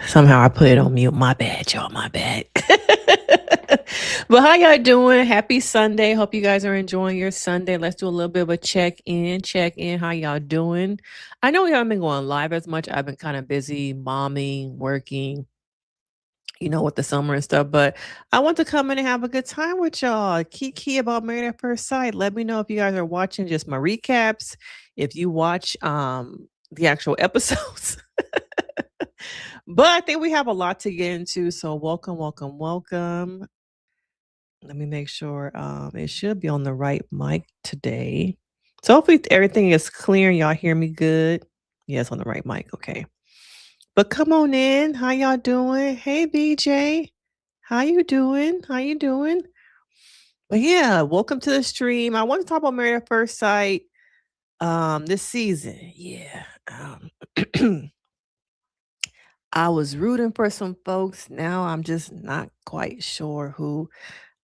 Somehow I put it on mute. My bad, y'all. My bad. But how y'all doing? Happy Sunday. Hope you guys are enjoying your Sunday. Let's do a little bit of a check-in. Check-in. How y'all doing? I know we haven't been going live as much. I've been kind of busy momming, working, with the summer and stuff. But I want to come in and have a good time with y'all. Kiki about Married at First Sight. Let me know if you guys are watching just my recaps. If you watch the actual episodes. But I think we have a lot to get into. So welcome, welcome, welcome. Let me make sure it should be on the right mic today. So hopefully everything is clear and y'all hear me good. Yes, on the right mic. Okay. But come on in. How y'all doing? Hey BJ. How you doing? How you doing? But yeah, welcome to the stream. I want to talk about Married at First Sight this season. Yeah. I was rooting for some folks. Now I'm just not quite sure who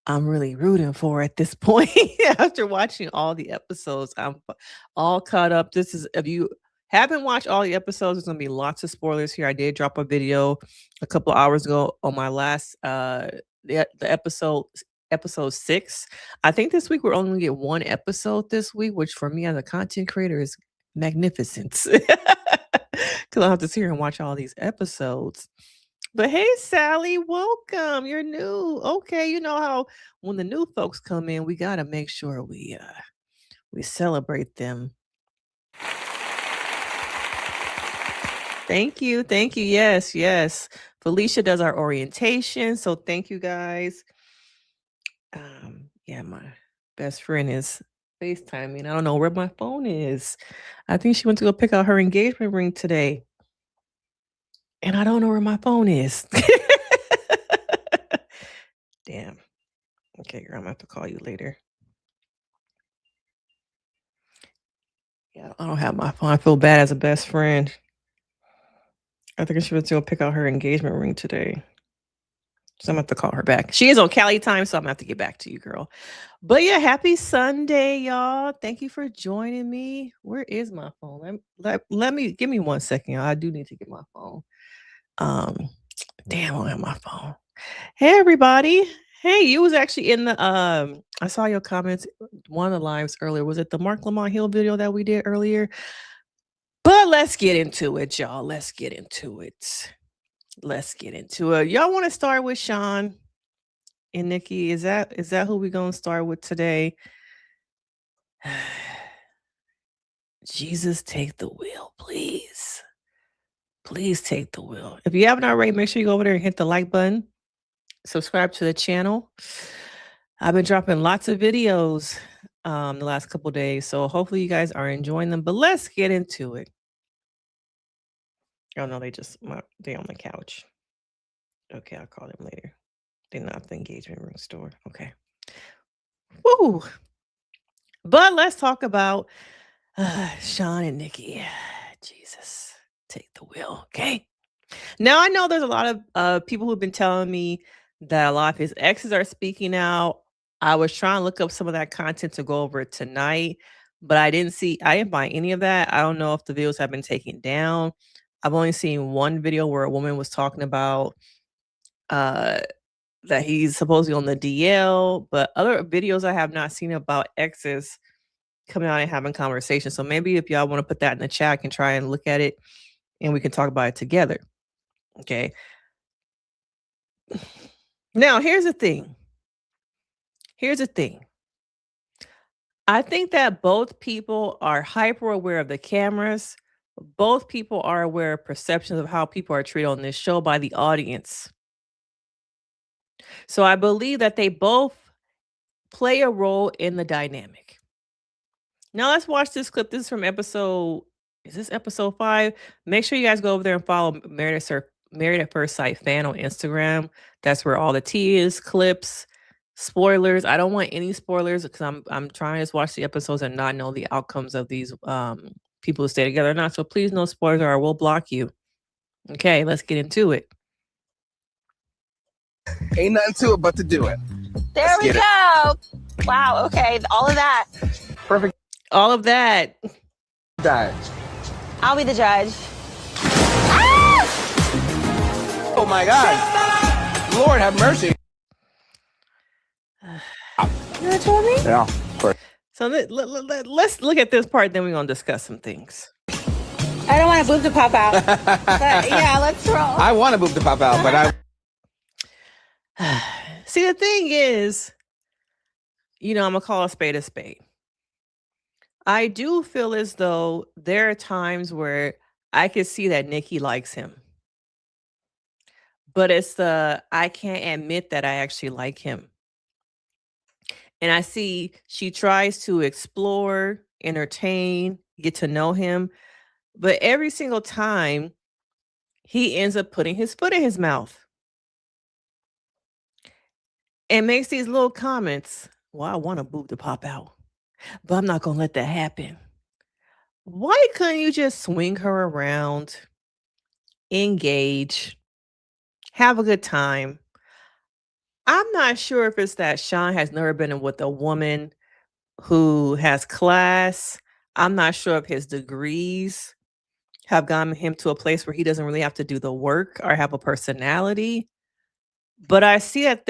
I'm really rooting for at this point. After watching all the episodes, I'm all caught up. If you haven't watched all the episodes, there's gonna be lots of spoilers here. I did drop a video a couple hours ago on my last the episode 6. I think this week we're only gonna get one episode this week, which for me as a content creator is magnificence. Because I'll have to sit here and watch all these episodes. But hey, Sally, welcome. You're new. Okay, you know how when the new folks come in, we gotta make sure we celebrate them. Thank you, thank you. Yes, yes. Felicia does our orientation, so thank you guys. Yeah, my best friend is FaceTiming. I don't know where my phone is. I think she went to go pick out her engagement ring today. And I don't know where my phone is. Damn. Okay, girl, I'm gonna have to call you later. Yeah, I don't have my phone. I feel bad as a best friend. I think she went to go pick out her engagement ring today. So I'm gonna have to call her back. She is on Cali time, so I'm gonna have to get back to you, girl. But yeah, happy Sunday, y'all. Thank you for joining me. Where is my phone? Let me give me 1 second, y'all. I do need to get my phone. Damn, I don't have my phone. Hey everybody. Hey, you was actually in the I saw your comments one of the lives earlier. Was it the Mark Lamont Hill video that we did earlier? But let's get into it, y'all. Let's get into it. Y'all want to start with Sean and Nikki? Is that who we're gonna start with today? Jesus, take the wheel, please. Please take the wheel. If you haven't already, make sure you go over there and hit the like button. Subscribe to the channel. I've been dropping lots of videos the last couple days, so hopefully you guys are enjoying them. But let's get into it. Oh no, they on the couch. Okay, I'll call them later. They're not at the engagement ring store. Okay. Woo! But let's talk about Sean and Nikki. Jesus, take the wheel. Okay. Now I know there's a lot of people who've been telling me that a lot of his exes are speaking out. I was trying to look up some of that content to go over it tonight, but I didn't find any of that. I don't know if the videos have been taken down. I've only seen one video where a woman was talking about that he's supposedly on the DL, but other videos I have not seen about exes coming out and having conversations. So maybe if y'all want to put that in the chat, I can try and look at it and we can talk about it together. Okay. Now, here's the thing. I think that both people are hyper aware of the cameras. Both people are aware of perceptions of how people are treated on this show by the audience. So I believe that they both play a role in the dynamic. Now let's watch this clip. This is from episode 5? Make sure you guys go over there and follow Married at First Sight fan on Instagram. That's where all the tea is, clips, spoilers. I don't want any spoilers because I'm trying to just watch the episodes and not know the outcomes of these people who stay together or not. So please no spoilers or I will block you. Okay, let's get into it. Ain't nothing to it but to do it. There we go. Wow, okay, all of that. Perfect. All of that. Judge. I'll be the judge. Oh my God. Lord have mercy. You know told me? Yeah, of course. So let's look at this part, then we're going to discuss some things. I don't want a boob to pop out. But yeah, let's roll. I want a boob to pop out, but I... See, the thing is, I'm going to call a spade a spade. I do feel as though there are times where I can see that Nikki likes him. But it's I can't admit that I actually like him. And I see she tries to explore, entertain, get to know him. But every single time, he ends up putting his foot in his mouth and makes these little comments. Well, I want a boob to pop out, but I'm not going to let that happen. Why couldn't you just swing her around, engage, have a good time? I'm not sure if it's that Sean has never been with a woman who has class. I'm not sure if his degrees have gotten him to a place where he doesn't really have to do the work or have a personality. But I see that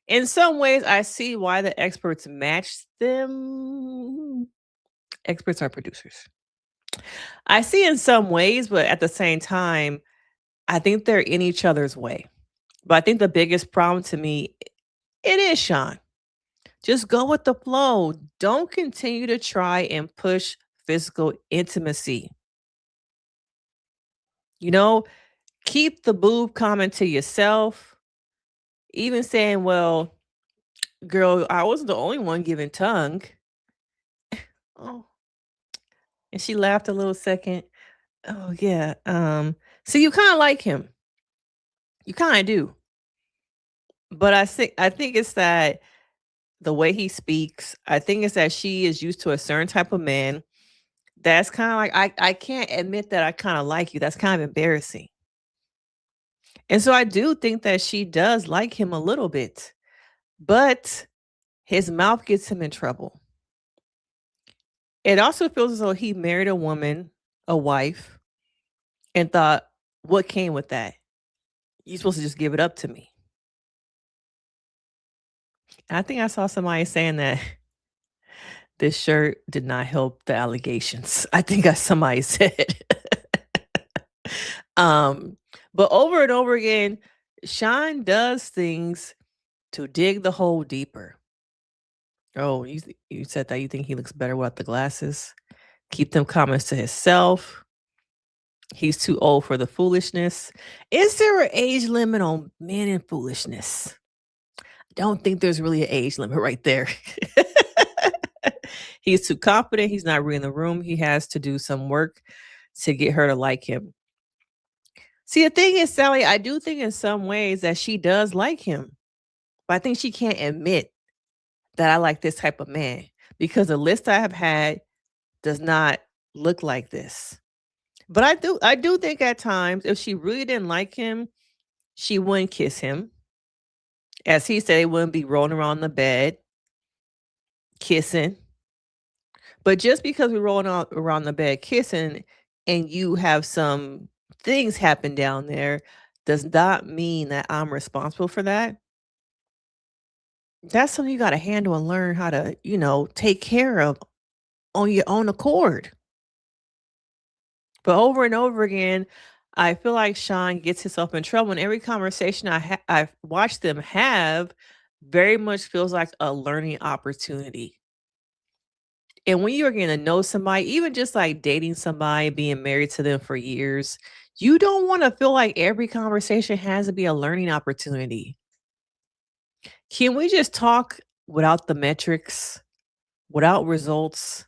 in some ways, I see why the experts match them. Experts are producers. I see in some ways, but at the same time, I think they're in each other's way. But I think the biggest problem to me, it is Sean. Just go with the flow. Don't continue to try and push physical intimacy. Keep the boob comment to yourself. Even saying, well, girl, I wasn't the only one giving tongue. Oh. And she laughed a little second. Oh, yeah. So you kind of like him. You kind of do. But I think it's that the way he speaks, I think it's that she is used to a certain type of man. That's kind of like, I can't admit that I kind of like you. That's kind of embarrassing. And so I do think that she does like him a little bit, but his mouth gets him in trouble. It also feels as though he married a woman, a wife, and thought, what came with that? You're supposed to just give it up to me. I think I saw somebody saying that this shirt did not help the allegations. I think somebody said. But over and over again, Sean does things to dig the hole deeper. Oh, you said that you think he looks better without the glasses? Keep them comments to himself. He's too old for the foolishness. Is there an age limit on men and foolishness? I don't think there's really an age limit right there. He's too confident. He's not reading the room. He has to do some work to get her to like him. See, the thing is, Sally, I do think in some ways that she does like him. But I think she can't admit that I like this type of man because the list I have had does not look like this. But I do think at times if she really didn't like him, she wouldn't kiss him. As he said, he wouldn't be rolling around the bed, kissing. But just because we're rolling around the bed kissing and you have some things happen down there does not mean that I'm responsible for that. That's something you got to handle and learn how to, take care of on your own accord. But over and over again, I feel like Sean gets himself in trouble. And every conversation I've watched them have very much feels like a learning opportunity. And when you're getting to know somebody, even just like dating somebody, being married to them for years, you don't want to feel like every conversation has to be a learning opportunity. Can we just talk without the metrics, without results,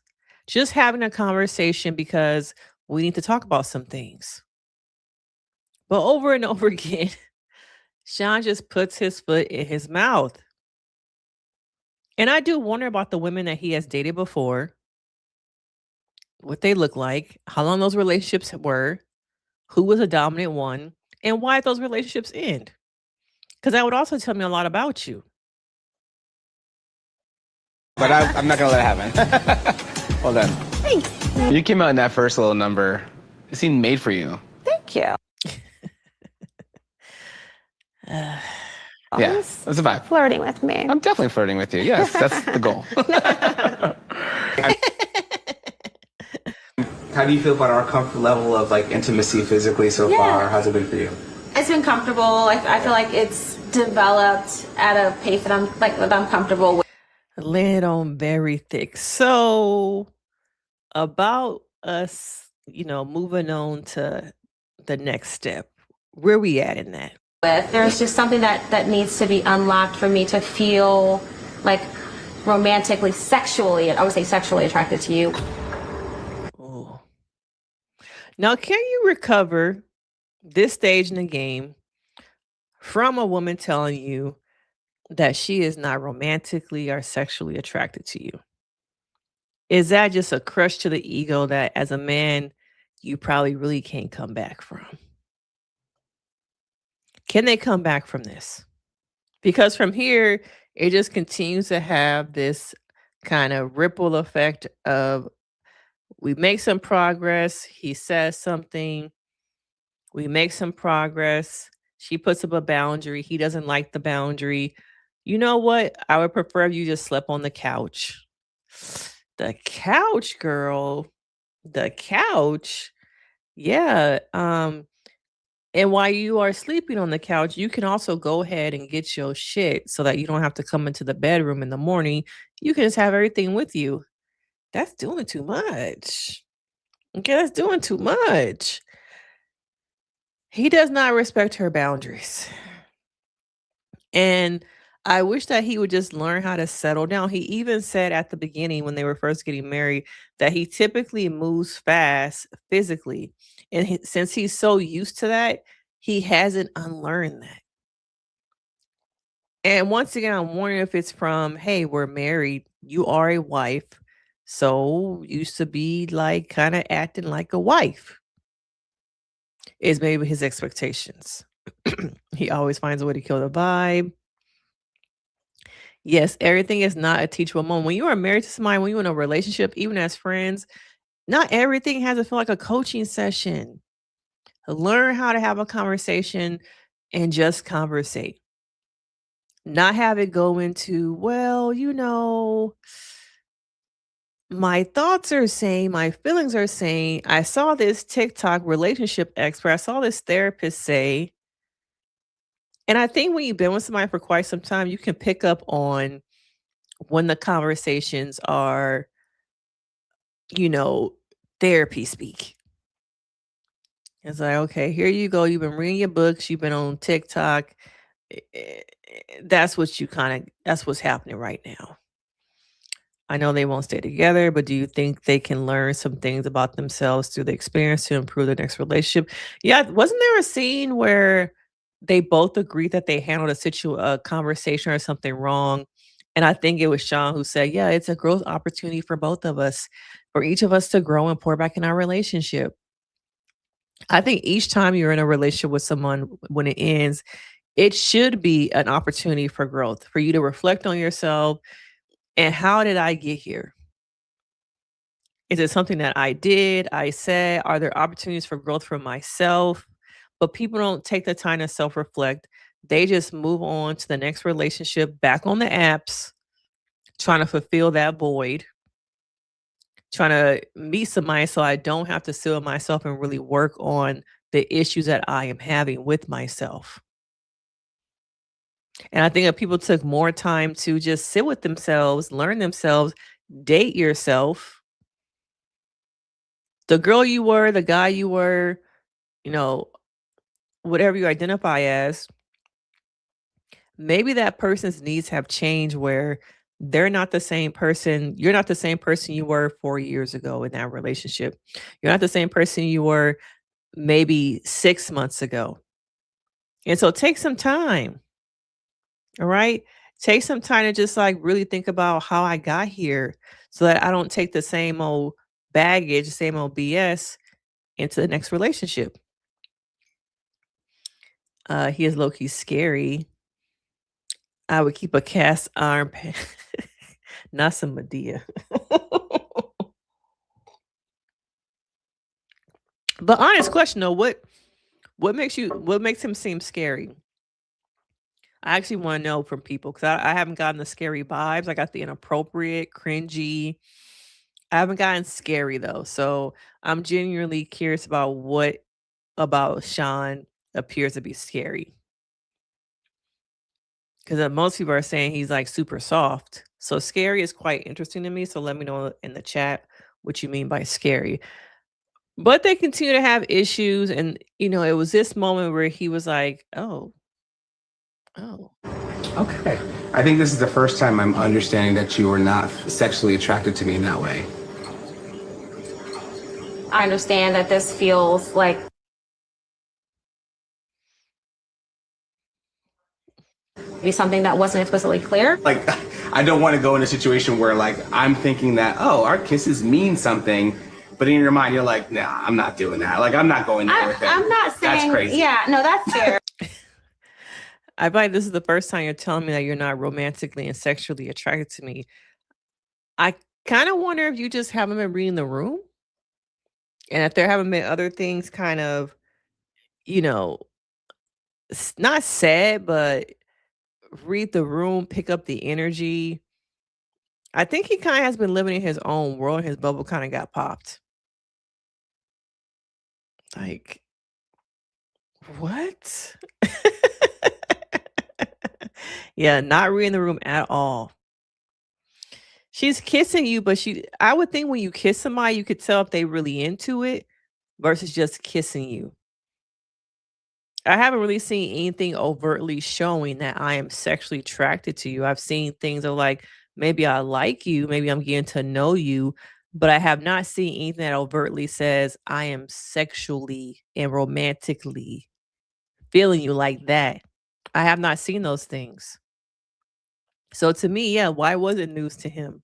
just having a conversation because we need to talk about some things? But over and over again, Sean just puts his foot in his mouth. And I do wonder about the women that he has dated before, what they look like, how long those relationships were, who was a dominant one, and why those relationships end. Because that would also tell me a lot about you. But I'm not going to let it happen. Well done. Thanks. You came out in that first little number. It seemed made for you. Thank you. Yeah, that's a vibe. Flirting with me. I'm definitely flirting with you. Yes, that's the goal. How do you feel about our comfort level of like intimacy physically so far? How's it been for you? It's been comfortable. I feel like it's developed at a pace that I'm comfortable with. Laying it on very thick. So about us, moving on to the next step. Where we at in that? There's just something that needs to be unlocked for me to feel like romantically, sexually, I would say sexually attracted to you. Ooh. Now, can you recover this stage in the game from a woman telling you that she is not romantically or sexually attracted to you? Is that just a crush to the ego that as a man, you probably really can't come back from? Can they come back from this? Because from here, it just continues to have this kind of ripple effect of we make some progress, he says something, we make some progress, she puts up a boundary, he doesn't like the boundary. You know what? I would prefer if you just slept on the couch. The couch, girl. The couch. Yeah. And while you are sleeping on the couch, you can also go ahead and get your shit so that you don't have to come into the bedroom in the morning. You can just have everything with you. That's doing too much. Okay, that's doing too much. He does not respect her boundaries. And I wish that he would just learn how to settle down. He even said at the beginning when they were first getting married that he typically moves fast physically. And since he's so used to that, he hasn't unlearned that. And once again, I'm wondering if it's from, hey, we're married, you are a wife. So used to be like kind of acting like a wife is maybe his expectations. He always finds a way to kill the vibe. Yes, everything is not a teachable moment. When you are married to somebody, when you're in a relationship, even as friends, not everything has to feel like a coaching session. Learn how to have a conversation and just conversate. Not have it go into, well, my thoughts are saying, my feelings are saying, I saw this TikTok relationship expert, I saw this therapist say, and I think when you've been with somebody for quite some time, you can pick up on when the conversations are, therapy speak. It's like, okay, here you go. You've been reading your books, you've been on TikTok. That's what's happening right now. I know they won't stay together, but do you think they can learn some things about themselves through the experience to improve their next relationship? Yeah, wasn't there a scene where they both agreed that they handled a conversation or something wrong? And I think it was Sean who said, yeah, it's a growth opportunity for both of us, for each of us to grow and pour back in our relationship. I think each time you're in a relationship with someone, when it ends, it should be an opportunity for growth, for you to reflect on yourself and how did I get here? Is it something that I did, I said? Are there opportunities for growth for myself? But people don't take the time to self reflect. They just move on to the next relationship, back on the apps, trying to fulfill that void, trying to meet somebody so I don't have to sit with myself and really work on the issues that I am having with myself. And I think if people took more time to just sit with themselves, learn themselves, date yourself, the girl you were, the guy you were, you know, whatever you identify as, maybe that person's needs have changed where they're not the same person. You're not the same person you were 4 years ago in that relationship. You're not the same person you were maybe 6 months ago. And so take some time. All right. Take some time to just like really think about how I got here so that I don't take the same old baggage, the same old BS into the next relationship. He is low key scary. I would keep a cast iron pan, not some Medea. But honest question though, what makes him seem scary? I actually want to know from people because I haven't gotten the scary vibes. I got the inappropriate, cringy. I haven't gotten scary though. So I'm genuinely curious about what about Sean appears to be scary. Because most people are saying he's like super soft. So scary is quite interesting to me. So let me know in the chat what you mean by scary. But they continue to have issues. And, it was this moment where he was like, oh. Okay. I think this is the first time I'm understanding that you were not sexually attracted to me in that way. I understand that this feels like be something that wasn't explicitly clear. Like, I don't want to go in a situation where, like, I'm thinking that, oh, our kisses mean something, but in your mind, you're like, nah, I'm not doing that. Like, I'm not going there with it. I'm not saying. That's crazy. Yeah, no, that's fair. I bet this is the first time you're telling me that you're not romantically and sexually attracted to me. I kind of wonder if you just haven't been reading the room and if there haven't been other things kind of, not said, but read the room, pick up the energy. I think he kind of has been living in his own world and his bubble kind of got popped. Like, what? Yeah, not reading the room at all. She's kissing you, but I would think when you kiss somebody, you could tell if they really into it versus just kissing you. I haven't really seen anything overtly showing that I am sexually attracted to you. I've seen things of like, maybe I like you, maybe I'm getting to know you, but I have not seen anything that overtly says I am sexually and romantically feeling you like that. I have not seen those things. So to me, yeah, why was it news to him?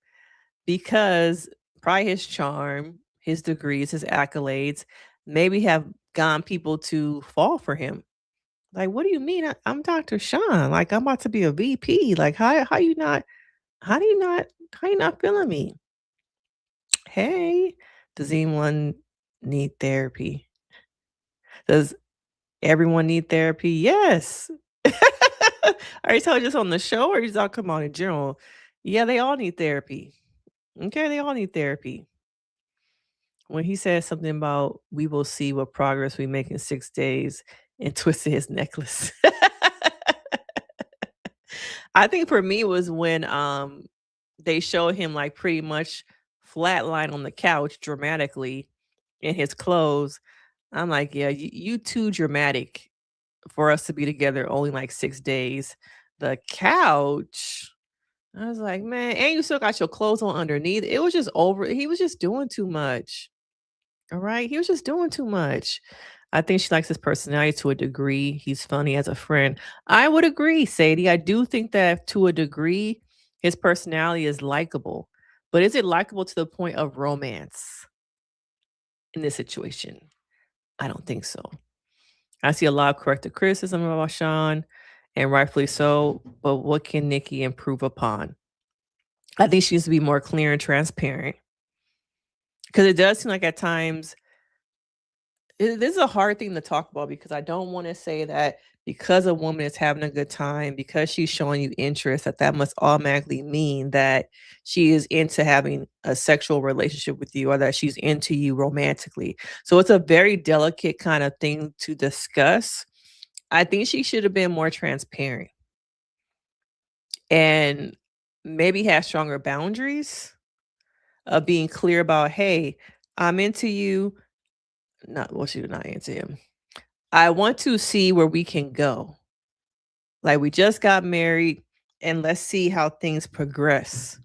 Because probably his charm, his degrees, his accolades, maybe have gotten people to fall for him. Like, what do you mean? I'm Dr. Sean. Like, I'm about to be a VP. Like, how you not feeling me? Hey, does anyone need therapy? Does everyone need therapy? Yes. Are you talking just on the show or are you talking about in general? Yeah, they all need therapy. Okay, they all need therapy. When he said something about we will see what progress we make in 6 days and twisted his necklace. I think for me it was when they showed him like pretty much flatline on the couch dramatically in his clothes. I'm like, yeah, you too dramatic for us to be together only like 6 days. The couch. I was like, man, and you still got your clothes on underneath. It was just over. He was just doing too much. All right. He was just doing too much. I think she likes his personality to a degree. He's funny as a friend. I would agree, Sadie. I do think that to a degree, his personality is likable. But is it likable to the point of romance in this situation? I don't think so. I see a lot of corrective criticism about Sean, and rightfully so. But what can Nikki improve upon? I think she needs to be more clear and transparent. Because it does seem like at times, this is a hard thing to talk about because I don't want to say that because a woman is having a good time, because she's showing you interest, that must automatically mean that she is into having a sexual relationship with you or that she's into you romantically. So it's a very delicate kind of thing to discuss. I think she should have been more transparent and maybe have stronger boundaries of being clear about, hey, I'm into you. She did not into him. I want to see where we can go. Like, we just got married and let's see how things progress.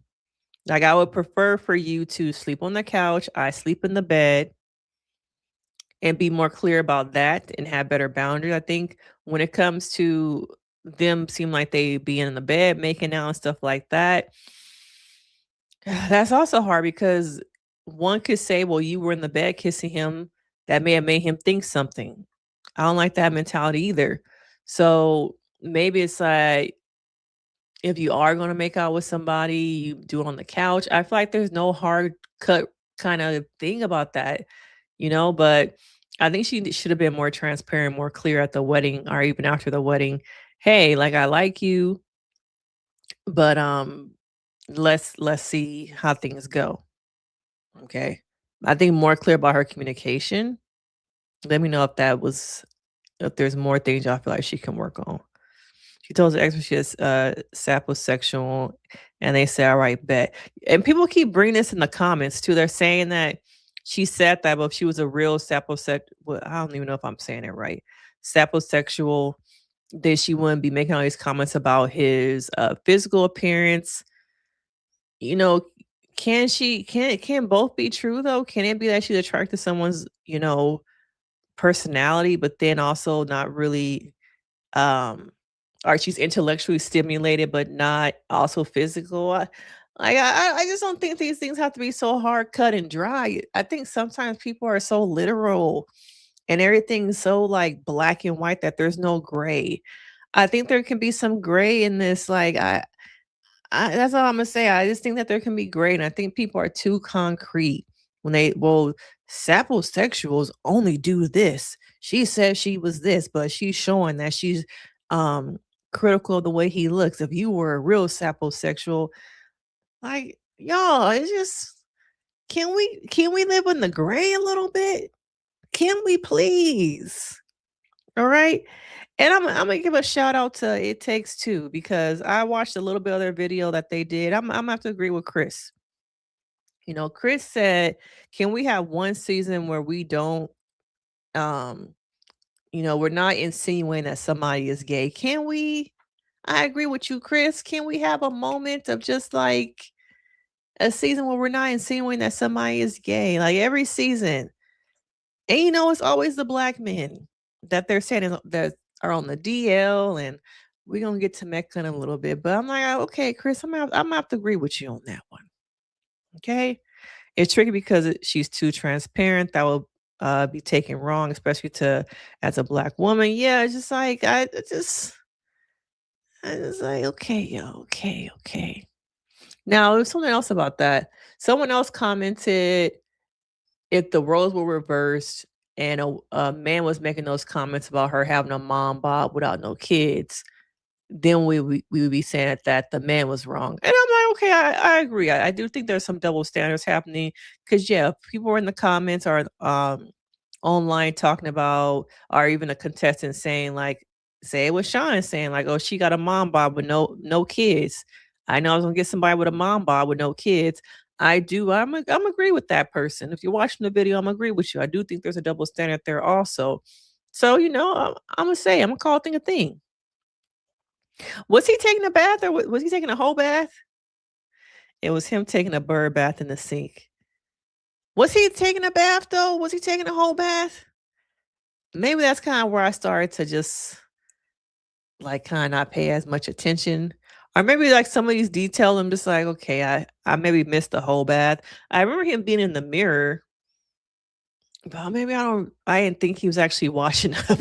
Like, I would prefer for you to sleep on the couch. I sleep in the bed and be more clear about that and have better boundaries. I think when it comes to them seem like they be in the bed, making out and stuff like that, that's also hard because one could say, well, you were in the bed kissing him. That may have made him think something. I don't like that mentality either. So maybe it's like, if you are going to make out with somebody, you do it on the couch. I feel like there's no hard cut kind of thing about that, but I think she should have been more transparent, more clear at the wedding or even after the wedding. hey, like I like you, but let's see how things go. Okay. I think more clear about her communication. Let me know if there's more things y'all feel like she can work on. She told the expert she is saposexual, and they say, all right, bet. And people keep bringing this in the comments too. They're saying that she said that, but if she was a real saposexual, well, I don't even know if I'm saying it right. Saposexual, then she wouldn't be making all these comments about his physical appearance. You know, can both be true though? Can it be that she's attracted to someone's, personality, but then also not really um or she's intellectually stimulated but not also physical? I just don't think these things have to be so hard cut and dry. I think sometimes people are so literal and everything's so like black and white that there's no gray. I think there can be some gray in this. Like that's all I'm gonna say. I just think that there can be gray, and I think people are too concrete when saposexuals only do this. She said she was this, but she's showing that she's um critical of the way he looks. If you were a real saposexual, like y'all, it's just can we live in the gray a little bit? Can we please? All right. And I'm gonna give a shout out to It Takes Two because I watched a little bit of their video that they did. I'm gonna have to agree with Chris. Chris said, "Can we have one season where we don't, um, we're not insinuating that somebody is gay? Can we?" I agree with you, Chris. Can we have a moment of just like a season where we're not insinuating that somebody is gay? Like every season, and it's always the black men that they're saying that are on the DL, and we're gonna get to Mecca in a little bit. But I'm like, okay, Chris, I'm gonna have to agree with you on that one. Okay, it's tricky because she's too transparent. That will be taken wrong, especially to as a black woman. Yeah, it's just like I just like okay, yeah, okay. Now, there's something else about that. Someone else commented if the roles were reversed and a man was making those comments about her having a mom bod without no kids, then we would be saying that the man was wrong. And I'm like, okay, I agree. I do think there's some double standards happening because yeah, people were in the comments or online talking about, or even a contestant saying like, say it was Sean saying like, oh, she got a mom bod with no kids. I know I was gonna get somebody with a mom bod with no kids. I'm agree with that person. If you're watching the video, I'm agree with you. I do think there's a double standard there also. So I'm gonna say I'm gonna call a thing a thing. Was he taking a bath or was he taking a whole bath? It was him taking a bird bath in the sink. Was he taking a bath though? Was he taking a whole bath? Maybe that's kind of where I started to just like kind of not pay as much attention. Or maybe like some of these details, I'm just like, okay, I maybe missed the whole bath. I remember him being in the mirror, but maybe I didn't think he was actually washing up.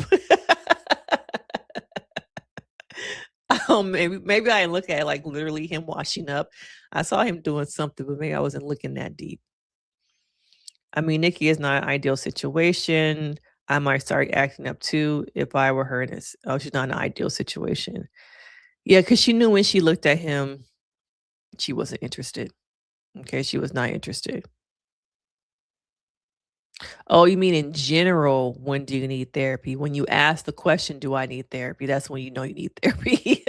Oh, maybe I didn't look at it like literally him washing up. I saw him doing something, but maybe I wasn't looking that deep. I mean, Nikki is not an ideal situation. I might start acting up too if I were her. Oh, she's not an ideal situation. Yeah, because she knew when she looked at him, she wasn't interested. Okay, she was not interested. Oh, you mean in general, when do you need therapy? When you ask the question, do I need therapy? That's when you know you need therapy.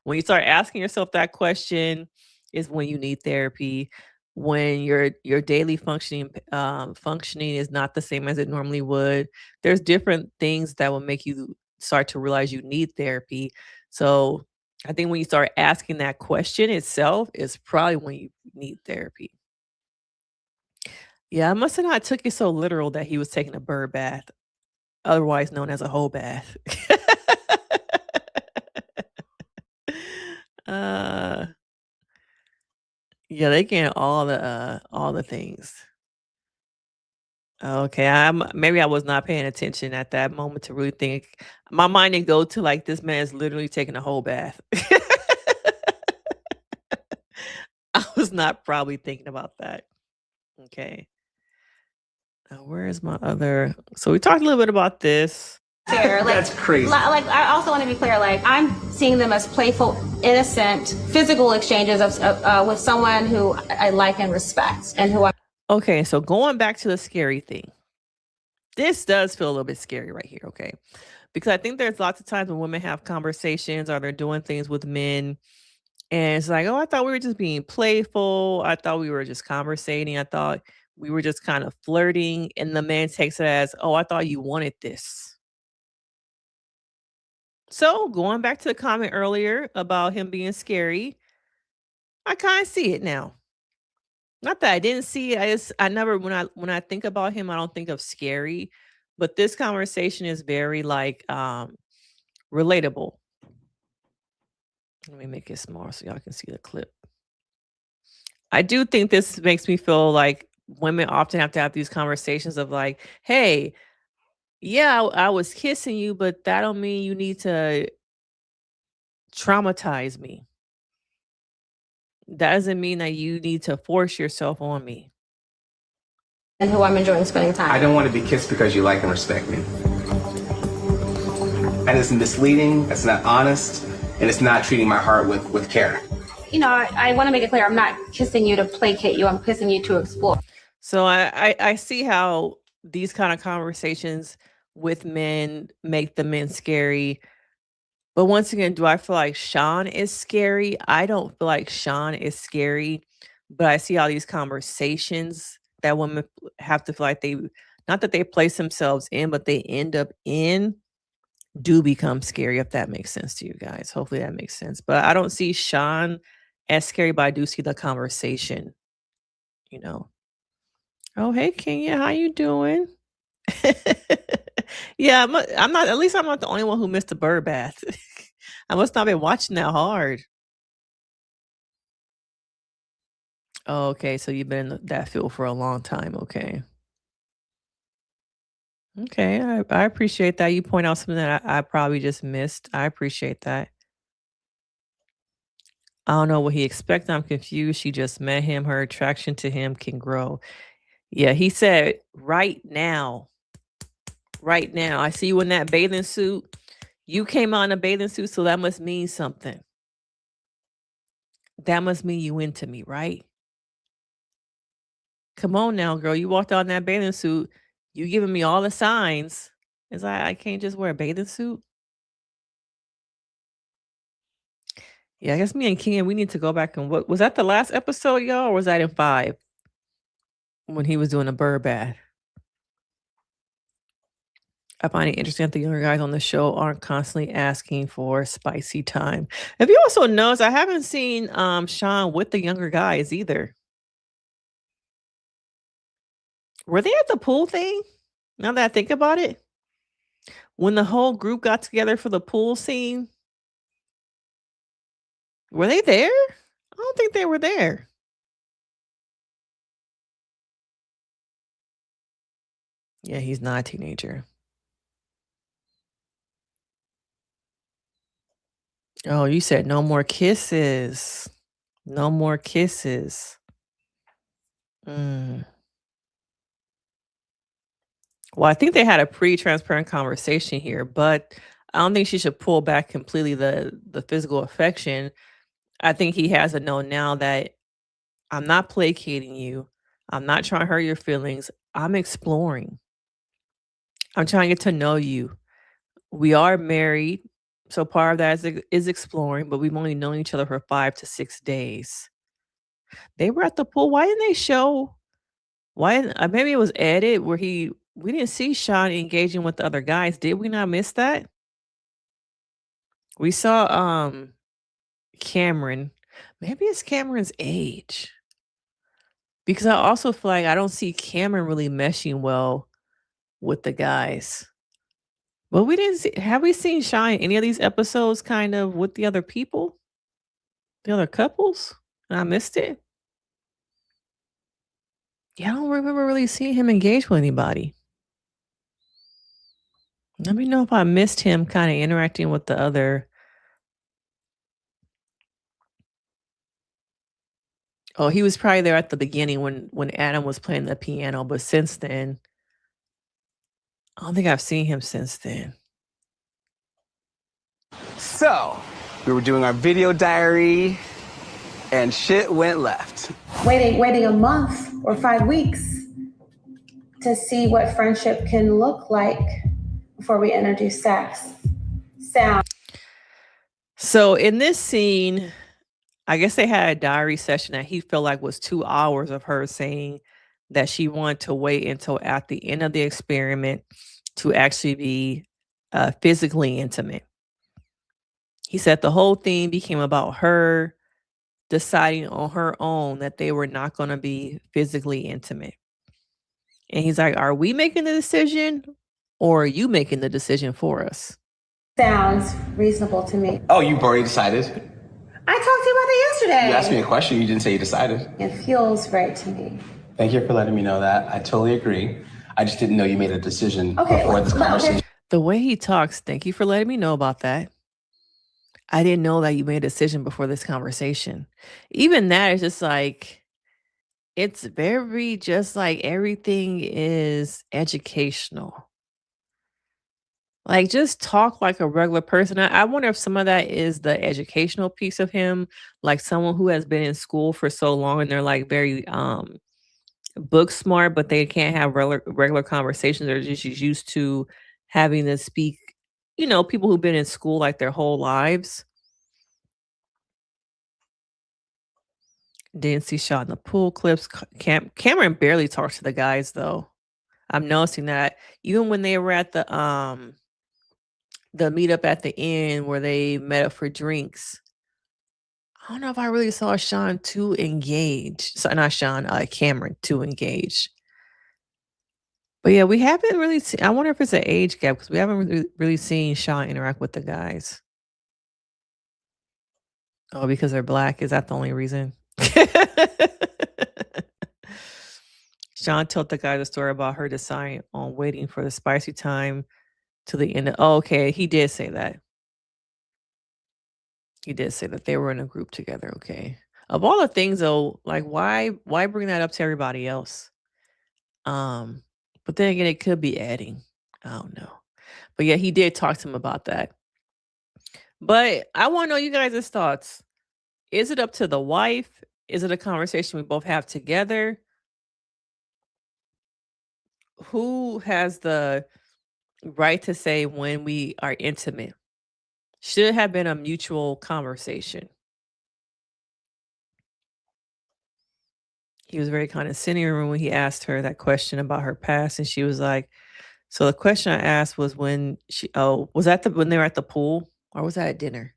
When you start asking yourself that question is when you need therapy. When your daily functioning is not the same as it normally would. There's different things that will make you start to realize you need therapy. So I think when you start asking that question itself is probably when you need therapy. Yeah, I must have not took it so literal that he was taking a bird bath, otherwise known as a whole bath. uh, yeah, they get all the things. Okay, maybe I was not paying attention at that moment to really think. My mind didn't go to like this man is literally taking a whole bath. I was not probably thinking about that. Okay. Where is my other? So we talked a little bit about this. Fair. Like, That's crazy. Like, I also want to be clear. Like, I'm seeing them as playful, innocent, physical exchanges of with someone who I like and respect, and who I'm. Okay, so going back to the scary thing, this does feel a little bit scary right here. Okay, because I think there's lots of times when women have conversations or they're doing things with men, and it's like, oh, I thought we were just being playful. I thought we were just conversating. I thought we were just kind of flirting, and the man takes it as, oh, I thought you wanted this. So going back to the comment earlier about him being scary, I kind of see it now. Not that I didn't see it. I never when I think about him, I don't think of scary. But this conversation is very like relatable. Let me make it smaller so y'all can see the clip. I do think this makes me feel like women often have to have these conversations of like, hey, yeah, I was kissing you, but that don't mean you need to traumatize me. That doesn't mean that you need to force yourself on me. And who I'm enjoying spending time. I don't want to be kissed because you like and respect me. That is misleading, that's not honest, and it's not treating my heart with care. You know, I want to make it clear, I'm not kissing you to placate you, I'm kissing you to explore. So I see how these kind of conversations with men make the men scary. But once again, do I feel like Sean is scary? I don't feel like Sean is scary, but I see all these conversations that women have to feel like they, not that they place themselves in, but they end up in, do become scary, if that makes sense to you guys. Hopefully that makes sense. But I don't see Sean as scary, but I do see the conversation, you know. Oh, hey, Kenya, how you doing? Yeah, I'm not, at least I'm not the only one who missed the bird bath. I must not been watching that hard. Oh, okay, so you've been in that field for a long time. Okay. Okay, I appreciate that. You point out something that I probably just missed. I appreciate that. I don't know what he expected. I'm confused. She just met him. Her attraction to him can grow. Yeah, he said right now. Right now. I see you in that bathing suit. You came out in a bathing suit, so that must mean something. That must mean you into me, right? Come on now, girl. You walked out in that bathing suit. You giving me all the signs. Is I can't just wear a bathing suit? Yeah, I guess me and Ken, we need to go back and what was that the last episode, y'all, or was that in 5? When he was doing a bird bath. I find it interesting that the younger guys on the show aren't constantly asking for spicy time. If you also notice, I haven't seen Sean with the younger guys either. Were they at the pool thing? Now that I think about it, when the whole group got together for the pool scene, were they there? I don't think they were there. Yeah, he's not a teenager. Oh, you said no more kisses. No more kisses. Mm. Well, I think they had a pretty transparent conversation here, but I don't think she should pull back completely the physical affection. I think he has to know now that I'm not placating you. I'm not trying to hurt your feelings. I'm exploring. I'm trying to get to know you. We are married, so part of that is exploring, but we've only known each other for 5 to 6 days. They were at the pool. Why didn't they show? Why didn't, maybe it was edited where we didn't see Sean engaging with the other guys. Did we not miss that? We saw Cameron. Maybe it's Cameron's age. Because I also feel like I don't see Cameron really meshing well with the guys. But we didn't see, have we seen Sean in any of these episodes kind of with the other people? The other couples? And I missed it. Yeah, I don't remember really seeing him engage with anybody. Let me know if I missed him kind of interacting with the other. Oh, he was probably there at the beginning when Adam was playing the piano, but since then, I don't think I've seen him since then. So, we were doing our video diary, and shit went left. Waiting a month or 5 weeks to see what friendship can look like before we introduce sex. So in this scene, I guess they had a diary session that he felt like was 2 hours of her saying that she wanted to wait until at the end of the experiment to actually be physically intimate. He said the whole thing became about her deciding on her own that they were not going to be physically intimate. And he's like, are we making the decision or are you making the decision for us? Sounds reasonable to me. Oh, you've already decided? I talked to you about it yesterday. You asked me a question, you didn't say you decided. It feels right to me. Thank you for letting me know that. I totally agree. I just didn't know you made a decision Okay, before this conversation. The way he talks, thank you for letting me know about that. I didn't know that you made a decision before this conversation. Even that is just like, it's very just like everything is educational. Like, just talk like a regular person. I wonder if some of that is the educational piece of him, like someone who has been in school for so long and they're like very book smart, but they can't have regular conversations. They're just used to having to speak, people who've been in school like their whole lives. Didn't see shot in the pool clips. Cameron barely talks to the guys though. I'm noticing that even when they were at the meetup at the end where they met up for drinks, I don't know if I really saw Sean too engaged. So not Sean, Cameron too engaged. But yeah, we haven't really seen, I wonder if it's an age gap because we haven't really seen Sean interact with the guys. Oh, because they're black? Is that the only reason? Sean told the guy the story about her deciding on waiting for the spicy time to the end. Oh, okay, he did say that. He did say that they were in a group together. Okay. Of all the things though, like why bring that up to everybody else? But then again, it could be adding. I don't know. But yeah, he did talk to him about that. But I want to know you guys' thoughts. Is it up to the wife? Is it a conversation we both have together? Who has the right to say when we are intimate? Should have been a mutual conversation. He was very condescending when he asked her that question about her past, and she was like, so the question I asked was when was that when they were at the pool or was that at dinner?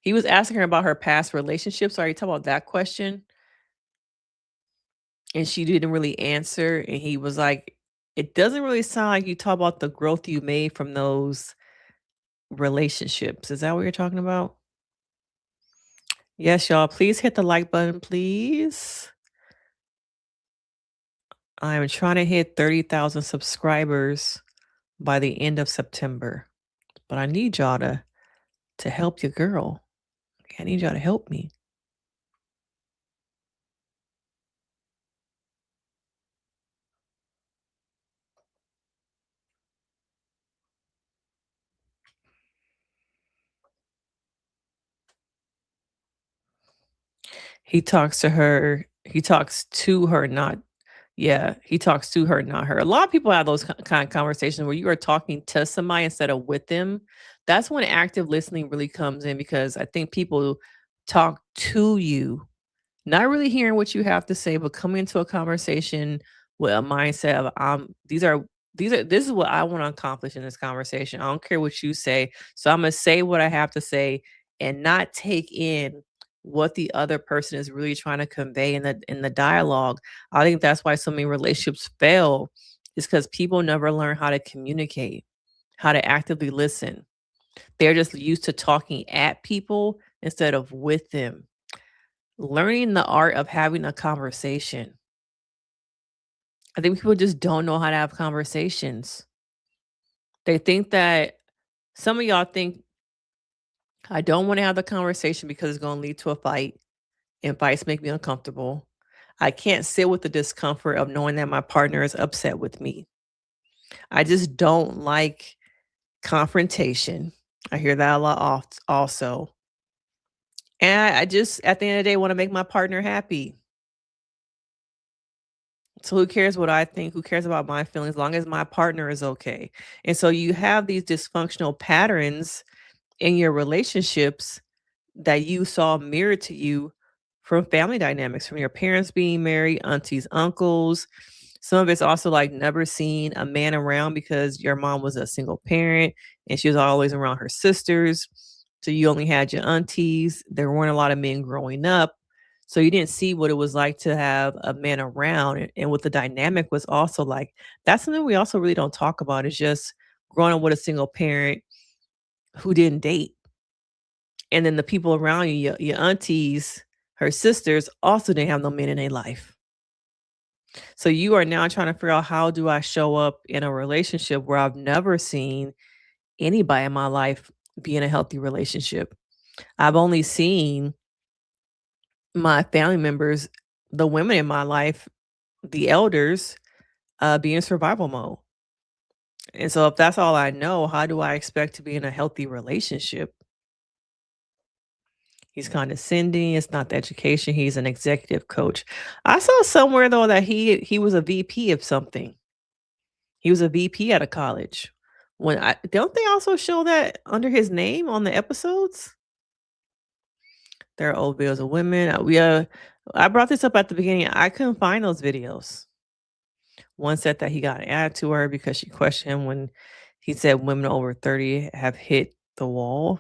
He was asking her about her past relationships. Are you talking about that question? And she didn't really answer. And he was like, it doesn't really sound like you talk about the growth you made from those relationships. Is that what you're talking about? Yes, y'all. Please hit the like button, please. I'm trying to hit 30,000 subscribers by the end of September. But I need y'all to help your girl. I need y'all to help me. He talks to her. He talks to her, not. Yeah, he talks to her, not her. A lot of people have those kind of conversations where you are talking to somebody instead of with them. That's when active listening really comes in because I think people talk to you, not really hearing what you have to say, but coming into a conversation with a mindset of this is what I want to accomplish in this conversation. I don't care what you say. So I'm gonna say what I have to say and not take in what the other person is really trying to convey in the dialogue. I think that's why so many relationships fail, is because people never learn how to communicate, how to actively listen. They're just used to talking at people instead of with them. Learning the art of having a conversation. I think people just don't know how to have conversations. They think that some of y'all think I don't want to have the conversation because it's going to lead to a fight, and fights make me uncomfortable. I can't sit with the discomfort of knowing that my partner is upset with me. I just don't like confrontation. I hear that a lot also. And I just, at the end of the day, want to make my partner happy. So who cares what I think? Who cares about my feelings? As long as my partner is okay. And so you have these dysfunctional patterns in your relationships that you saw mirrored to you from family dynamics, from your parents being married, aunties, uncles. Some of it's also like never seen a man around because your mom was a single parent and she was always around her sisters. So you only had your aunties. There weren't a lot of men growing up. So you didn't see what it was like to have a man around and what the dynamic was also like. That's something we also really don't talk about, is just growing up with a single parent who didn't date. And then the people around you, your aunties, her sisters, also didn't have no men in their life. So you are now trying to figure out, how do I show up in a relationship where I've never seen anybody in my life be in a healthy relationship? I've only seen my family members, the women in my life, the elders, be in survival mode. And so if that's all I know, how do I expect to be in a healthy relationship? He's condescending. It's not the education. He's an executive coach. I saw somewhere though that he was a VP of something. He was a VP at a college. When I don't they also show that under his name on the episodes? There are old videos of women. I brought this up at the beginning. I couldn't find those videos. One said that he got an ad to her because she questioned him when he said women over 30 have hit the wall.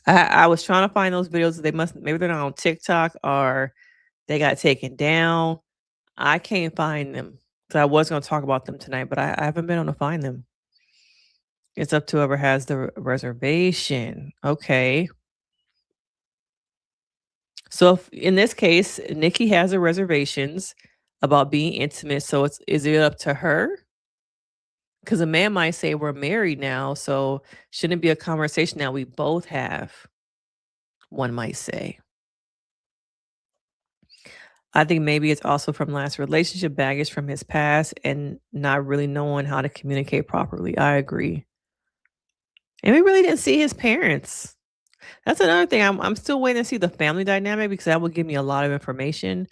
I was trying to find those videos. Maybe they're not on TikTok or they got taken down. I can't find them. So I was going to talk about them tonight, but I haven't been able to find them. It's up to whoever has the reservation. Okay. So if, in this case, Nikki has the reservations about being intimate. So is it up to her? Because a man might say, we're married now, so shouldn't it be a conversation that we both have? One might say. I think maybe it's also from last relationship, baggage from his past, and not really knowing how to communicate properly. I agree. And we really didn't see his parents. That's another thing. I'm still waiting to see the family dynamic because that will give me a lot of information.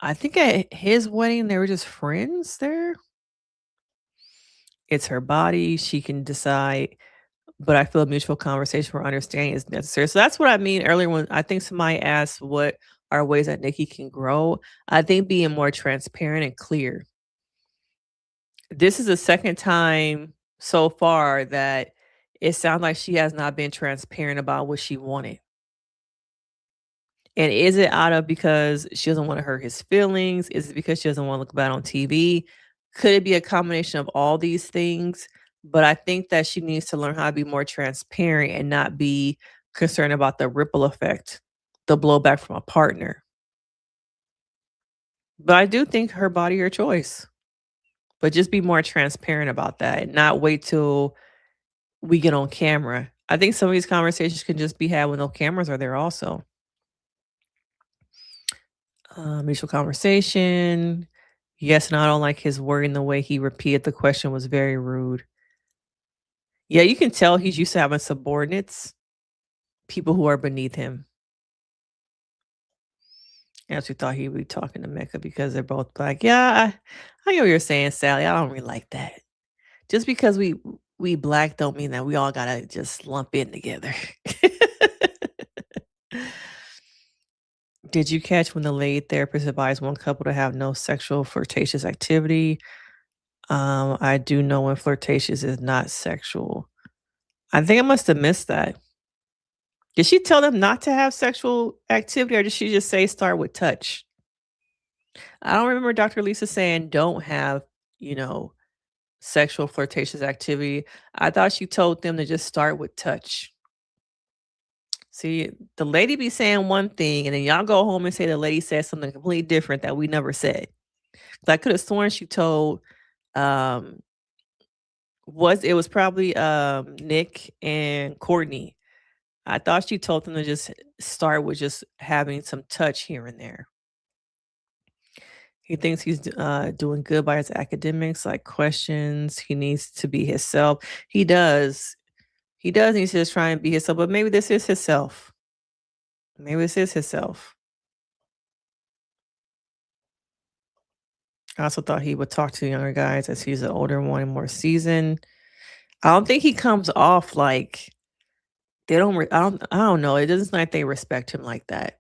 I think at his wedding, they were just friends there. It's her body. She can decide. But I feel a mutual conversation for understanding is necessary. So that's what I mean earlier when I think somebody asked what are ways that Nikki can grow. I think being more transparent and clear. This is the second time so far that it sounds like she has not been transparent about what she wanted. And is it out of because she doesn't want to hurt his feelings? Is it because she doesn't want to look bad on TV? Could it be a combination of all these things? But I think that she needs to learn how to be more transparent and not be concerned about the ripple effect, the blowback from a partner. But I do think her body, her choice. But just be more transparent about that and not wait till we get on camera. I think some of these conversations can just be had when no cameras are there also. Mutual conversation. Yes, and I don't like his wording. The way he repeated the question was very rude. Yeah, you can tell he's used to having subordinates, people who are beneath him. I actually thought he would be talking to Mecca because they're both black. Yeah, I know what you're saying, Sally. I don't really like that. Just because we black don't mean that we all gotta just lump in together. Did you catch when the lead therapist advised one couple to have no sexual flirtatious activity? I do know when flirtatious is not sexual. I think I must have missed that. Did she tell them not to have sexual activity or did she just say start with touch? I don't remember Dr. Lisa saying don't have, sexual flirtatious activity. I thought she told them to just start with touch. See, the lady be saying one thing, and then y'all go home and say the lady said something completely different that we never said. I could have sworn she told it was probably Nick and Courtney. I thought she told them to just start with just having some touch here and there. He thinks he's doing good by his academics, like questions. He needs to be himself. He does. He does need to just try and be himself, but maybe this is himself. Maybe this is himself. I also thought he would talk to younger guys as he's an older one and more seasoned. I don't think he comes off like they don't. I don't know. It doesn't seem like they respect him like that.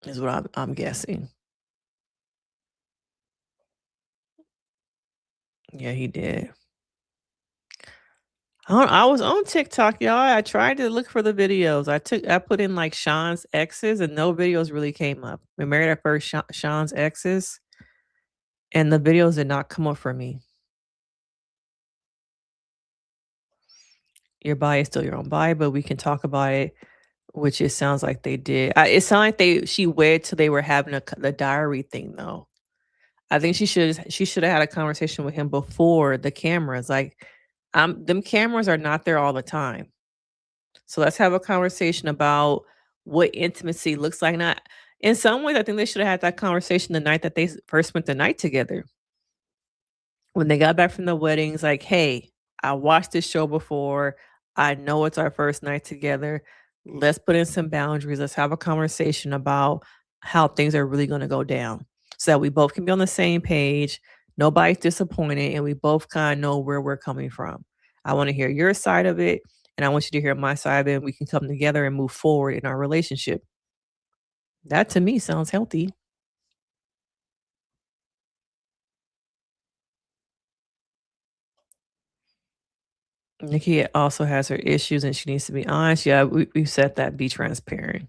Is what I'm guessing. Yeah, he did. I was on TikTok, y'all. I tried to look for the videos. I put in like Sean's exes, and no videos really came up. We married at first, Sean's exes, and the videos did not come up for me. Your body is still your own body, but we can talk about it, which it sounds like they did. It sounded like she waited till they were having the diary thing, though. I think she should have had a conversation with him before the cameras. Like, them cameras are not there all the time. So let's have a conversation about what intimacy looks like. Not in some ways, I think they should have had that conversation the night that they first spent the night together. When they got back from the weddings, like, hey, I watched this show before. I know it's our first night together. Let's put in some boundaries. Let's have a conversation about how things are really going to go down so that we both can be on the same page. Nobody's disappointed and we both kind of know where we're coming from. I want to hear your side of it and I want you to hear my side of it. And we can come together and move forward in our relationship. That to me sounds healthy. Nikki also has her issues and she needs to be honest. Yeah, we've said that. Be transparent.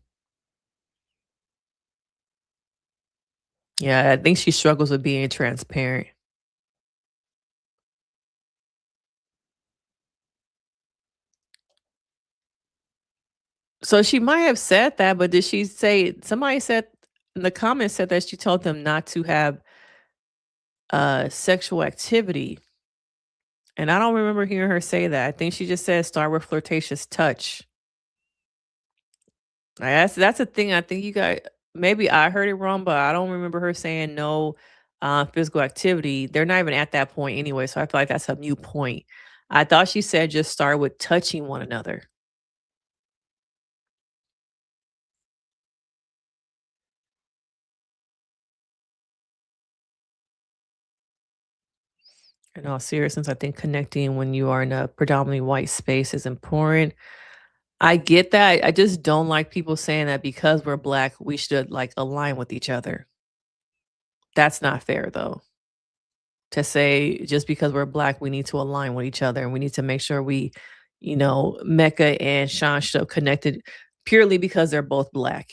Yeah, I think she struggles with being transparent. So she might have said that, but did she say somebody said in the comments said that she told them not to have sexual activity. And I don't remember hearing her say that. I think she just said start with flirtatious touch. That's a thing. I think you guys maybe I heard it wrong, but I don't remember her saying no physical activity. They're not even at that point anyway, so I feel like that's a new point. I thought she said just start with touching one another. In all seriousness, I think connecting when you are in a predominantly white space is important. I get that. I just don't like people saying that because we're black, we should like align with each other. That's not fair though. To say just because we're black, we need to align with each other and we need to make sure we, Mecca and Sean should have connected purely because they're both black.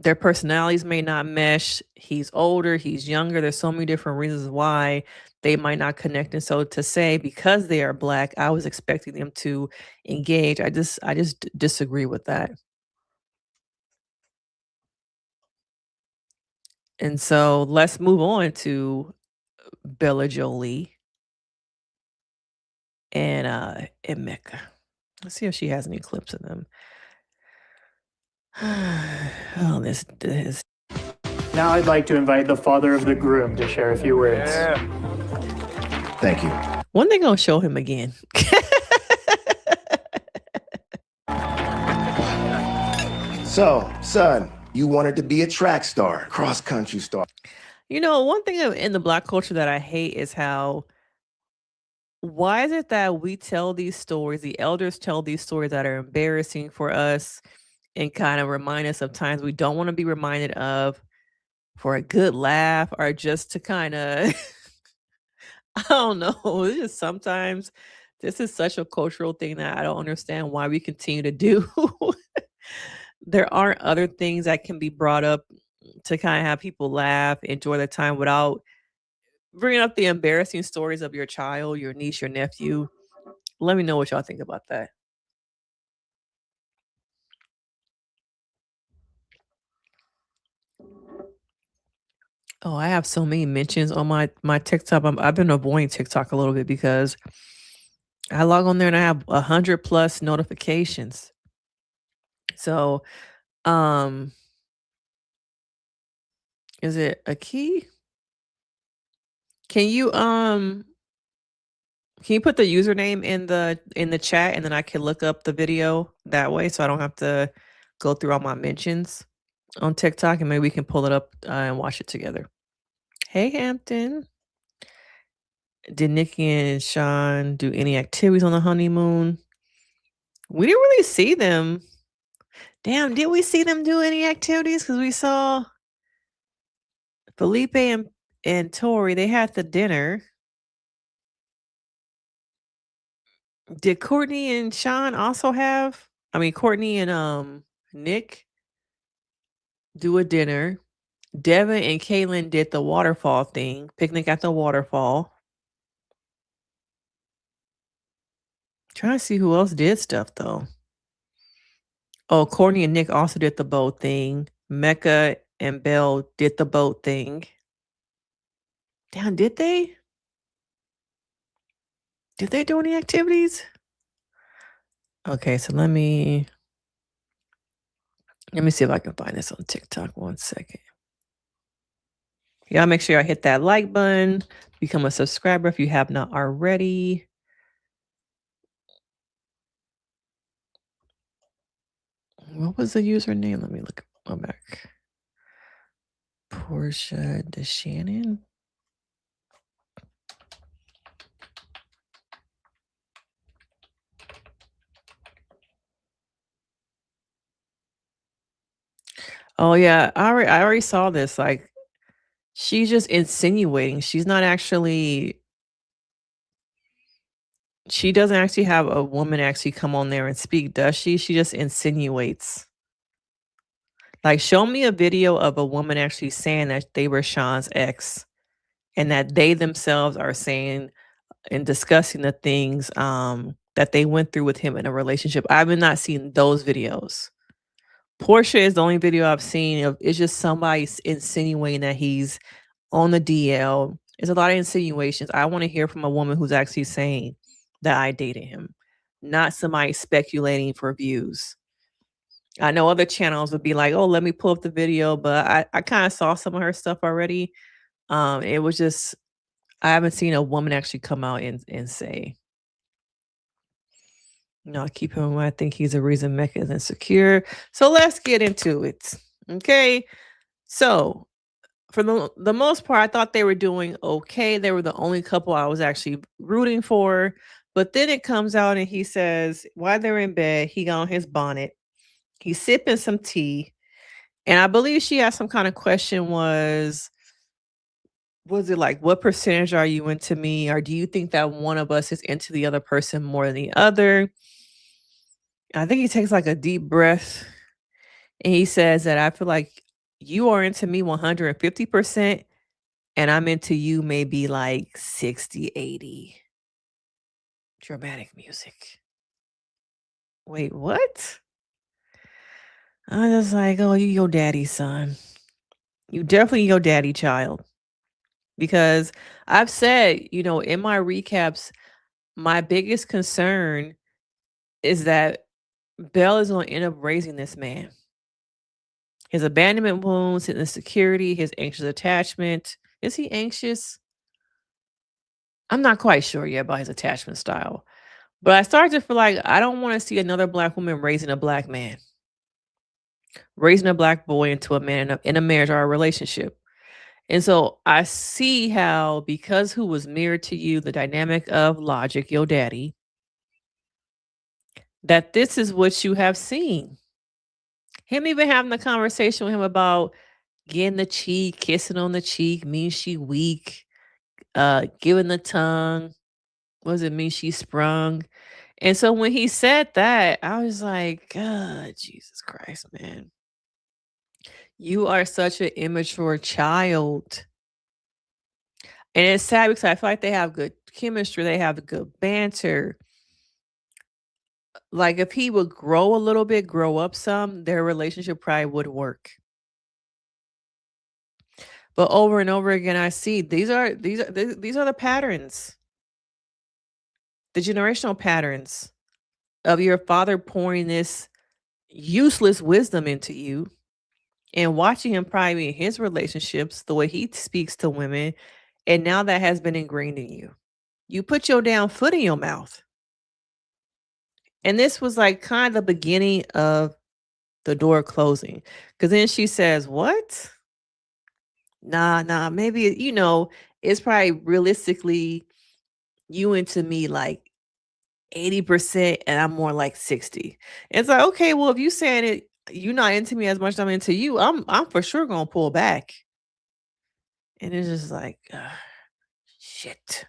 Their personalities may not mesh. He's older, he's younger. There's so many different reasons why they might not connect. And so to say because they are black, I was expecting them to engage. I just disagree with that. And so let's move on to Bella Jolie and Mecca. Let's see if she has any clips of them. Oh, this. Now I'd like to invite the father of the groom to share a few words. Thank you. When they gonna show him again? So, son, you wanted to be a track star, cross-country star. One thing in the black culture that I hate is why is it that we tell these stories, the elders tell these stories that are embarrassing for us and kind of remind us of times we don't want to be reminded of for a good laugh or just to kind of, I don't know. It's just sometimes this is such a cultural thing that I don't understand why we continue to do. There aren't other things that can be brought up to kind of have people laugh, enjoy their time without bringing up the embarrassing stories of your child, your niece, your nephew. Let me know what y'all think about that. Oh, I have so many mentions on my TikTok. I've been avoiding TikTok a little bit because I log on there and I have 100+ notifications. So, is it a key? Can Can you put the username in the chat, and then I can look up the video that way, so I don't have to go through all my mentions on TikTok, and maybe we can pull it up and watch it together. Hey, Hampton. Did Nikki and Sean do any activities on the honeymoon? We didn't really see them. Damn, did we see them do any activities? Because we saw Felipe and Tori, they had the dinner. Did Courtney and Sean also have, Courtney and Nick do a dinner? Devin and Kaylin did the waterfall thing, picnic at the waterfall. Trying to see who else did stuff though. Oh, Courtney and Nick also did the boat thing. Mecca and Belle did the boat thing. Damn, did they? Did they do any activities? Okay, so let me see if I can find this on TikTok. 1 second. Y'all make sure y'all hit that like button. Become a subscriber if you have not already. What was the username? Let me look back. Portia DeShannon. Oh yeah, I already saw this. Like, she's just insinuating. She's not actually. She doesn't actually have a woman actually come on there and speak, does she? She just insinuates. Like, show me a video of a woman actually saying that they were Sean's ex, and that they themselves are saying and discussing the things that they went through with him in a relationship. I've not seen those videos. Portia is the only video I've seen of. It's just somebody insinuating that he's on the DL. There's a lot of insinuations. I want to hear from a woman who's actually saying that I dated him, not somebody speculating for views. I know other channels would be like, oh, let me pull up the video, but I kind of saw some of her stuff already. It was just, I haven't seen a woman actually come out and say, no, keep him in mind. I think he's a reason Mecca is insecure. So let's get into it. Okay. So for the most part, I thought they were doing okay. They were the only couple I was actually rooting for. But then it comes out and he says, while they're in bed, he got on his bonnet. He's sipping some tea. And I believe she asked some kind of question was it like, what percentage are you into me? Or do you think that one of us is into the other person more than the other? I think he takes like a deep breath and he says that I feel like you are into me 150% and I'm into you maybe like 60, 80. Dramatic music. Wait, what? I was like, oh, you your daddy's son. You definitely your daddy child. Because I've said, in my recaps, my biggest concern is that Belle is going to end up raising this man. His abandonment wounds, his insecurity, his anxious attachment. Is he anxious? I'm not quite sure yet about his attachment style. But I started to feel like I don't want to see another Black woman raising a Black man. Raising a Black boy into a man in a marriage or a relationship. And so I see how, because who was mirrored to you, the dynamic of Logic, your daddy, that this is what you have seen. Him even having the conversation with him about getting the cheek, kissing on the cheek, means she weak, giving the tongue, what does it mean she sprung? And so when he said that, I was like, God, Jesus Christ, man. You are such an immature child. And it's sad because I feel like they have good chemistry. They have good banter. Like, if he would grow a little bit, grow up some, their relationship probably would work. But over and over again, I see these are the patterns. The generational patterns of your father pouring this useless wisdom into you and watching him probably in his relationships, the way he speaks to women. And now that has been ingrained in you. you put your damn foot in your mouth. And this was like kind of the beginning of the door closing. Because then she says, what? Nah, maybe, it's probably realistically you into me like 80% and I'm more like 60. And it's like, okay, well, if you saying it, you're not into me as much as I'm into you, I'm for sure gonna pull back. And it's just like, shit.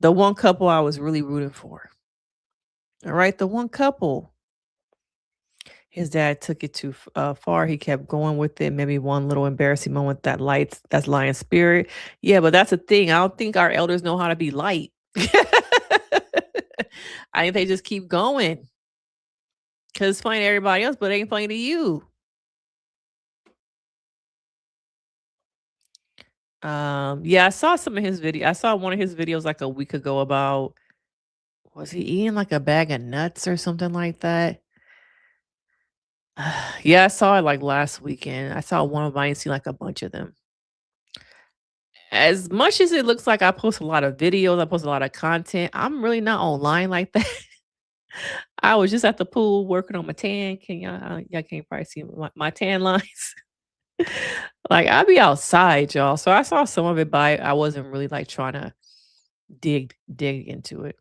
The one couple I was really rooting for. All right, the one couple. His dad took it too far. He kept going with it. Maybe one little embarrassing moment that's lying spirit. Yeah, but that's the thing. I don't think our elders know how to be light. I think they just keep going. Because it's funny to everybody else, but it ain't funny to you. Yeah, I saw some of his video. I saw one of his videos like a week ago about, was he eating like a bag of nuts or something like that? Yeah, I saw it like last weekend. I saw one of them. I didn't see like a bunch of them. As much as it looks like I post a lot of videos, I post a lot of content, I'm really not online like that. I was just at the pool working on my tan. Can y'all can't probably see my tan lines. Like I be outside, y'all. So I saw some of it, but I wasn't really like trying to dig into it.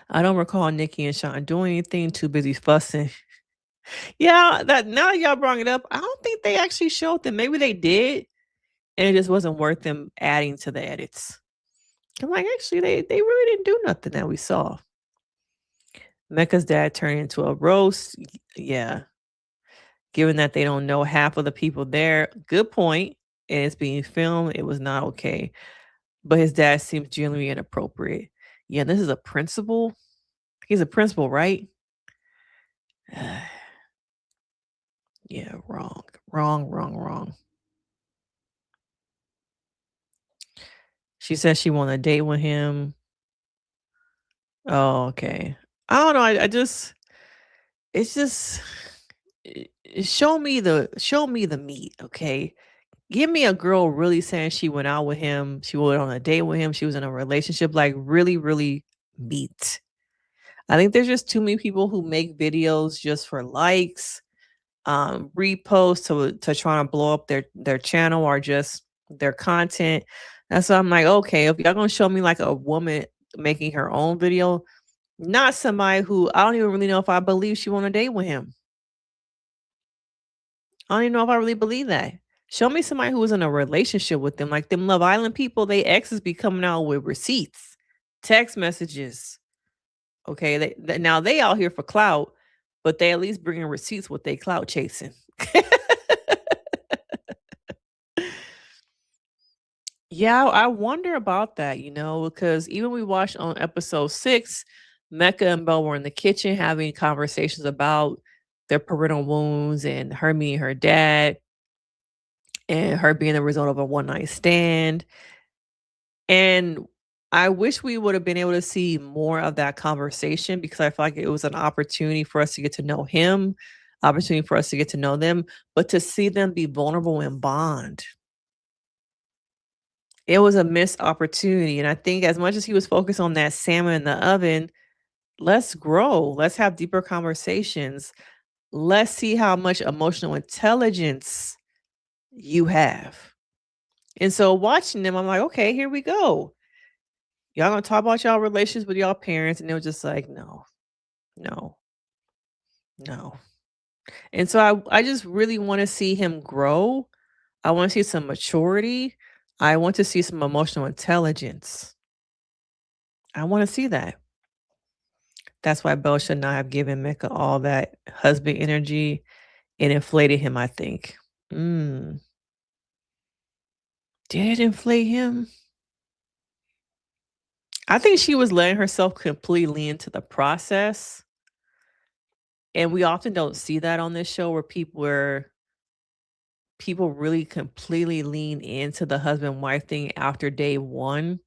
I don't recall Nikki and Sean doing anything, too busy fussing. Yeah, that now that y'all brought it up, I don't think they actually showed them. Maybe they did, and it just wasn't worth them adding to the edits. I'm like, actually, they really didn't do nothing that we saw. Mecca's dad turned into a roast. Yeah. Given that they don't know half of the people there, good point. And it's being filmed, it was not okay. But his dad seems genuinely inappropriate. Yeah, this is a principal. He's a principal, right? Yeah, wrong. She says she want a date with him. Oh, okay. I don't know. I just, it's just, show me the meat, okay? Give me a girl really saying she went out with him, she went on a date with him, she was in a relationship, like really meat. I think there's just too many people who make videos just for likes, repost to try to blow up their channel or just their content. That's why I'm like, okay, if y'all gonna show me like a woman making her own video, not somebody who I don't even really know if I believe she want to date with him. I don't even know if I really believe that. Show me somebody who was in a relationship with them, like them Love Island people. They exes be coming out with receipts, text messages. Okay, now they out here for clout, but they at least bringing receipts with they clout chasing. Yeah, I wonder about that, because even we watched on episode 6, Mecca and Belle were in the kitchen having conversations about their parental wounds and her meeting her dad and her being the result of a one-night stand. And I wish we would have been able to see more of that conversation because I feel like it was an opportunity for us to get to know him, opportunity for us to get to know them, but to see them be vulnerable and bond. It was a missed opportunity. And I think as much as he was focused on that salmon in the oven, let's grow. Let's have deeper conversations. Let's see how much emotional intelligence you have. And so watching them, I'm like, okay, here we go. Y'all gonna talk about y'all relations with y'all parents. And they were just like, no. And so I just really want to see him grow. I want to see some maturity. I want to see some emotional intelligence. I want to see that. That's why Belle should not have given Mecca all that husband energy and inflated him, I think. Did it inflate him? I think she was letting herself completely into the process. And we often don't see that on this show where people really completely lean into the husband-wife thing after day 1.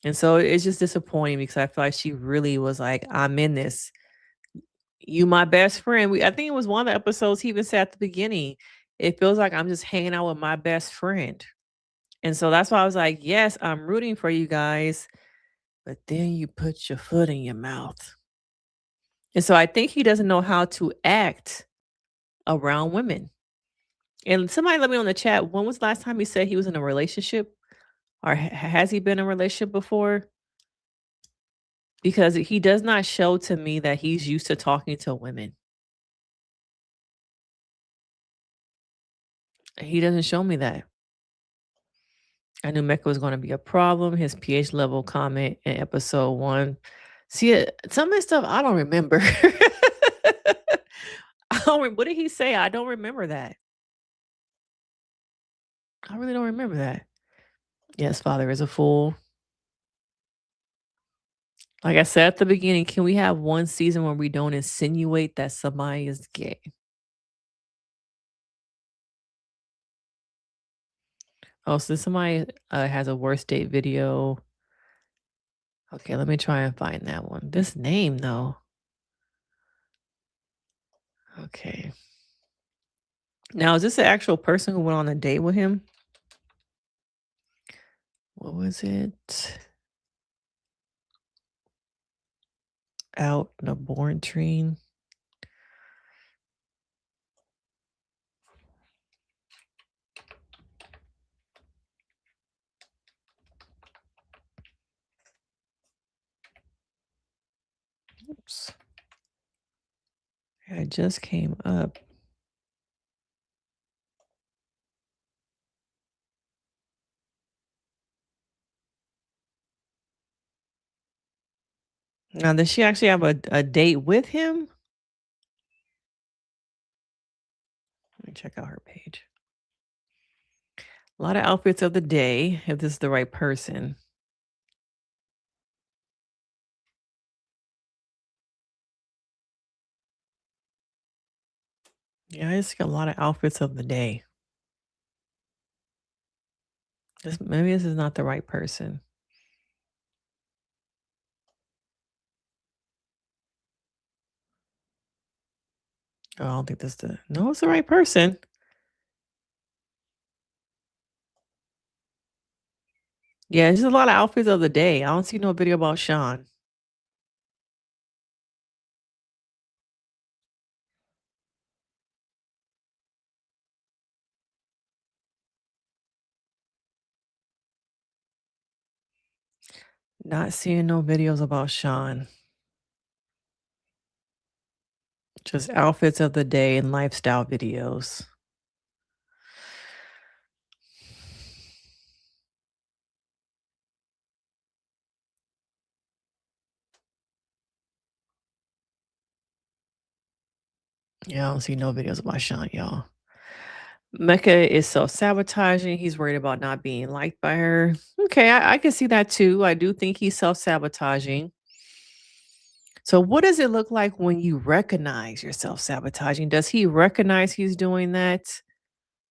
And so it's just disappointing because I feel like she really was like, I'm in this. You my best friend. I think it was one of the episodes he even said at the beginning, it feels like I'm just hanging out with my best friend. And so that's why I was like, yes, I'm rooting for you guys. But then you put your foot in your mouth. And so I think he doesn't know how to act around women. And somebody let me know in the chat, when was the last time he said he was in a relationship? Or has he been in a relationship before? Because he does not show to me that he's used to talking to women. He doesn't show me that. I knew Mecca was going to be a problem. His pH level comment in episode 1. See, some of this stuff I don't remember. What did he say? I don't remember that. I really don't remember that. Yes, father is a fool. Like I said at the beginning, can we have one season where we don't insinuate that somebody is gay? Oh, so somebody has a worst date video. Okay, let me try and find that one. This name, though. Okay. Now, is this an actual person who went on a date with him? What was it? Out in a born train. Oops. It just came up. Now, does she actually have a date with him? Let me check out her page. A lot of outfits of the day, if this is the right person. Yeah, I just got a lot of outfits of the day. Maybe this is not the right person. Oh, I don't think this is no, it's the right person. Yeah, it's just a lot of outfits of the day. I don't see no video about Sean. Not seeing no videos about Sean. Just outfits of the day and lifestyle videos. Yeah, I don't see no videos about Sean, y'all. Mecca is self-sabotaging. He's worried about not being liked by her. Okay, I can see that too. I do think he's self-sabotaging. So what does it look like when you recognize you're self-sabotaging? Does he recognize he's doing that?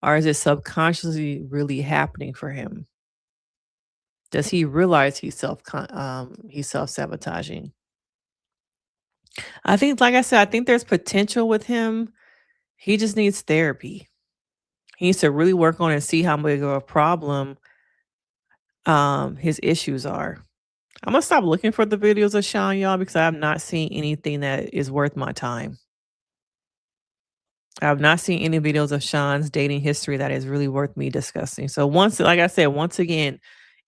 Or is it subconsciously really happening for him? Does he realize he's self-sabotaging? I think, like I said, I think there's potential with him. He just needs therapy. He needs to really work on it and see how big of a problem his issues are. I'm gonna stop looking for the videos of Sean, y'all, because I'm not seeing anything that is worth my time. I've not seen any videos of Sean's dating history that is really worth me discussing. So like I said, once again,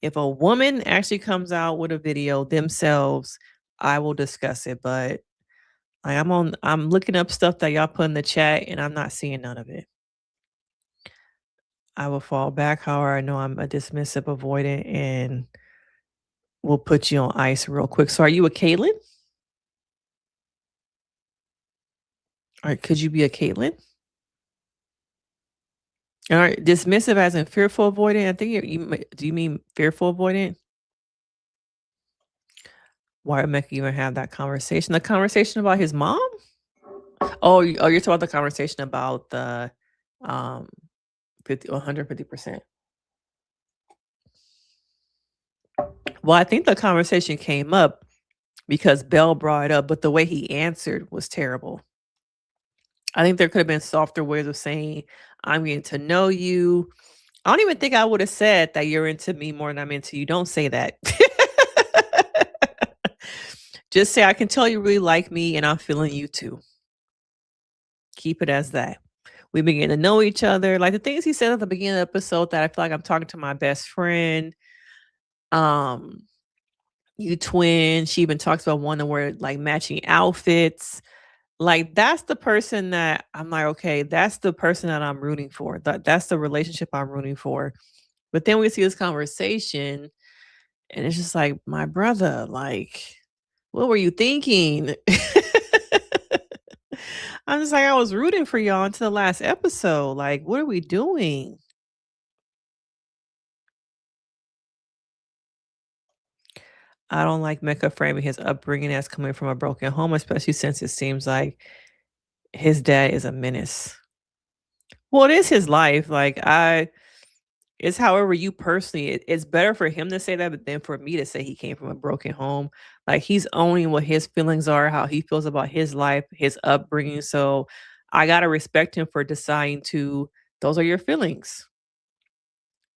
if a woman actually comes out with a video themselves, I will discuss it. But I'm looking up stuff that y'all put in the chat and I'm not seeing none of it. I will fall back. However, I know I'm a dismissive avoidant and we'll put you on ice real quick. So are you a Caitlin? All right, could you be a Caitlin? All right, dismissive as in fearful avoidant. I think do you mean fearful avoidant? Why would Mecca even have that conversation? The conversation about his mom? Oh, you're talking about the conversation about the 150%. Well, I think the conversation came up because Bell brought it up, but the way he answered was terrible. I think there could have been softer ways of saying, I'm getting to know you. I don't even think I would have said that you're into me more than I'm into you. Don't say that. Just say I can tell you really like me and I'm feeling you too. Keep it as that. We begin to know each other. Like the things he said at the beginning of the episode that I feel like I'm talking to my best friend. You twin. She even talks about one to wear like matching outfits. Like that's the person that I'm like, okay, that's the person that I'm rooting for. That's the relationship I'm rooting for. But then we see this conversation and it's just like, my brother, like, what were you thinking? I'm just like, I was rooting for y'all until the last episode. Like, what are we doing? I don't like Mecca framing his upbringing as coming from a broken home, especially since it seems like his dad is a menace. Well, it is his life. It's however you personally, it's better for him to say that than for me to say he came from a broken home. Like he's owning what his feelings are, how he feels about his life, his upbringing. So I got to respect him for deciding those are your feelings.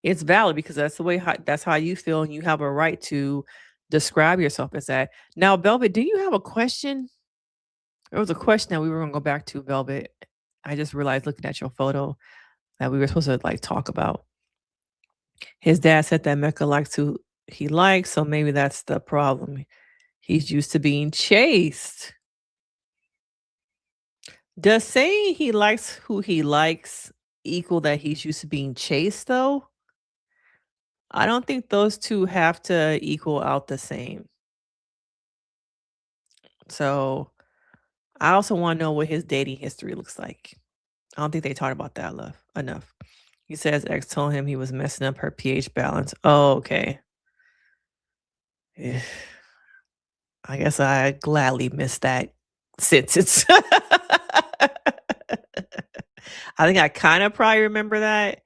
It's valid because that's the way, that's how you feel. And you have a right to describe yourself as that. Now, Velvet, do you have a question? There was a question that we were going to go back to, Velvet. I just realized looking at your photo that we were supposed to like talk about. His dad said that Mecca likes who he likes, so maybe that's the problem. He's used to being chased. Does saying he likes who he likes equal that he's used to being chased, though? I don't think those two have to equal out the same. So I also want to know what his dating history looks like. I don't think they talked about that enough. He says ex told him he was messing up her pH balance. Oh, okay. I guess I gladly missed that sentence. I think I kind of probably remember that.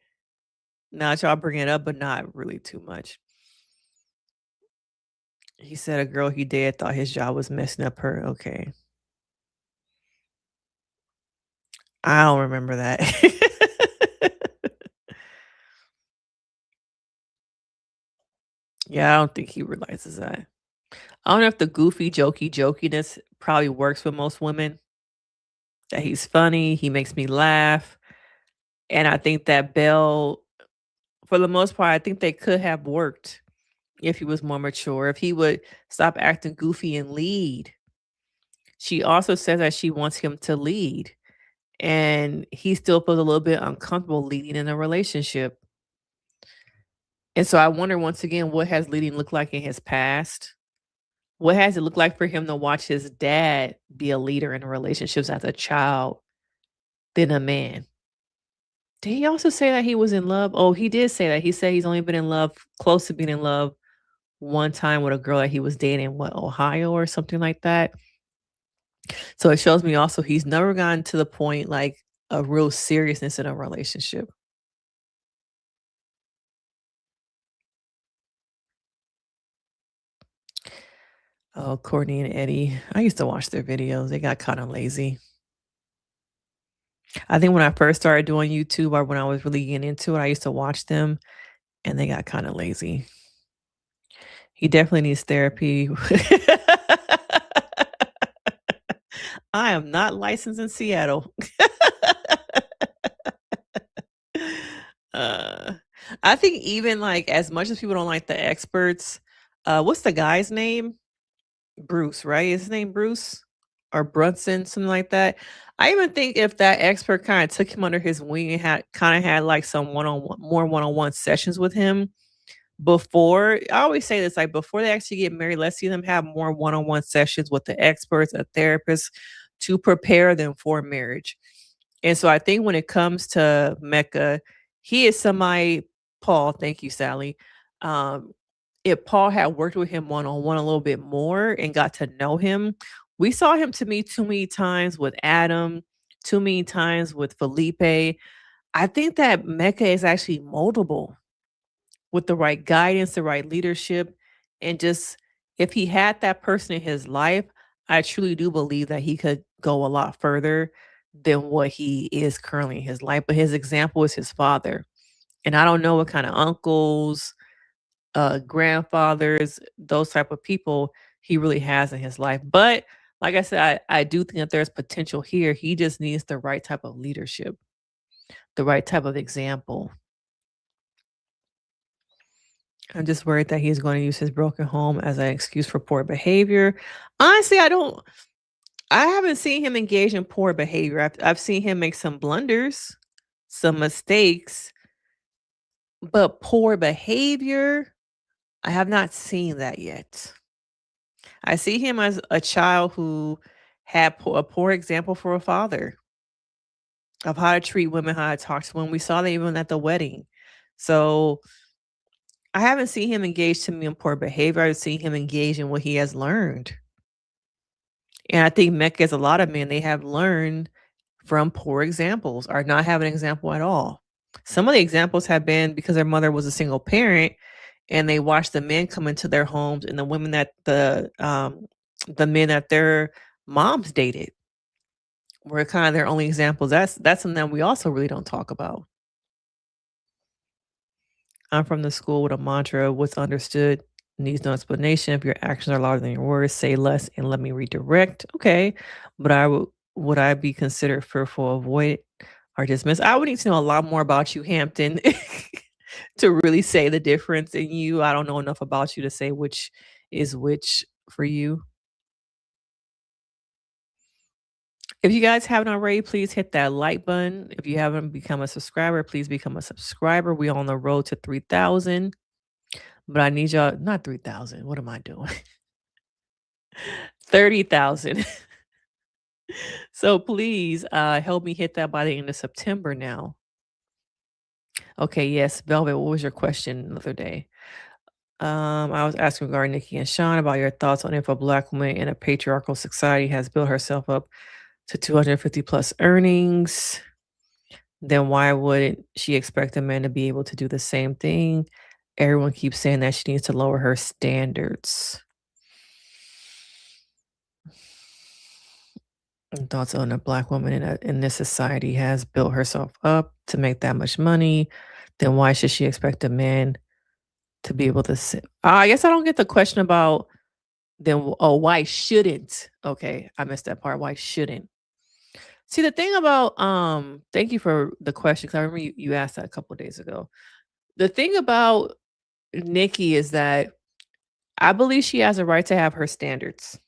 Now that y'all bring it up, but not really too much. He said a girl he dated thought his job was messing up her. Okay. I don't remember that. Yeah, I don't think he realizes that. I don't know if the goofy, jokiness probably works with most women. That he's funny, he makes me laugh. And I think that Belle, for the most part, I think they could have worked if he was more mature, if he would stop acting goofy and lead. She also says that she wants him to lead. And he still feels a little bit uncomfortable leading in a relationship. And so I wonder once again, what has leading looked like in his past? What has it looked like for him to watch his dad be a leader in relationships as a child, then a man? Did he also say that he was in love? Oh, he did say that. He said he's only been in love, close to being in love one time with a girl that he was dating in Ohio or something like that. So it shows me also he's never gotten to the point like a real seriousness in a relationship. Oh, Courtney and Eddie. I used to watch their videos. They got kind of lazy. I think when I first started doing YouTube or when I was really getting into it, I used to watch them and they got kind of lazy. He definitely needs therapy. I am not licensed in Seattle. I think even like as much as people don't like the experts, what's the guy's name? Bruce, right? Is his name Bruce or Brunson, something like that? I even think if that expert kind of took him under his wing and had like some more one-on-one sessions with him before, I always say this, like before they actually get married, let's see them have more one-on-one sessions with the experts, a therapist to prepare them for marriage. And so I think when it comes to Mecca, he is somebody, Paul, thank you, Sally. If Paul had worked with him one-on-one a little bit more and got to know him, we saw him to me too many times with Adam, too many times with Felipe. I think that Mecca is actually moldable with the right guidance, the right leadership, and just if he had that person in his life, I truly do believe that he could go a lot further than what he is currently in his life. But his example is his father. And I don't know what kind of uncles, grandfathers, those type of people he really has in his life. But like I said, I do think that there's potential here. He just needs the right type of leadership, the right type of example. I'm just worried that he's going to use his broken home as an excuse for poor behavior. Honestly, I haven't seen him engage in poor behavior. I've seen him make some blunders, some mistakes, but poor behavior, I have not seen that yet. I see him as a child who had a poor example for a father of how to treat women, how to talk to women. We saw that even at the wedding. So I haven't seen him engage to me in poor behavior. I've seen him engage in what he has learned. And I think Mecca, as a lot of men, they have learned from poor examples or not have an example at all. Some of the examples have been because their mother was a single parent and they watched the men come into their homes and the women that the men that their moms dated were kind of their only examples. That's something that we also really don't talk about. I'm from the school with a mantra: what's understood needs no explanation. If your actions are louder than your words, say less and let me redirect. Okay. But would I be considered fearful, avoid or dismiss? I would need to know a lot more about you, Hampton, to really say the difference in you. I don't know enough about you to say which is which for you. If you guys haven't already, please hit that like button. If you haven't become a subscriber, please become a subscriber. We're on the road to 3,000. But I need y'all, not 3,000. What am I doing? 30,000. So please help me hit that by the end of September now. Okay, yes, Velvet, what was your question the other day? I was asking regarding Nikki and Sean about your thoughts on if a Black woman in a patriarchal society has built herself up to 250 plus earnings, then why wouldn't she expect a man to be able to do the same thing? Everyone keeps saying that she needs to lower her standards. Thoughts on a Black woman in this society has built herself up to make that much money, then why should she expect a man to be able to sit? I guess I don't get the question about then. Oh, why shouldn't? Okay, I missed that part. Why shouldn't? See, the thing about thank you for the question because I remember you asked that a couple of days ago. The thing about Nikki is that I believe she has a right to have her standards.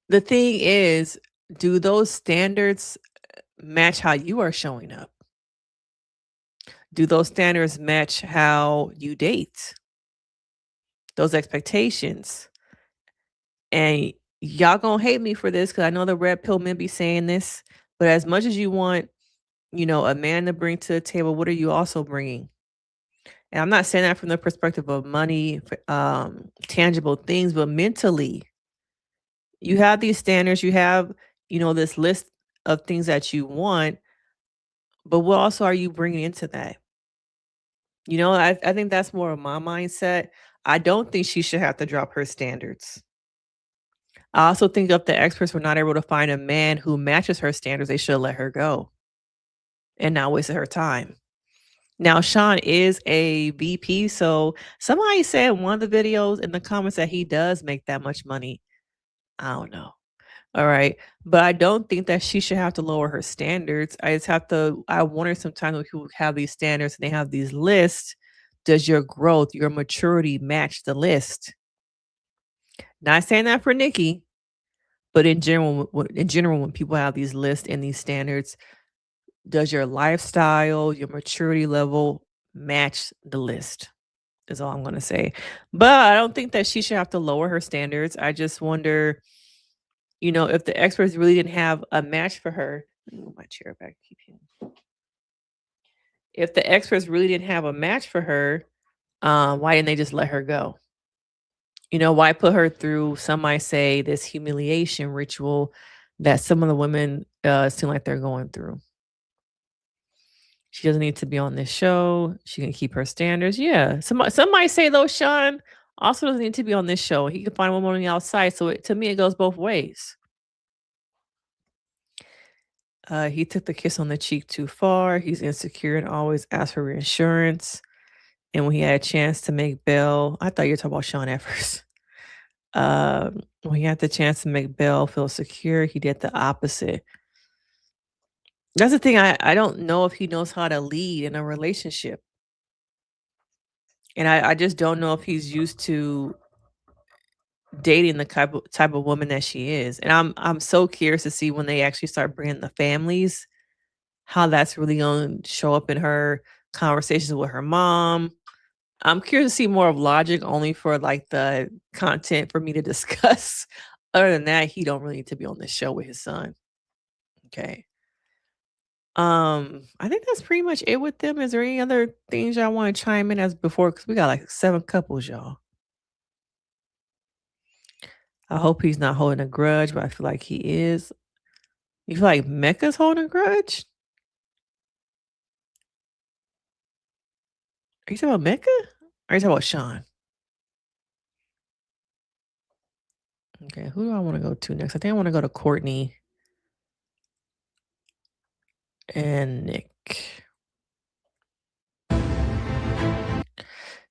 The thing is, do those standards match how you are showing up? Do those standards match how you date? Those expectations? And y'all gonna hate me for this because I know the red pill men be saying this, but as much as you want, a man to bring to the table, what are you also bringing? And I'm not saying that from the perspective of money, tangible things, but mentally. You have these standards, you have, this list of things that you want, but what also are you bringing into that? I think that's more of my mindset. I don't think she should have to drop her standards. I also think if the experts were not able to find a man who matches her standards, they should let her go and not waste her time. Now, Sean is a VP, so somebody said in one of the videos in the comments that he does make that much money. I don't know. All right. But I don't think that she should have to lower her standards. I wonder sometimes when people have these standards and they have these lists, does your growth, your maturity match the list? Not saying that for Nikki, but in general, when people have these lists and these standards, does your lifestyle, your maturity level match the list? Is all I'm going to say. But I don't think that she should have to lower her standards. I just wonder, if the experts really didn't have a match for her. Let me move my chair back. Keep him. If the experts really didn't have a match for her, why didn't they just let her go? Why put her through, some might say, this humiliation ritual that some of the women seem like they're going through? She doesn't need to be on this show. She can keep her standards. Yeah. Some might say, though, Sean also doesn't need to be on this show. He can find a woman on the outside. So to me, it goes both ways. He took the kiss on the cheek too far. He's insecure and always asks for reassurance. And when he had a chance to make bail, I thought you were talking about Sean at first. When he had the chance to make Belle feel secure, he did the opposite. That's the thing. I don't know if he knows how to lead in a relationship. And I just don't know if he's used to dating the type of woman that she is. And I'm so curious to see when they actually start bringing the families, how that's really going to show up in her conversations with her mom. I'm curious to see more of Logic, only for like the content for me to discuss. Other than that, he don't really need to be on the show with his son. Okay. I think that's pretty much it with them. Is there any other things y'all want to chime in as before? Because we got like 7 couples, y'all. I hope he's not holding a grudge, but I feel like he is. You feel like Mecca's holding a grudge? Are you talking about Mecca? Or are you talking about Sean? Okay, who do I want to go to next? I think I want to go to Courtney and Nick.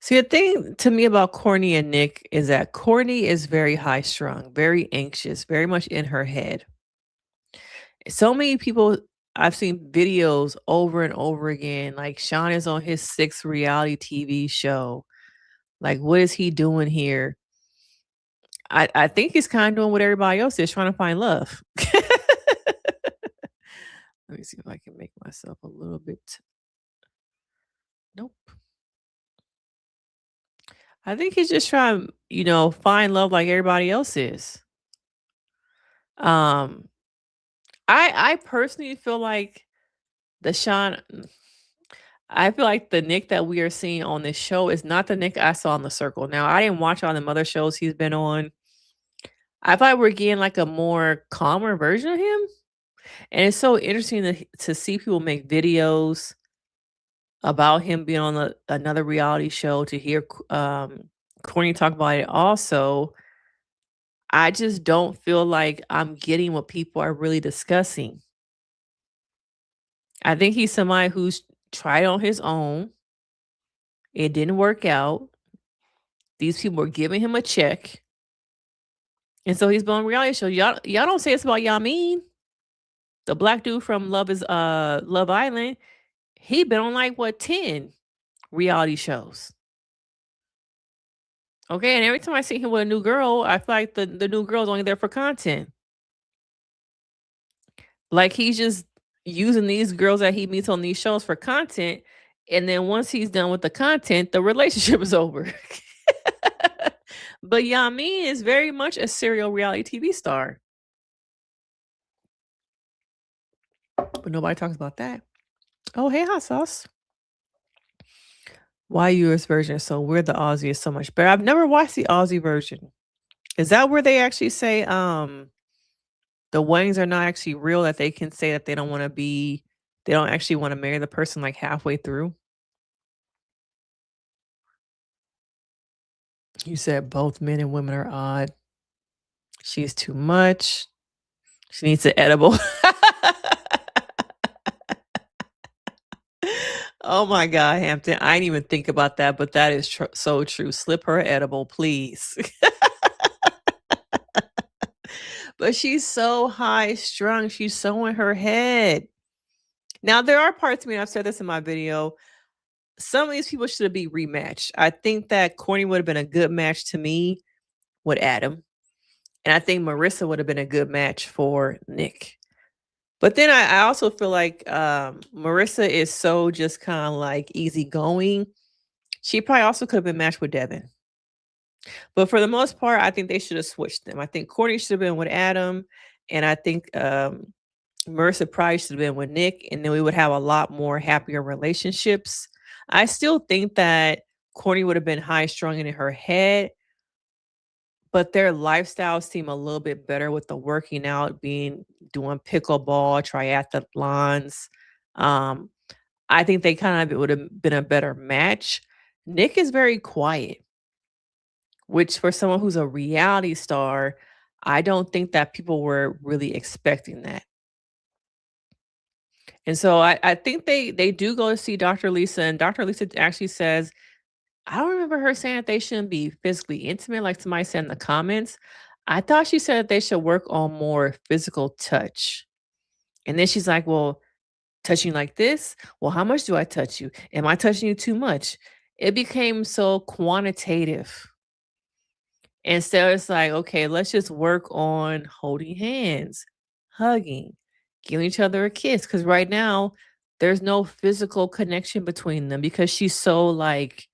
See, the thing to me about Courtney and Nick is that Courtney is very high strung, very anxious, very much in her head. So many people, I've seen videos over and over again. Like Sean is on his 6th reality TV show. Like, what is he doing here? I think he's kind of doing what everybody else is, trying to find love. Let me see if I can make myself a little bit. Nope. I think he's just trying, find love like everybody else is. I personally feel like I feel like the Nick that we are seeing on this show is not the Nick I saw in The Circle. Now, I didn't watch all the other shows he's been on. I thought we're getting like a more calmer version of him. And it's so interesting to see people make videos about him being on another reality show, to hear Courtney talk about it also. I just don't feel like I'm getting what people are really discussing. I think he's somebody who's tried on his own. It didn't work out. These people were giving him a check. And so he's been on a reality show. Y'all don't say it's about Yamin. The black dude from Love Island. He been on like 10 reality shows. Okay, and every time I see him with a new girl, I feel like the new girl's only there for content. Like he's just using these girls that he meets on these shows for content, and then once he's done with the content, the relationship is over. But Yamin is very much a serial reality TV star. But nobody talks about that. Oh, hey, hot sauce. Why US version is so weird? The Aussie is so much better. I've never watched the Aussie version. Is that where they actually say the weddings are not actually real, that they can say that they don't actually want to marry the person like halfway through? You said both men and women are odd. She's too much. She needs an edible. Oh my God, Hampton. I didn't even think about that, but that is so true. Slip her edible, please. But she's so high strung. She's so in her head. Now, there are parts of me, and I've said this in my video, some of these people should be rematched. I think that Courtney would have been a good match to me with Adam. And I think Marissa would have been a good match for Nick. But then I also feel like Marissa is so just kind of like easygoing. She probably also could have been matched with Devin. But for the most part, I think they should have switched them. I think Courtney should have been with Adam. And I think Marissa probably should have been with Nick. And then we would have a lot more happier relationships. I still think that Courtney would have been high strung in her head. But their lifestyles seem a little bit better with the working out, doing pickleball, triathlons. I think they kind of would have been a better match. Nick is very quiet, which for someone who's a reality star, I don't think that people were really expecting that. And so I think they do go to see Dr. Lisa, and Dr. Lisa actually says, I don't remember her saying that they shouldn't be physically intimate like somebody said in the comments. I thought she said that they should work on more physical touch. And then she's like, well, touching like this? Well, how much do I touch you? Am I touching you too much? It became so quantitative. Instead, it's like, okay, let's just work on holding hands, hugging, giving each other a kiss. Because right now, there's no physical connection between them because she's so like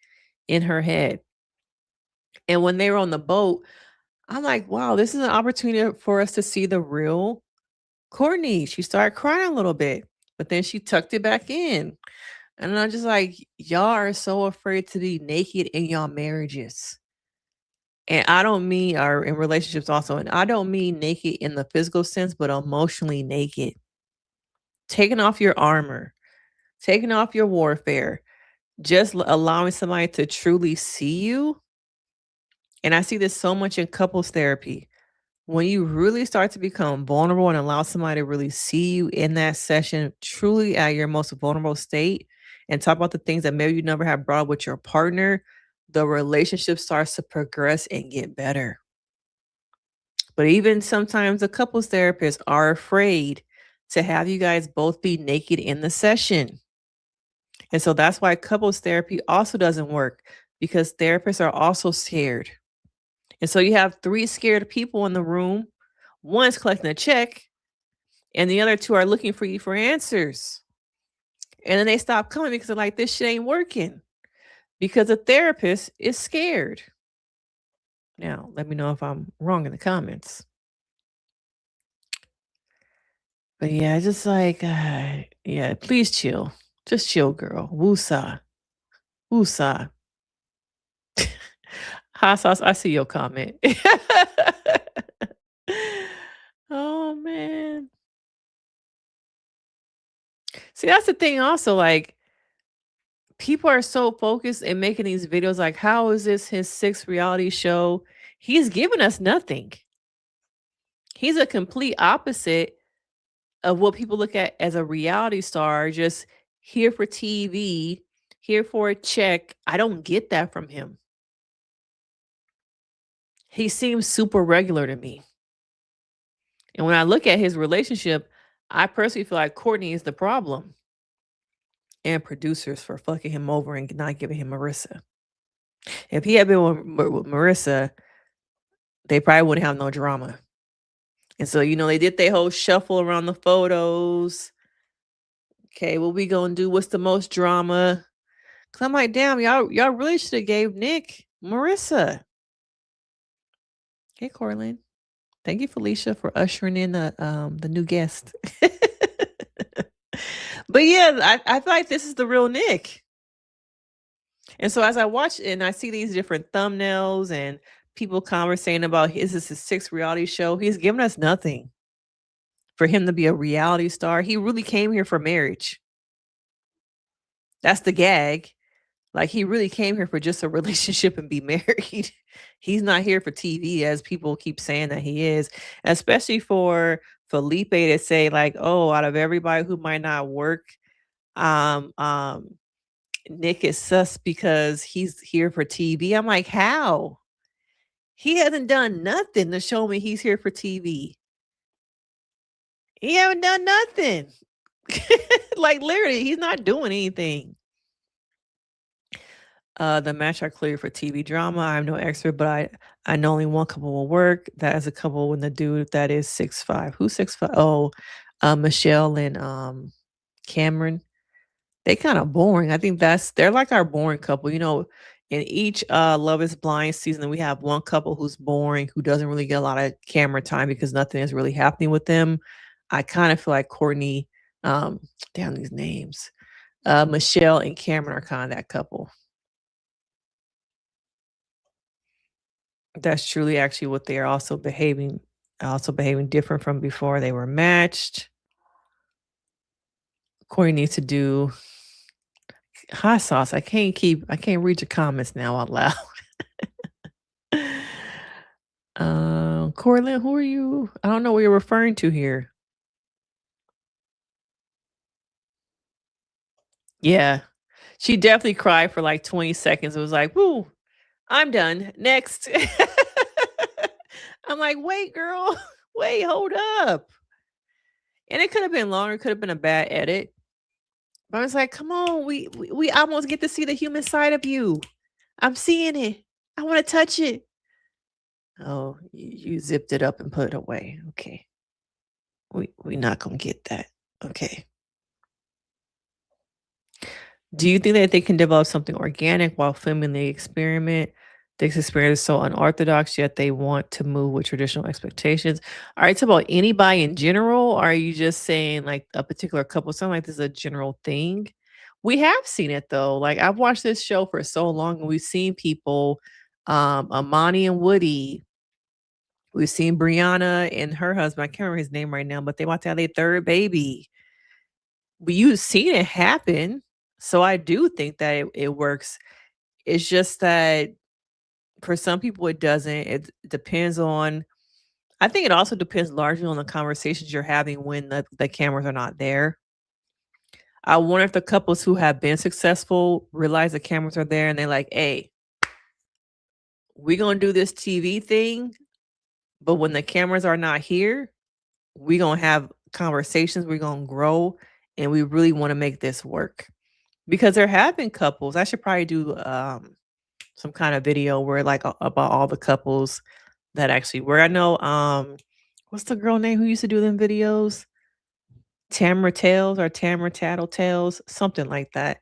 in her head. And when they were on the boat, I'm like, wow, this is an opportunity for us to see the real Courtney. She started crying a little bit, but then she tucked it back in. And I'm just like, y'all are so afraid to be naked in y'all marriages. And I don't mean, or in relationships also, and I don't mean naked in the physical sense, but emotionally naked. Taking off your armor, taking off your warfare, just allowing somebody to truly see you. And I see this so much in couples therapy. When you really start to become vulnerable and allow somebody to really see you in that session, truly at your most vulnerable state, and talk about the things that maybe you never have brought up with your partner, the relationship starts to progress and get better. But even sometimes the couples therapists are afraid to have you guys both be naked in the session. And so that's why couples therapy also doesn't work, because therapists are also scared. And so you have 3 scared people in the room. One's collecting a check, and the other 2 are looking for you for answers. And then they stop coming because they're like, this shit ain't working, because the therapist is scared. Now, let me know if I'm wrong in the comments. But yeah, just like, yeah, please chill. Just chill, girl. Woosah. Woosah. Hot sauce, I see your comment. Oh, man. See, that's the thing also, like, people are so focused in making these videos like, how is this his 6th reality show? He's giving us nothing. He's a complete opposite of what people look at as a reality star, just here for TV, here for a check. I don't get that from him. He seems super regular to me. And when I look at his relationship, I personally feel like Courtney is the problem, and producers for fucking him over and not giving him Marissa. If he had been with Marissa, they probably wouldn't have no drama. And so, they did their whole shuffle around the photos. Okay, what we gonna do? What's the most drama? Cause I'm like, damn, y'all really should have gave Nick Marissa. Hey, Corlin. Thank you, Felicia, for ushering in the new guest. But yeah, I feel like this is the real Nick. And so as I watch and I see these different thumbnails and people conversating about is this his 6th reality show, he's given us nothing. For him to be a reality star, he really came here for marriage. That's the gag. Like, he really came here for just a relationship and be married. He's not here for TV, as people keep saying that he is, especially for Felipe to say like, oh, out of everybody who might not work, Nick is sus because he's here for TV. I'm like, how? He hasn't done nothing to show me he's here for TV. He haven't done nothing. Like, literally, he's not doing anything. The match are clear for TV drama. I'm no expert, but I know only one couple will work. That is a couple when the dude that is 6'5". Who's 6'5"? Oh, Michelle and Cameron. They kind of boring. I think they're like our boring couple. In each Love is Blind season, we have one couple who's boring, who doesn't really get a lot of camera time because nothing is really happening with them. I kind of feel like Courtney, damn these names, Michelle and Cameron are kind of that couple. That's truly actually what they are also behaving different from before they were matched. Corey needs to do hot sauce. I can't read your comments now out loud. Corlin, who are you? I don't know what you're referring to here. Yeah. She definitely cried for like 20 seconds. It was like, whoo, I'm done. Next. I'm like, wait, girl. Wait, hold up. And it could have been longer, could have been a bad edit. But I was like, come on, we almost get to see the human side of you. I'm seeing it. I want to touch it. Oh, you zipped it up and put it away. Okay. We not gonna get that. Okay. Do you think that they can develop something organic while filming the experiment? This experience is so unorthodox, yet they want to move with traditional expectations. Are you talking about anybody in general? Or are you just saying like a particular couple? Something like this is a general thing. We have seen it though. Like I've watched this show for so long, and we've seen people, Amani and Woody. We've seen Brianna and her husband. I can't remember his name right now, but they want to have their third baby. But you've seen it happen. So I do think that it works. It's just that for some people it doesn't. It depends on, I think it also depends largely on the conversations you're having when the cameras are not there. I wonder if the couples who have been successful realize the cameras are there and they're like, hey, we're going to do this TV thing. But when the cameras are not here, we're going to have conversations, we're going to grow, and we really want to make this work. Because there have been couples. I should probably do some kind of video where like about all the couples that actually were. I know what's the girl name who used to do them videos? Tamara Tales or Tamara Tattletales, something like that.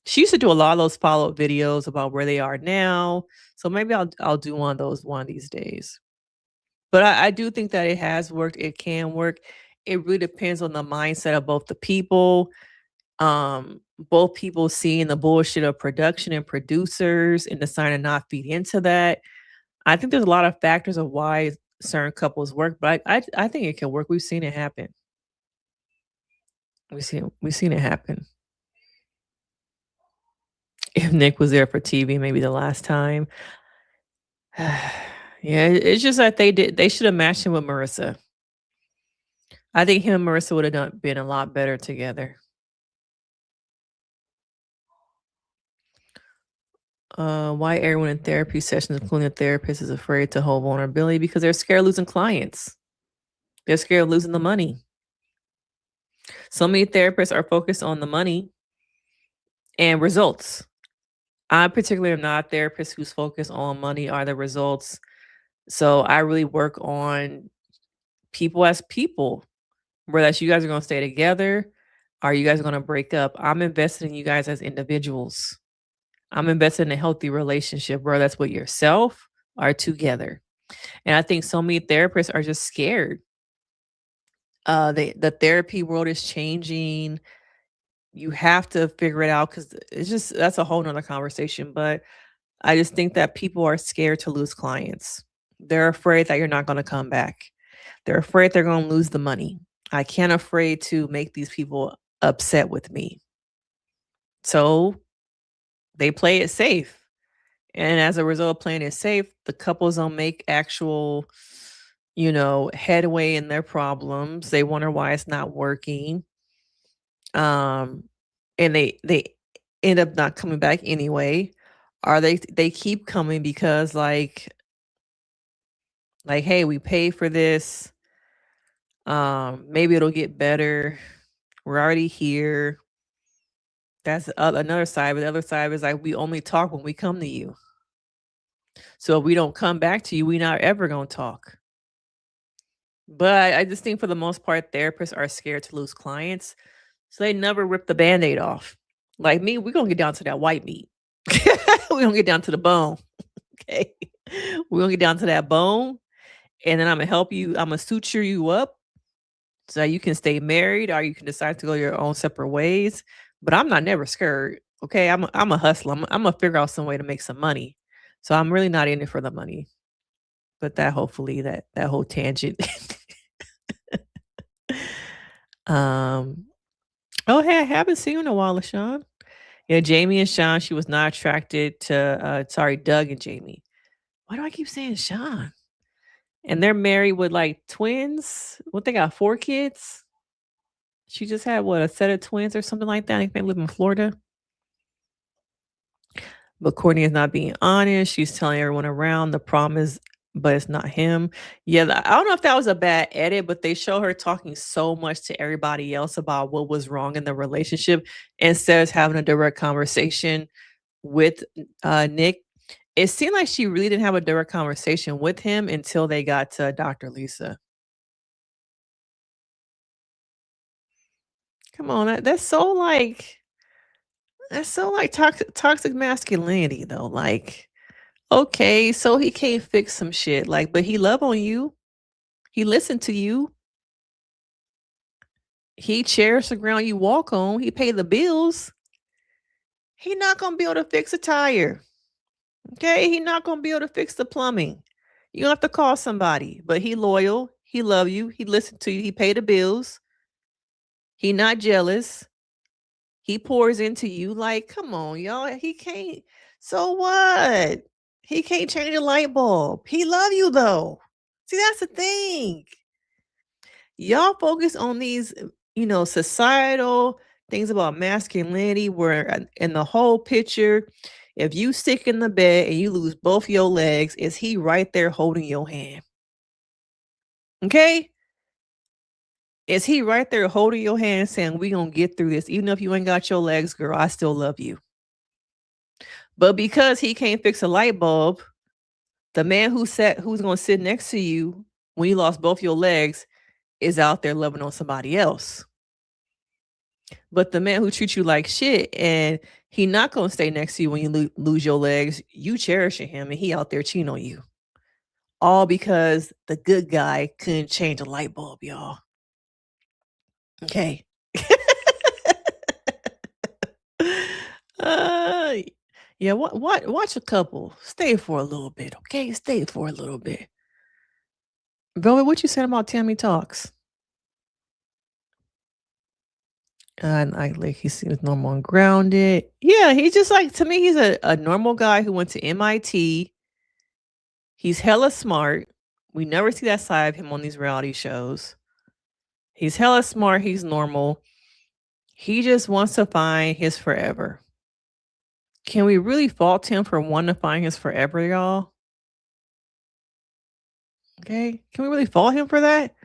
She used to do a lot of those follow-up videos about where they are now. So maybe I'll do one of those one of these days. But I do think that it has worked. It can work. It really depends on the mindset of both the people. Both people seeing the bullshit of production and producers and deciding to not feed into that. I think there's a lot of factors of why certain couples work, but I think it can work. We've seen it happen. We've seen it happen. If Nick was there for TV, maybe the last time. Yeah, it's just that they should have matched him with Marissa. I think him and Marissa would have been a lot better together. Why everyone in therapy sessions, including the therapist, is afraid to hold vulnerability? Because they're scared of losing clients. They're scared of losing the money. So many therapists are focused on the money and results. I particularly am not a therapist who's focused on money or the results. So I really work on people as people, whether that's you guys are going to stay together or you guys are going to break up. I'm invested in you guys as individuals. I'm invested in a healthy relationship, whether that's with yourself or together. And I think so many therapists are just scared. The therapy world is changing. You have to figure it out because it's just, that's a whole nother conversation. But I just think that people are scared to lose clients. They're afraid that you're not going to come back. They're afraid they're going to lose the money. I can't afraid to make these people upset with me. So they play it safe. And as a result of playing it safe, the couples don't make actual, headway in their problems. They wonder why it's not working. And they end up not coming back anyway. Or they keep coming because like, hey, we pay for this. Maybe it'll get better. We're already here. That's another side. But the other side is like, we only talk when we come to you. So if we don't come back to you, we're not ever going to talk. But I just think for the most part, therapists are scared to lose clients. So they never rip the Band-Aid off. Like me, we're going to get down to that white meat. We're going to get down to the bone. Okay. We're going to get down to that bone. And then I'm going to help you. I'm going to suture you up so you can stay married or you can decide to go your own separate ways. But I'm not never scared. Okay. I'm a hustler. I'm going to figure out some way to make some money. So I'm really not in it for the money. But that hopefully that whole tangent. Oh, hey, I haven't seen you in a while, LaShawn. Yeah, Jamie and Sean, she was not attracted to, Doug and Jamie. Why do I keep saying Sean? And they're married with like twins. What, they got 4 kids? She just had what, a set of twins or something like that. I think they live in Florida. But Courtney is not being honest. She's telling everyone around the problem is, but it's not him. Yeah, I don't know if that was a bad edit, but they show her talking so much to everybody else about what was wrong in the relationship instead of having a direct conversation with Nick. It seemed like she really didn't have a direct conversation with him until they got to Dr. Lisa. Come on, that's so like toxic masculinity though. Like, okay, so he can't fix some shit, like, but he love on you. He listened to you. He cherished the ground you walk on. He paid the bills. He not gonna be able to fix a tire. Okay, he not gonna be able to fix the plumbing. You have to call somebody, but he loyal. He love you. He listened to you. He paid the bills. He not jealous. He pours into you. Like, come on, y'all. He can't. So what? He can't change a light bulb. He love you though. See, that's the thing. Y'all focus on these, societal things about masculinity, where in the whole picture, if you stick in the bed and you lose both your legs, is he right there holding your hand? Okay? Is he right there holding your hand saying, we gonna get through this? Even if you ain't got your legs, girl, I still love you. But because he can't fix a light bulb, the man who's gonna sit next to you when you lost both your legs is out there loving on somebody else. But the man who treats you like shit and he not gonna stay next to you when you lose your legs, you cherishing him and he out there cheating on you. All because the good guy couldn't change a light bulb, y'all. Okay. Yeah, watch a couple. Stay for a little bit, okay? Stay for a little bit. Velvet, what you said about Tammy Talks? And he seems normal and grounded. Yeah, he's just like, to me, he's a normal guy who went to MIT. He's hella smart. We never see that side of him on these reality shows. He's hella smart. He's normal. He just wants to find his forever. Can we really fault him for wanting to find his forever, y'all? Okay. Can we really fault him for that?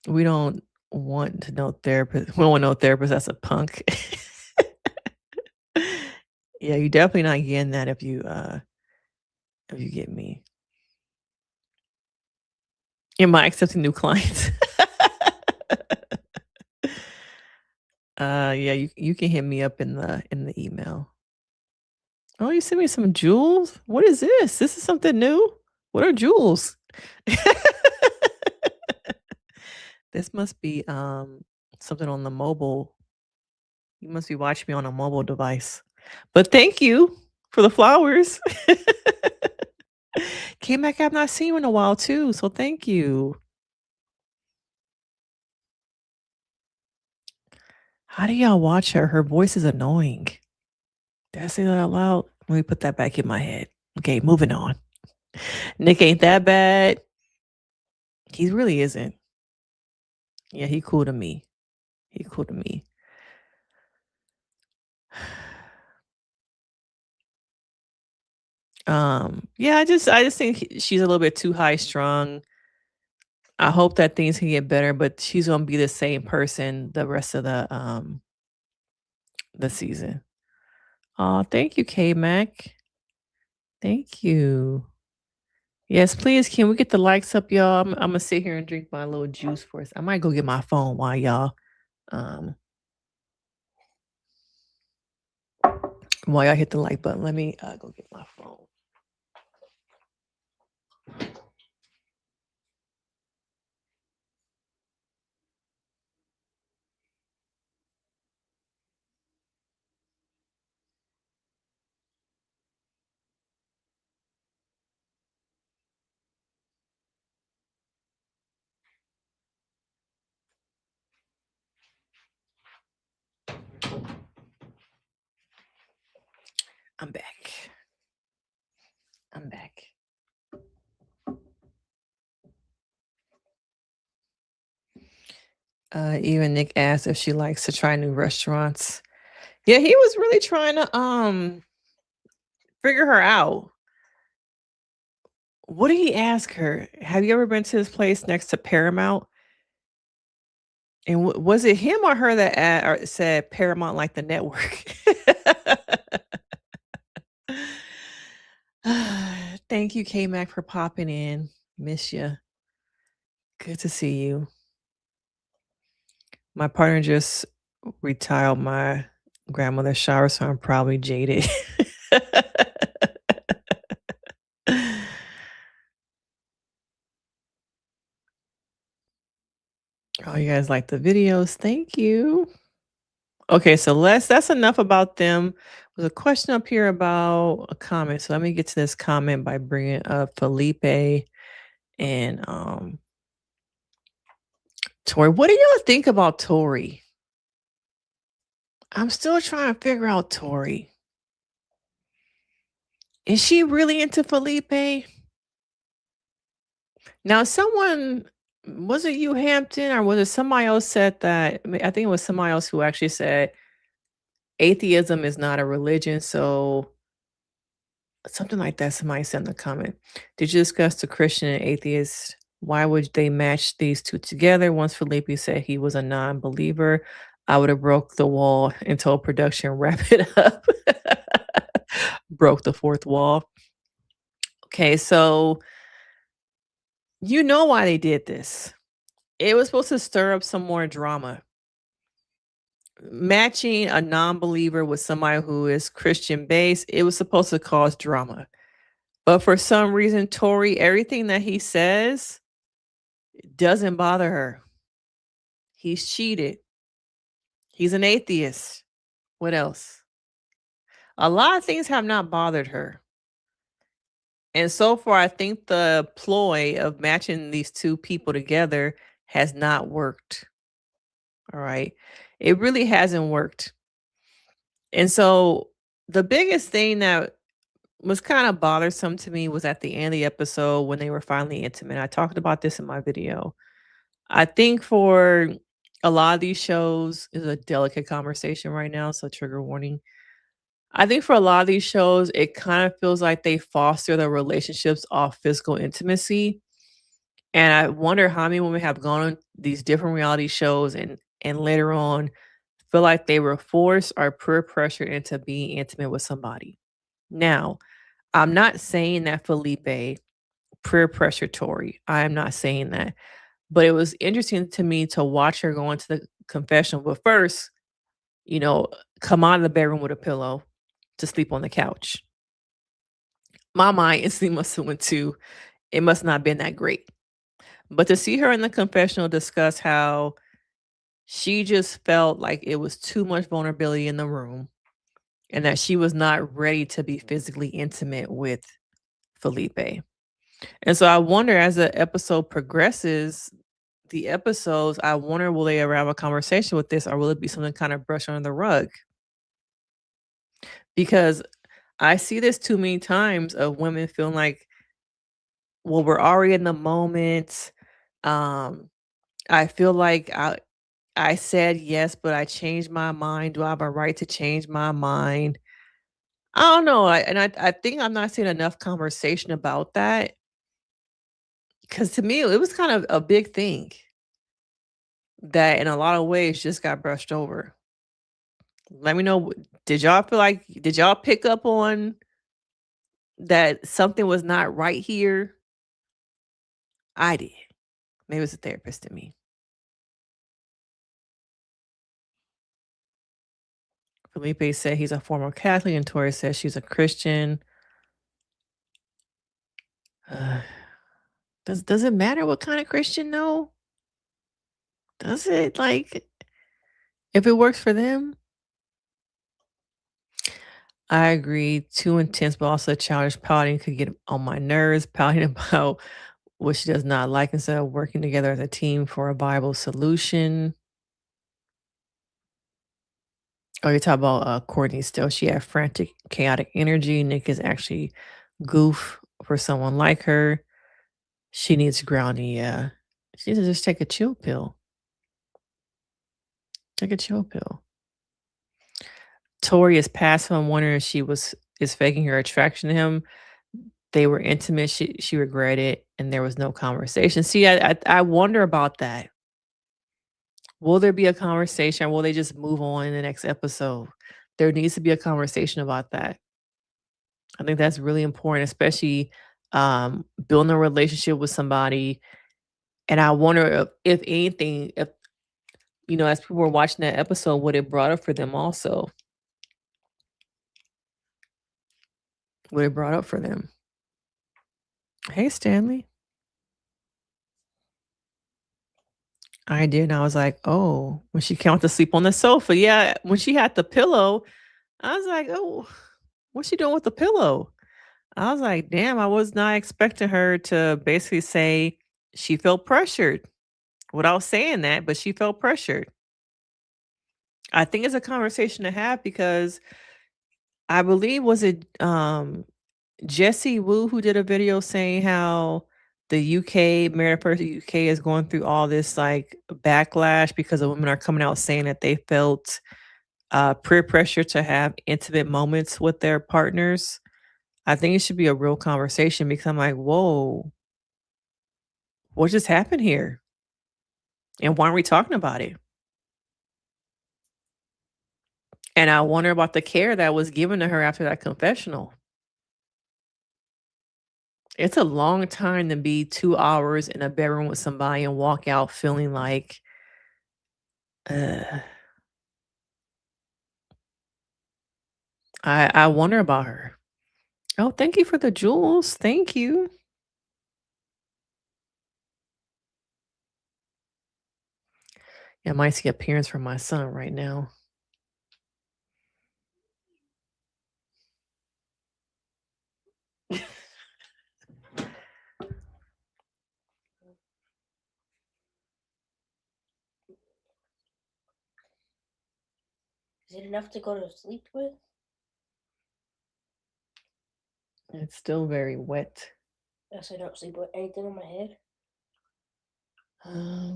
We don't want to know therapist. We don't want no therapist that's a punk. Yeah, you definitely not getting that if you get me. Am I accepting new clients? Yeah, you can hit me up in the email. Oh, you sent me some jewels? What is this? This is something new? What are jewels? This must be something on the mobile. You must be watching me on a mobile device. But thank you for the flowers. K-Mac, I've not seen you in a while too, so thank you. How do y'all watch her? Her voice is annoying. Did I say that out loud? Let me put that back in my head. Okay, moving on. Nick ain't that bad. He really isn't. Yeah, he cool to me. He cool to me. Yeah, I just think she's a little bit too high strung. I hope that things can get better, but she's gonna be the same person the rest of the season. Oh, thank you, K-Mac. Thank you. Yes, please. Can we get the likes up, y'all? I'm gonna sit here and drink my little juice for us. I might go get my phone while y'all hit the like button. Let me go get my phone. I'm back. Even Nick asked if she likes to try new restaurants. Yeah, he was really trying to figure her out. What did he ask her? Have you ever been to this place next to Paramount? And was it him or her that or said Paramount like the network? Thank you, K Mac, for popping in. Miss you. Good to see you. My partner just retiled my grandmother's shower, so I'm probably jaded. Oh, you guys like the videos? Thank you. Okay, so that's enough about them. There's a question up here about a comment. So let me get to this comment by bringing up Felipe and Tori. What do y'all think about Tori? I'm still trying to figure out Tori. Is she really into Felipe? Now, someone, was it you, Hampton, or was it somebody else said that? I think it was somebody else who actually said atheism is not a religion. So something like that. Somebody said in the comment. Did you discuss the Christian and atheist? Why would they match these two together? Once Felipe said he was a non-believer, I would have broke the wall and told production, wrap it up. Broke the fourth wall. Okay, so you know why they did this. It was supposed to stir up some more drama. Matching a non-believer with somebody who is Christian based, it was supposed to cause drama. But for some reason, Tori, everything that he says doesn't bother her. He's cheated. He's an atheist. What else? A lot of things have not bothered her. And so far, I think the ploy of matching these two people together has not worked. All right. It really hasn't worked. And so the biggest thing that was kind of bothersome to me was at the end of the episode when they were finally intimate. I talked about this in my video. I think for a lot of these shows is a delicate conversation right now, so trigger warning. I think for a lot of these shows, it kind of feels like they foster the relationships off physical intimacy. And I wonder how many women have gone on these different reality shows and later on feel like they were forced or peer pressured into being intimate with somebody. Now, I'm not saying that Felipe peer pressured Tori. I am not saying that. But it was interesting to me to watch her go into the confessional. But first, come out of the bedroom with a pillow to sleep on the couch. My mind instantly must have went to, it must not have been that great. But to see her in the confessional discuss how she just felt like it was too much vulnerability in the room and that she was not ready to be physically intimate with Felipe. And so I wonder, as the episode progresses, I wonder, will they ever have a conversation with this, or will it be something kind of brushed under the rug? Because I see this too many times of women feeling like, well, we're already in the moment. I feel like I said yes, but I changed my mind. Do I have a right to change my mind? I don't know. I think I'm not seeing enough conversation about that. Because to me, it was kind of a big thing that in a lot of ways just got brushed over. Let me know, did y'all pick up on that something was not right here? I did. Maybe it's a therapist in me. Felipe said he's a former Catholic, and Tori says she's a Christian. Does it matter what kind of Christian, though? Does it? Like, if it works for them? I agree. Too intense, but also childish. Pouting could get on my nerves. Pouting about what she does not like instead of working together as a team for a viable solution. Oh, you talk about Courtney still. She had frantic, chaotic energy. Nick is actually goof for someone like her. She needs grounding, yeah. She needs to just take a chill pill. Take a chill pill. Tori is passive. I'm wondering if she is faking her attraction to him. They were intimate. She regretted, and there was no conversation. See, I wonder about that. Will there be a conversation, or will they just move on in the next episode? There needs to be a conversation about that. I think that's really important, especially building a relationship with somebody. And I wonder if anything, if as people were watching that episode, what it brought up for them also. What it brought up for them. Hey, Stanley. I did. And I was like, oh, when she came out to sleep on the sofa. Yeah, when she had the pillow, I was like, oh, what's she doing with the pillow? I was like, damn, I was not expecting her to basically say she felt pressured without saying that, but she felt pressured. I think it's a conversation to have because I believe was it Jesse Wu who did a video saying how the UK, Married Person UK is going through all this like backlash because the women are coming out saying that they felt peer pressure to have intimate moments with their partners. I think it should be a real conversation because I'm like, whoa, what just happened here? And why aren't we talking about it? And I wonder about the care that was given to her after that confessional. It's a long time to be 2 hours in a bedroom with somebody and walk out feeling like, I wonder about her. Oh, thank you for the jewels. Thank you. Yeah, I might see appearance from my son right now. Is it enough to go to sleep with? It's still very wet. Yes, I don't sleep with anything on my head. Are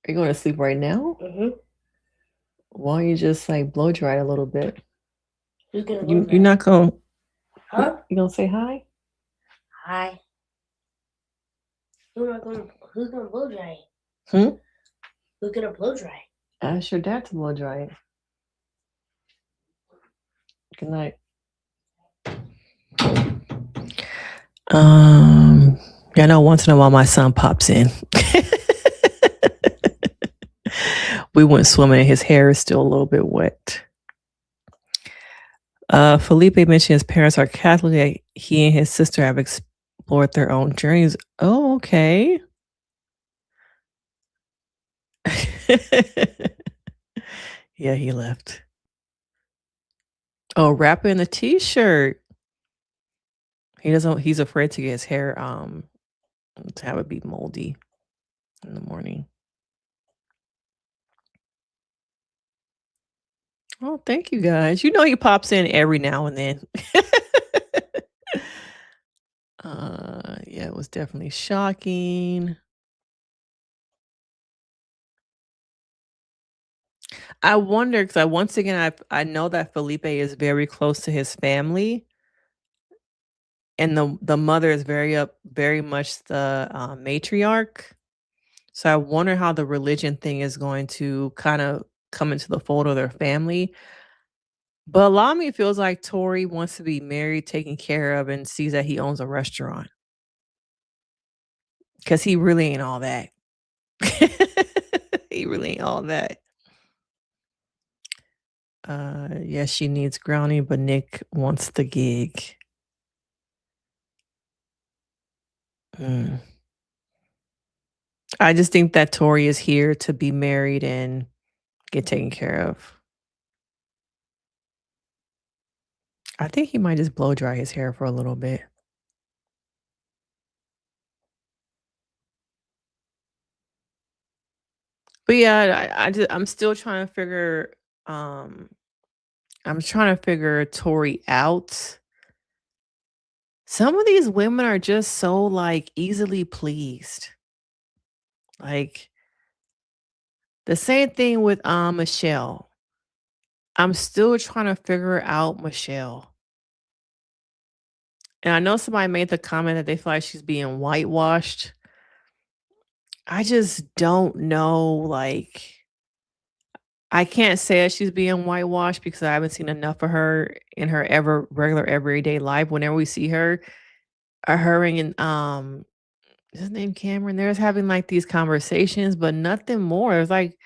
you going to sleep right now? Mm-hmm. Why don't you just like blow dry it a little bit? Who's gonna blow dry? You're not going to. Huh? You gonna say hi? Hi. Who's gonna blow dry it? Hmm? Who's gonna blow dry it? Ask your dad to blow dry it. Good night. I know once in a while my son pops in. We went swimming and his hair is still a little bit wet. Felipe mentioned his parents are Catholic. He and his sister have explored their own journeys. Oh, okay. Yeah, he left. Oh, rapper in the t-shirt. He's afraid to get his hair to have it be moldy in the morning. Oh, thank you guys. He pops in every now and then. Yeah, it was definitely shocking. I wonder because once again I know that Felipe is very close to his family, and the mother is very much the matriarch. So I wonder how the religion thing is going to kind of come into the fold of their family. But a lot of me feels like Tori wants to be married, taken care of, and sees that he owns a restaurant. Because he really ain't all that. He really ain't all that. Yes, she needs grounding, but Nick wants the gig. I just think that Tori is here to be married and get taken care of. I think he might just blow dry his hair for a little bit. But yeah, I'm still trying to figure I'm trying to figure Tori out. Some of these women are just so like easily pleased. Like The same thing with Michelle. I'm still trying to figure out Michelle. And I know somebody made the comment that they feel like she's being whitewashed. I just don't know. Like, I can't say that she's being whitewashed because I haven't seen enough of her in her regular everyday life. Whenever we see her, her and is his name Cameron, they're having like these conversations, but nothing more. It's like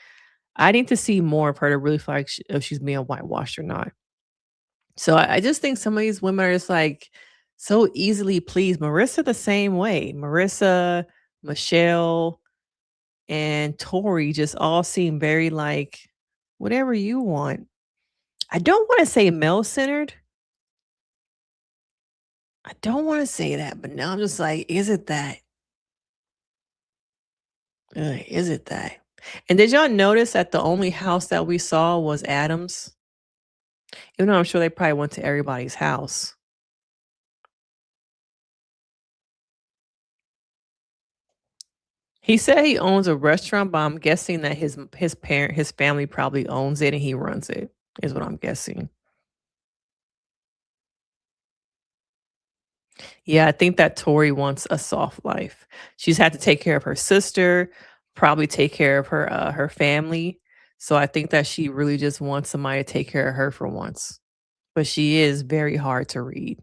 I need to see more of her to really feel like if she's being whitewashed or not. So I just think some of these women are just like so easily pleased. Marissa the same way. Marissa, Michelle, and Tori just all seem very like whatever you want. I don't want to say male centered. I don't want to say that, but now I'm just like, is it that? Is it that? And did y'all notice that the only house that we saw was Adam's? Even though I'm sure they probably went to everybody's house. He said he owns a restaurant, but I'm guessing that his family probably owns it and he runs it, is what I'm guessing. Yeah, I think that Tori wants a soft life. She's had to take care of her sister, probably take care of her family. So I think that she really just wants somebody to take care of her for once. But she is very hard to read.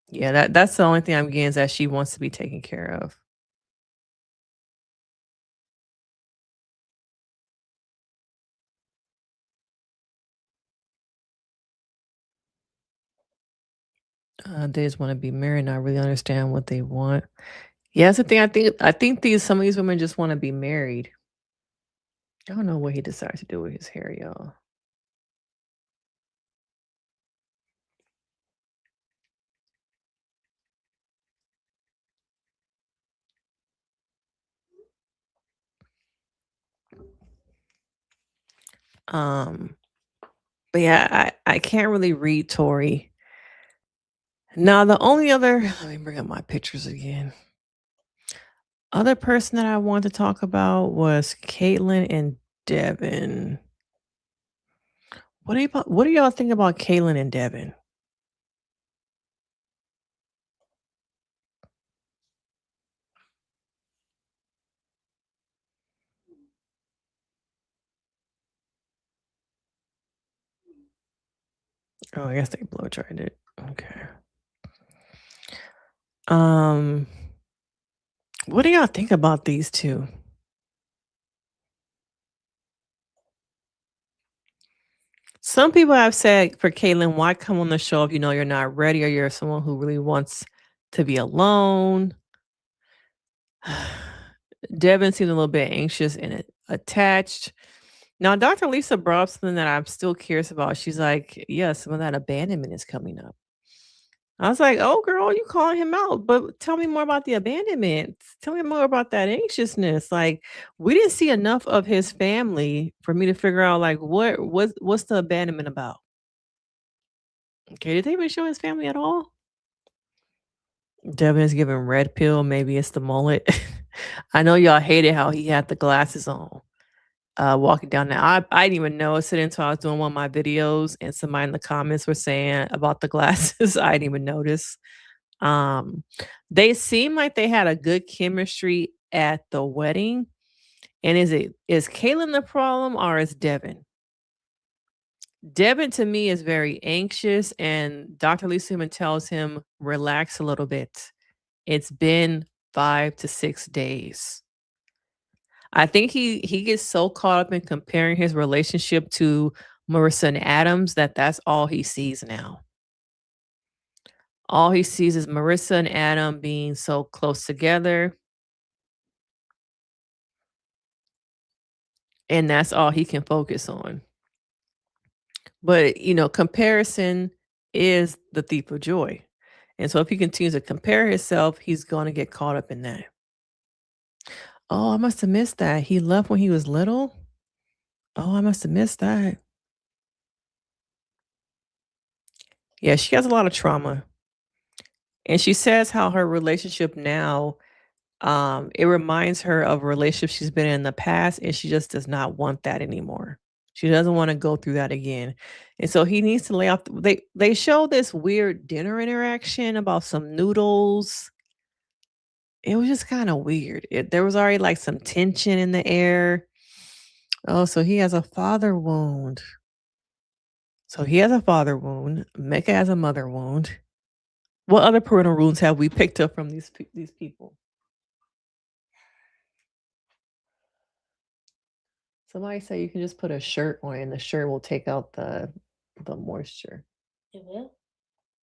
Yeah, that's the only thing I'm getting is that she wants to be taken care of. They just want to be married, not really understand what they want. Yeah, that's the thing. I think some of these women just want to be married. I don't know what he decides to do with his hair, y'all. Um, but yeah, I can't really read Tori. Now the only other let me bring up my pictures again. Other person that I want to talk about was Caitlin and Devin. What do y'all think about Caitlin and Devin? Oh, I guess they blow dried it. Okay. What do y'all think about these two? Some people have said for Caitlyn, why come on the show if you know you're not ready or you're someone who really wants to be alone? Devin seemed a little bit anxious and attached. Now, Dr. Lisa brought up something that I'm still curious about. She's like, yeah, some of that abandonment is coming up. I was like, oh, girl, you calling him out. But tell me more about the abandonment. Tell me more about that anxiousness. Like, we didn't see enough of his family for me to figure out, like, what's the abandonment about? Okay, did they even show his family at all? Devin is giving red pill. Maybe it's the mullet. I know y'all hated how he had the glasses on. Walking down there. I didn't even notice it until I was doing one of my videos and somebody in the comments were saying about the glasses. I didn't even notice. They seem like they had a good chemistry at the wedding. And is Kaylin the problem or is Devin? Devin to me is very anxious, and Dr. Lisa even tells him, relax a little bit. It's been 5 to 6 days. I think he gets so caught up in comparing his relationship to Marissa and Adams that's all he sees now. All he sees is Marissa and Adam being so close together. And that's all he can focus on. But, comparison is the thief of joy. And so if he continues to compare himself, he's going to get caught up in that. Oh, I must have missed that. He left when he was little? Oh, I must have missed that. Yeah, she has a lot of trauma. And she says how her relationship now It reminds her of a relationship she's been in the past, and she just does not want that anymore. She doesn't want to go through that again. And so he needs to lay off. They show this weird dinner interaction about some noodles. It was just kind of weird. There was already like some tension in the air. Oh, so he has a father wound. So he has a father wound. Mecca has a mother wound. What other parental wounds have we picked up from these people? Somebody say you can just put a shirt on and the shirt will take out the moisture. It will?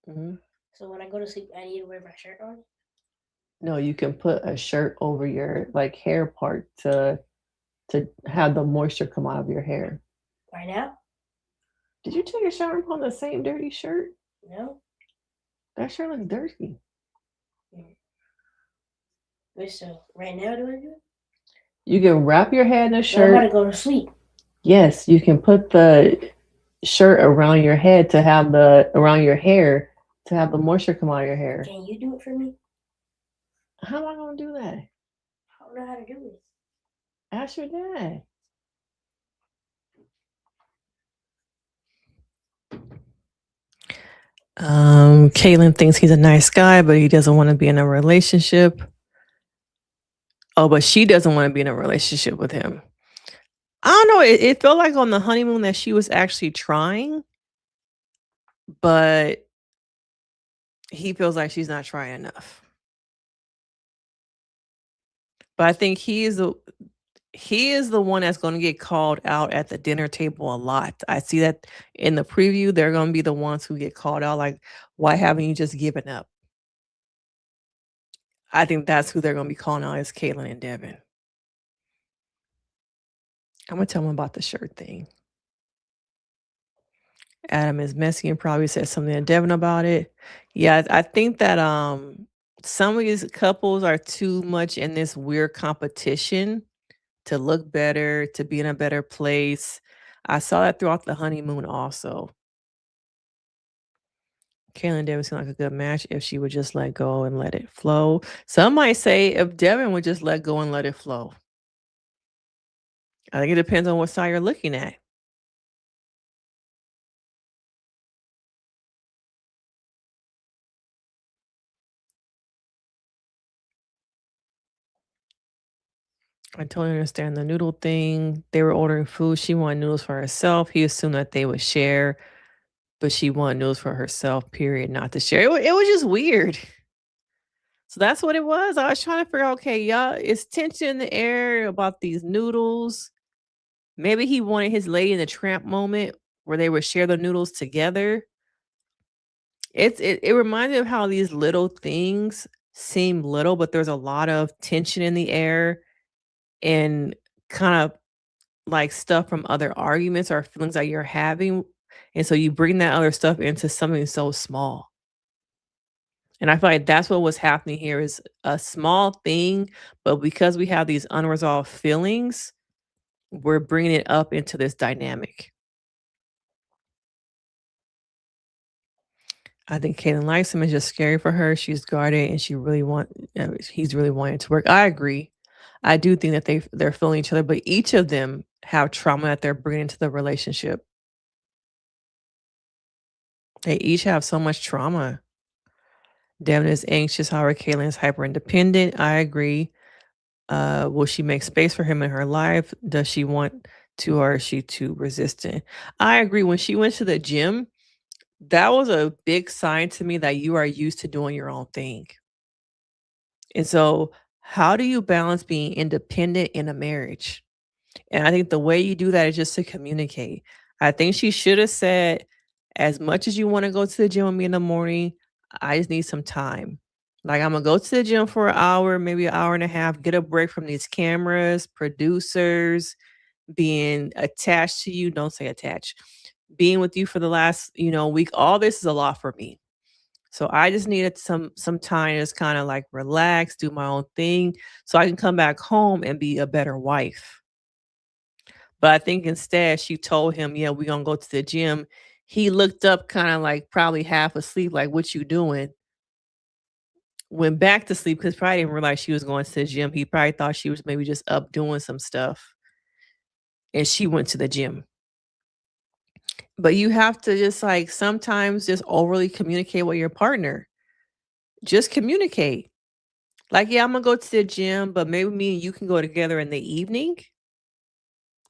Mhm. So when I go to sleep, I need to wear my shirt on? No, you can put a shirt over your like hair part to have the moisture come out of your hair. Right now? Did you take a shower and put on the same dirty shirt? No. That shirt looks dirty. Wait, so right now do I do it? You can wrap your head in a I'm shirt. about to go to sleep. Yes, you can put the shirt around your head to have around your hair to have the moisture come out of your hair. Can you do it for me? How am I gonna do that? I don't know how to do it. Ask your dad. Kaylin thinks he's a nice guy, but he doesn't want to be in a relationship. Oh, but she doesn't want to be in a relationship with him. I don't know. It felt like on the honeymoon that she was actually trying, but he feels like she's not trying enough. But I think he is the one that's going to get called out at the dinner table a lot. I see that in the preview. They're going to be the ones who get called out. Like, why haven't you just given up? I think that's who they're going to be calling out is Caitlin and Devin. I'm going to tell them about the shirt thing. Adam is messy and probably said something to Devin about it. Yeah, I think that some of these couples are too much in this weird competition to look better, to be in a better place. I saw that throughout the honeymoon also. Caitlin and Devin seem like a good match if she would just let go and let it flow. Some might say if Devin would just let go and let it flow. I think it depends on what side you're looking at. I totally understand the noodle thing. They were ordering food. She wanted noodles for herself. He assumed that they would share, but she wanted noodles for herself, period, not to share. It was just weird. So that's what it was. I was trying to figure out, okay, y'all, it's tension in the air about these noodles. Maybe he wanted his Lady in the Tramp moment where they would share the noodles together. It reminds me of how these little things seem little, but there's a lot of tension in the air and kind of like stuff from other arguments or feelings that you're having. And so you bring that other stuff into something so small. And I feel like that's what was happening here is a small thing, but because we have these unresolved feelings, we're bringing it up into this dynamic. I think Caitlin likes him. It's just scary for her. She's guarded, and he's really wanting it to work. I agree. I do think that they're feeling each other, but each of them have trauma that they're bringing into the relationship. They each have so much trauma. Devin is anxious. However, Caitlin is hyper independent. I agree. Will she make space for him in her life? Does she want to, or is she too resistant? I agree. When she went to the gym, that was a big sign to me that you are used to doing your own thing. And so, how do you balance being independent in a marriage? And I think the way you do that is just to communicate. I think she should have said, as much as you want to go to the gym with me in the morning, I just need some time. Like, I'm going to go to the gym for an hour, maybe an hour and a half, get a break from these cameras, producers, being attached to you. Don't say attached. Being with you for the last, week. All this is a lot for me. So I just needed some time to just kind of like relax, do my own thing so I can come back home and be a better wife. But I think instead she told him, yeah, we're going to go to the gym. He looked up kind of like probably half asleep, like, what you doing? went back to sleep because probably didn't realize she was going to the gym. He probably thought she was maybe just up doing some stuff, and she went to the gym. But you have to just like sometimes just overly communicate with your partner. Just communicate. Like, yeah, I'm gonna go to the gym, but maybe me and you can go together in the evening.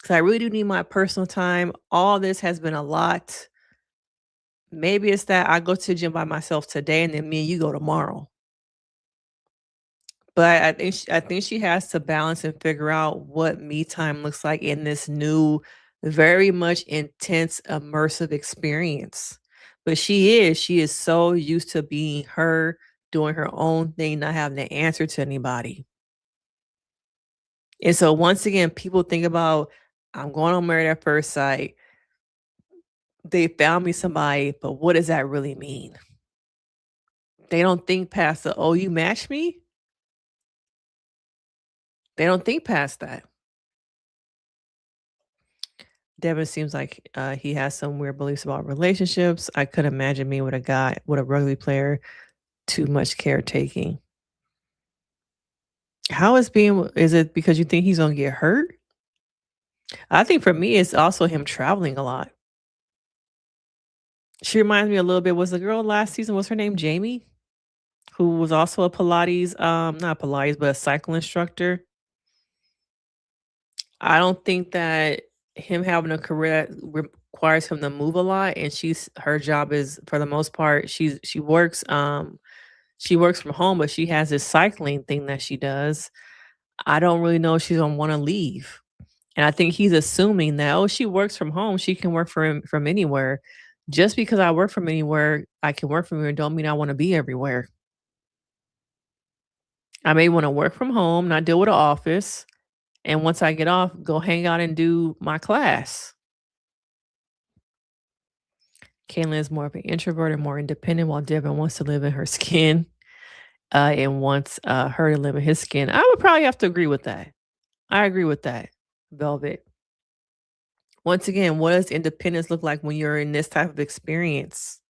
Cause I really do need my personal time. All this has been a lot. Maybe it's that I go to the gym by myself today and then me and you go tomorrow. But I think she has to balance and figure out what me time looks like in this new, very much intense, immersive experience. But she is so used to being her, doing her own thing, not having to answer to anybody. And so once again, people think about, I'm going on Married at First Sight. They found me somebody, but what does that really mean? They don't think past the, oh, you matched me? They don't think past that. Devin seems like he has some weird beliefs about relationships. I could imagine me with a guy, with a rugby player, too much caretaking. How is it because you think he's gonna get hurt? I think for me, it's also him traveling a lot. She reminds me a little bit, was the girl last season, what's her name? Jamie? Who was also a Pilates, not Pilates, but a cycle instructor. I don't think that him having a career that requires him to move a lot, and her job is for the most part she works from home, but she has this cycling thing that she does. I don't really know if she's gonna want to leave, and I think he's assuming that, oh, she works from home, she can work from anywhere. Just because I work from anywhere, I can work from anywhere, don't mean I want to be everywhere. I may want to work from home, not deal with an office. And once I get off, go hang out and do my class. Kaylin is more of an introvert and more independent, while Devin wants to live in her skin and wants her to live in his skin. I would probably have to agree with that. I agree with that, Velvet. Once again, what does independence look like when you're in this type of experience?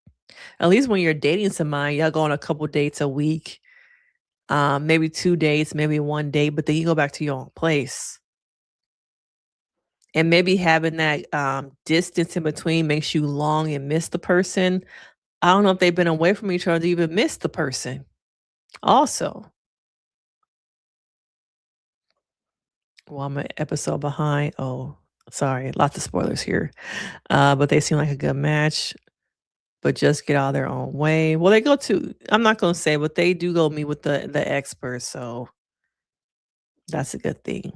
At least when you're dating somebody, y'all go on a couple dates a week. Maybe 2 dates, maybe 1 day, but then you go back to your own place. And maybe having that distance in between makes you long and miss the person. I don't know if they've been away from each other to even miss the person. Also, well, I'm an episode behind. Oh, sorry, lots of spoilers here. But they seem like a good match. But just get out of their own way. Well, they go to, I'm not going to say, but they do go meet with the experts. So that's a good thing.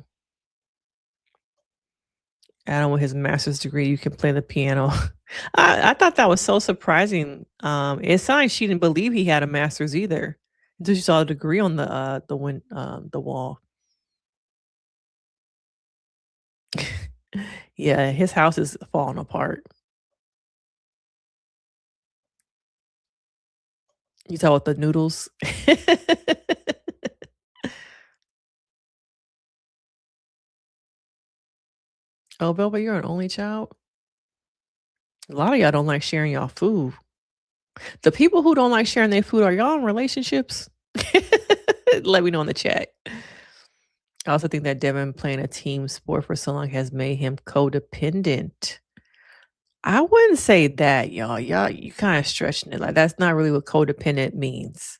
Adam with his master's degree, you can play the piano. I thought that was so surprising. It sounded like she didn't believe he had a master's either until she saw the degree on the wall. Yeah, his house is falling apart. You talk about the noodles. Oh, Velvet, you're an only child? A lot of y'all don't like sharing y'all food. The people who don't like sharing their food, are y'all in relationships? Let me know in the chat. I also think that Devin playing a team sport for so long has made him codependent. I wouldn't say that, y'all. You kind of stretching it. Like, that's not really what codependent means.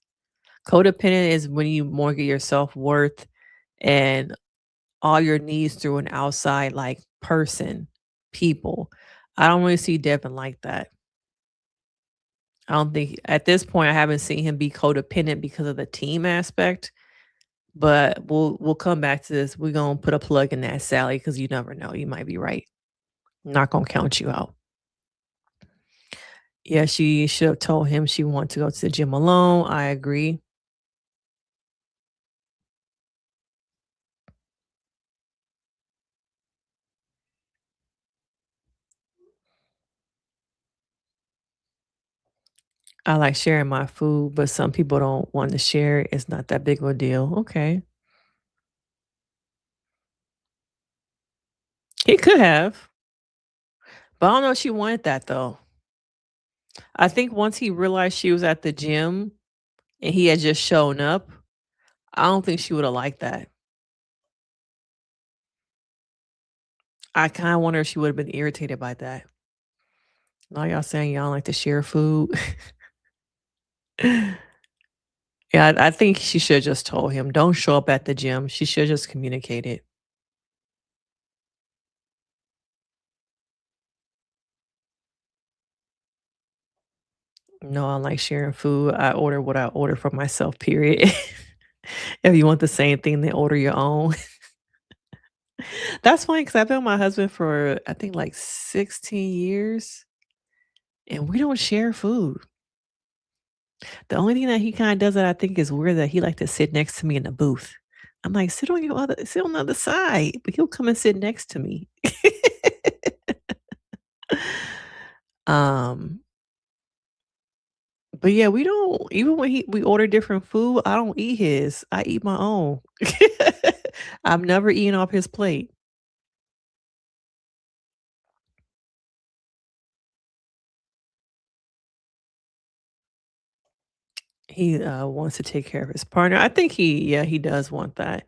Codependent is when you mortgage your self-worth and all your needs through an outside like person, people. I don't really see Devin like that. I don't think at this point I haven't seen him be codependent because of the team aspect. But we'll come back to this. We're gonna put a plug in that, Sally, because you never know. You might be right. I'm not gonna count you out. Yeah, she should have told him she wanted to go to the gym alone. I agree. I like sharing my food, but some people don't want to share it. It's not that big of a deal. Okay. He could have. But I don't know if she wanted that though. I think once he realized she was at the gym, and he had just shown up, I don't think she would have liked that. I kind of wonder if she would have been irritated by that. Now y'all saying y'all like to share food. Yeah, I think she should have just told him, don't show up at the gym. She should have just communicated. No, I like sharing food. I order what I order for myself, period. If you want the same thing, then order your own. That's funny because I've been with my husband for, I think, like 16 years, and we don't share food. The only thing that he kinda does that I think is weird that he like to sit next to me in the booth. I'm like, sit on the other side," but he'll come and sit next to me. Um, but yeah, we don't even when we order different food, I don't eat his. I eat my own. I'm never eating off his plate. He, wants to take care of his partner. I think he does want that.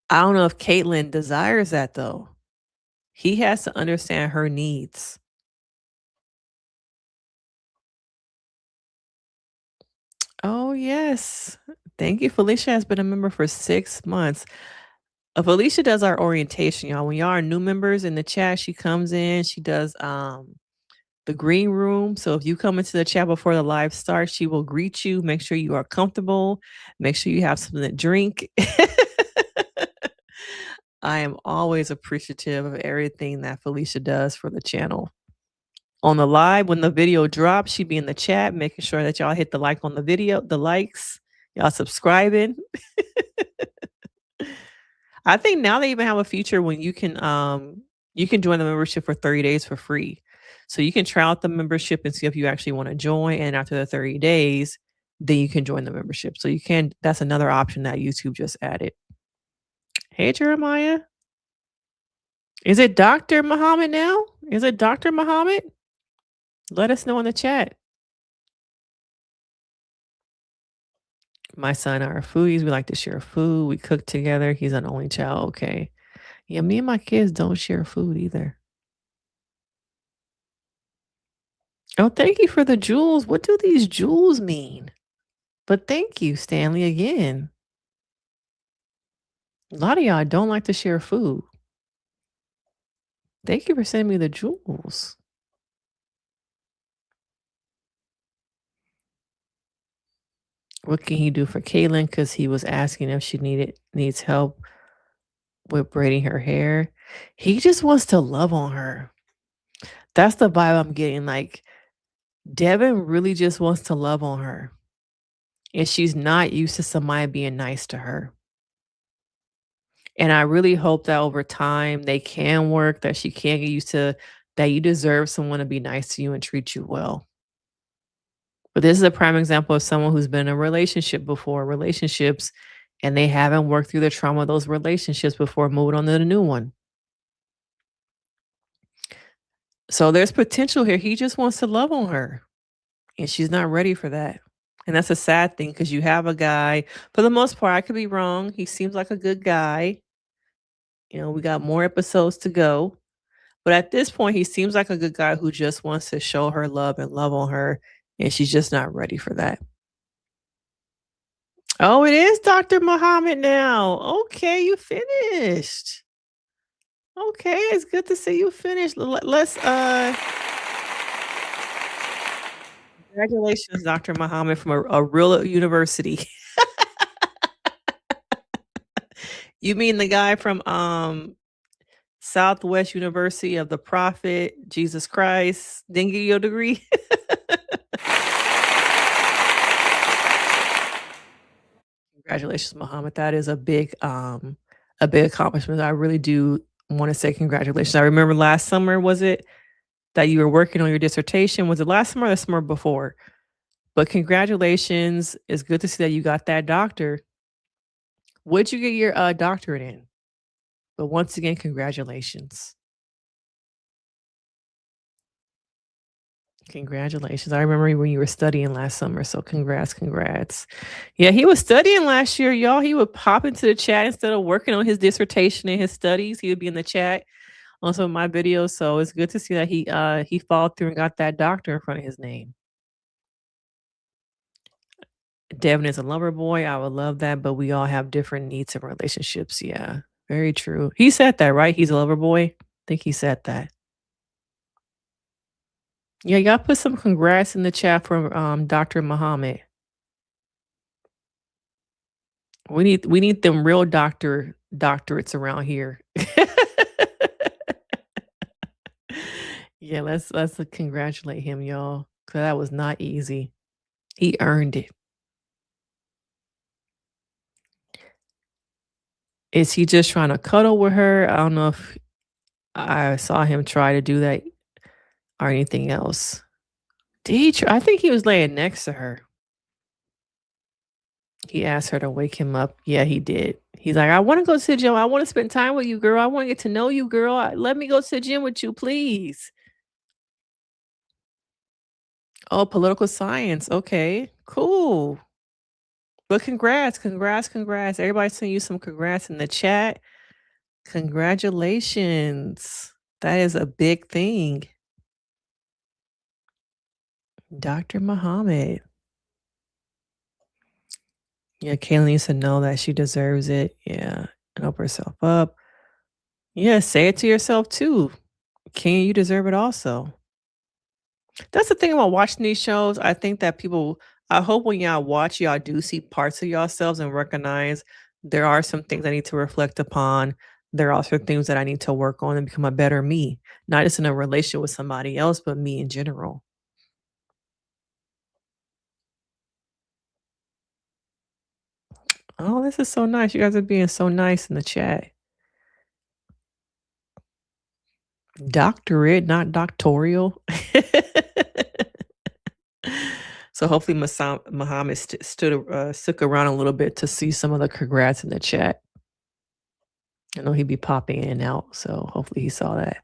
I don't know if Caitlyn desires that though. He has to understand her needs. Oh, yes. Thank you. Felicia has been a member for 6 months. Felicia does our orientation, y'all. When y'all are new members in the chat, she comes in, she does the green room. So if you come into the chat before the live starts, she will greet you, make sure you are comfortable, make sure you have something to drink. I am always appreciative of everything that Felicia does for the channel. On the live, when the video drops, she'd be in the chat, making sure that y'all hit the like on the video, the likes, y'all subscribing. I think now they even have a feature when you can join the membership for 30 days for free. So you can try out the membership and see if you actually want to join. And after the 30 days, then you can join the membership. So you can, that's another option that YouTube just added. Hey, Jeremiah. Is it Dr. Muhammad now? Is it Dr. Muhammad? Let us know in the chat. My son are foodies. We like to share food. We cook together. He's an only child. Okay. Yeah, me and my kids don't share food either. Oh, thank you for the jewels. What do these jewels mean? But thank you, Stanley, again. A lot of y'all don't like to share food. Thank you for sending me the jewels. What can he do for Kaylin? Because he was asking if she needs help with braiding her hair. He just wants to love on her. That's the vibe I'm getting. Like, Devin really just wants to love on her. And she's not used to somebody being nice to her. And I really hope that over time they can work, that she can get used to that you deserve someone to be nice to you and treat you well. But this is a prime example of someone who's been in a relationship before, relationships, and they haven't worked through the trauma of those relationships before moving on to the new one. So there's potential here. He just wants to love on her, and she's not ready for that. And that's a sad thing because you have a guy, for the most part, I could be wrong. He seems like a good guy. You know, we got more episodes to go. But at this point, he seems like a good guy who just wants to show her love and love on her, and she's just not ready for that. Oh, it is Dr. Muhammad now. Okay, you finished. Okay, it's good to see you finished. Let's congratulations, Dr. Muhammad, from a real university. You mean the guy from Southwest University of the Prophet Jesus Christ didn't get your degree? Congratulations, Muhammad. That is a big accomplishment. I really do want to say congratulations. I remember last summer, was it that you were working on your dissertation? Was it last summer or the summer before? But congratulations. It's good to see that you got that doctor. What'd you get your doctorate in? But once again, congratulations. Congratulations. I remember when you were studying last summer, so congrats. Yeah, he was studying last year, y'all. He would pop into the chat instead of working on his dissertation and his studies. He would be in the chat on some of my videos, so it's good to see that he followed through and got that doctor in front of his name. Devin is a lover boy. I would love that, but we all have different needs and relationships. Yeah, very true. He said that, right? He's a lover boy. I think he said that. Yeah, y'all put some congrats in the chat for Dr. Muhammad. We need them real doctorates around here. Yeah, let's congratulate him, y'all, because that was not easy. He earned it. Is he just trying to cuddle with her? I don't know if I saw him try to do that or anything else. Did he I think he was laying next to her. He asked her to wake him up. Yeah, he did. He's like, I want to go to the gym. I want to spend time with you, girl. I want to get to know you, girl. Let me go to the gym with you, please. Oh, political science. Okay, cool. But congrats. Everybody send you some congrats in the chat. Congratulations. That is a big thing. Dr. Muhammad. Yeah, Kayla needs to know that she deserves it. Yeah, and help herself up. Yeah, say it to yourself too. Can you deserve it also? That's the thing about watching these shows. I think that I hope when y'all watch, y'all do see parts of yourselves and recognize there are some things I need to reflect upon. There are also things that I need to work on and become a better me, not just in a relationship with somebody else, but me in general. Oh, this is so nice. You guys are being so nice in the chat. Doctorate, not doctorial. So hopefully Muhammad stuck around a little bit to see some of the congrats in the chat. I know he'd be popping in and out, so hopefully he saw that.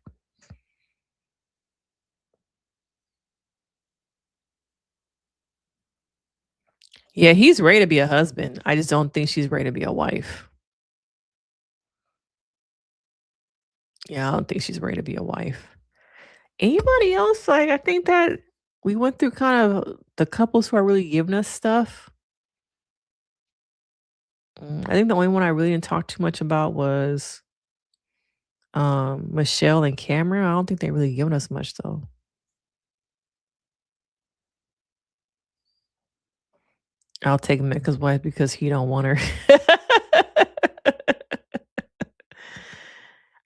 Yeah, he's ready to be a husband. I just don't think she's ready to be a wife. Yeah, I don't think she's ready to be a wife. Anybody else? Like, I think that we went through kind of the couples who are really giving us stuff. I think the only one I really didn't talk too much about was Michelle and Cameron. I don't think they really given us much though. I'll take Mecca's wife because he don't want her.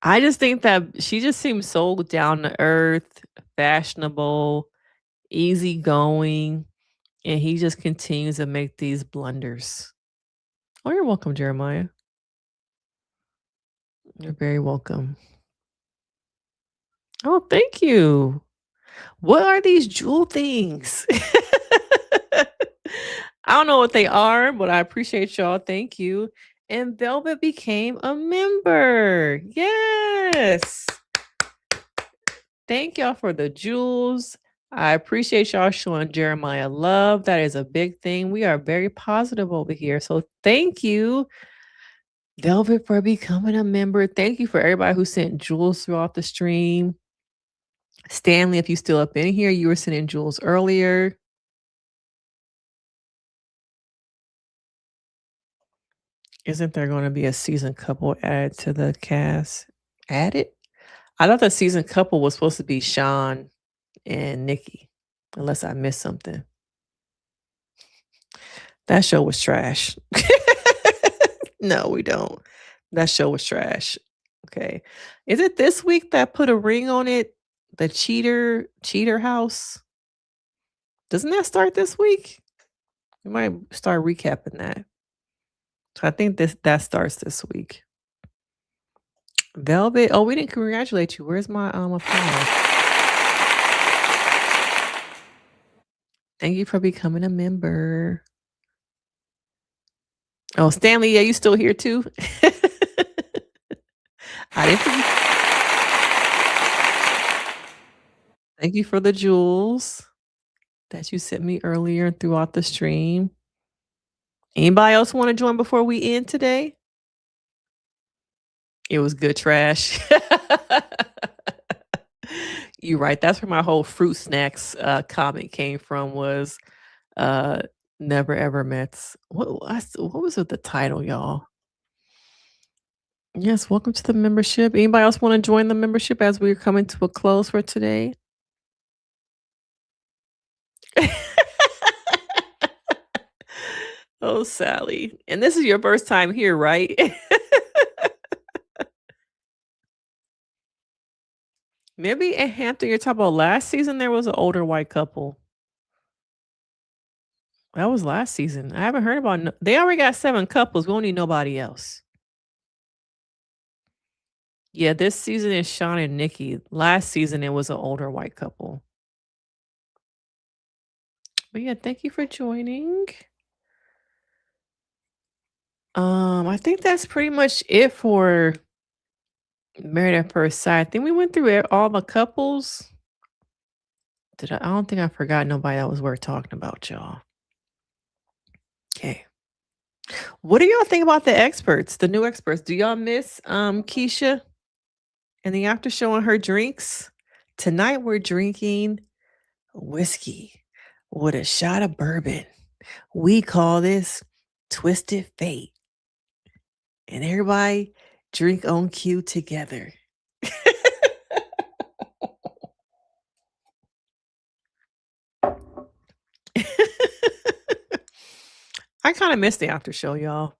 I just think that she just seems so down to earth, fashionable, easygoing, and he just continues to make these blunders. Oh, you're welcome, Jeremiah. You're very welcome. Oh, thank you. What are these jewel things? I don't know what they are, but I appreciate y'all. Thank you. And Velvet became a member. Yes. Thank y'all for the jewels. I appreciate y'all showing Jeremiah love. That is a big thing. We are very positive over here. So thank you, Velvet, for becoming a member. Thank you for everybody who sent jewels throughout the stream. Stanley, if you still up in here, you were sending jewels earlier. Isn't there going to be a seasoned couple added to the cast? Added? I thought the seasoned couple was supposed to be Sean and Nikki, unless I missed something. That show was trash. No, we don't. That show was trash. Okay. Is it this week that put a ring on it? The cheater house? Doesn't that start this week? We might start recapping that. So I think that starts this week. Velvet. Oh, we didn't congratulate you. Where's my applause? Thank you for becoming a member. Oh, Stanley, yeah, you still here too? I didn't forget. Thank you for the jewels. that you sent me earlier throughout the stream. Anybody else want to join before we end today? It was good trash. You're right. That's where my whole fruit snacks comment came from, was never ever Mets. What was it, the title, y'all? Yes, welcome to the membership. Anybody else want to join the membership as we're coming to a close for today? Oh, Sally. And this is your first time here, right? Maybe in Hampton, you're talking about last season, there was an older white couple. That was last season. I haven't heard about they already got 7 couples. We don't need nobody else. Yeah, this season is Sean and Nikki. Last season, it was an older white couple. But yeah, thank you for joining. I think that's pretty much it for Married at First Sight. I think we went through all the couples. I don't think I forgot nobody that was worth talking about, y'all. Okay. What do y'all think about the experts, the new experts? Do y'all miss Keisha and the after show on her drinks? Tonight we're drinking whiskey with a shot of bourbon. We call this Twisted Fate. And everybody drink on cue together. I kind of missed the after show, y'all.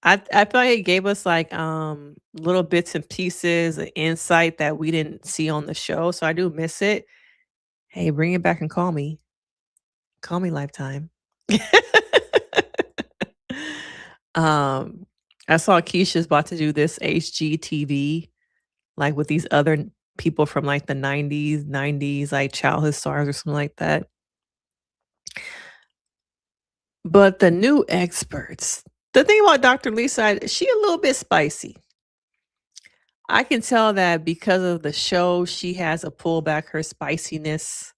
I feel like it gave us like little bits and pieces of insight that we didn't see on the show. So I do miss it. Hey, bring it back and call me. Call me Lifetime. I saw Keisha's about to do this HGTV, like with these other people from like the 90s, like childhood stars or something like that. But the new experts, the thing about Dr. Lisa, she a little bit spicy. I can tell that because of the show, she has to pull back her spiciness.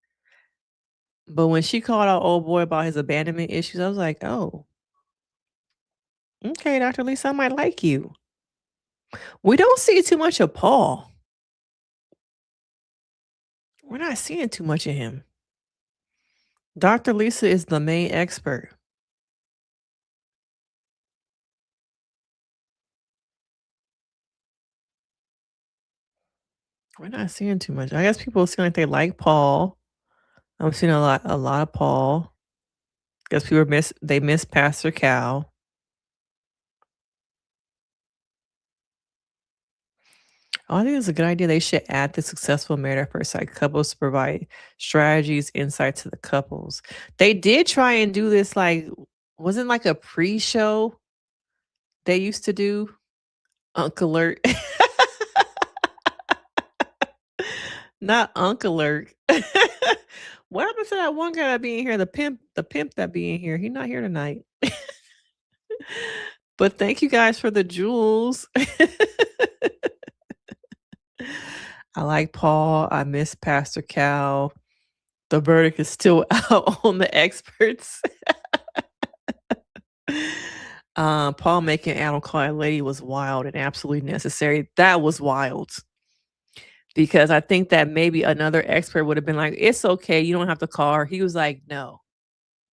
But when she called out old boy about his abandonment issues, I was like, oh, okay, Dr. Lisa, I might like you. We don't see too much of Paul. We're not seeing too much of him. Dr. Lisa is the main expert. We're not seeing too much. I guess people seem like they like Paul. I'm seeing a lot of Paul. I guess people miss Pastor Cal. Oh, I think it's a good idea. They should add the successful Married at First Sight couples to provide strategies, insight to the couples. They did try and do this, like, wasn't like a pre-show they used to do? Uncle Alert. Not Uncle Alert. What happened to that one guy that be in here? The pimp that be in here. He's not here tonight. But thank you guys for the jewels. I like Paul. I miss Pastor Cal. The verdict is still out on the experts. Paul making Adam call a lady was wild and absolutely necessary. That was wild. Because I think that maybe another expert would have been like, it's okay, you don't have to call her. He was like, no,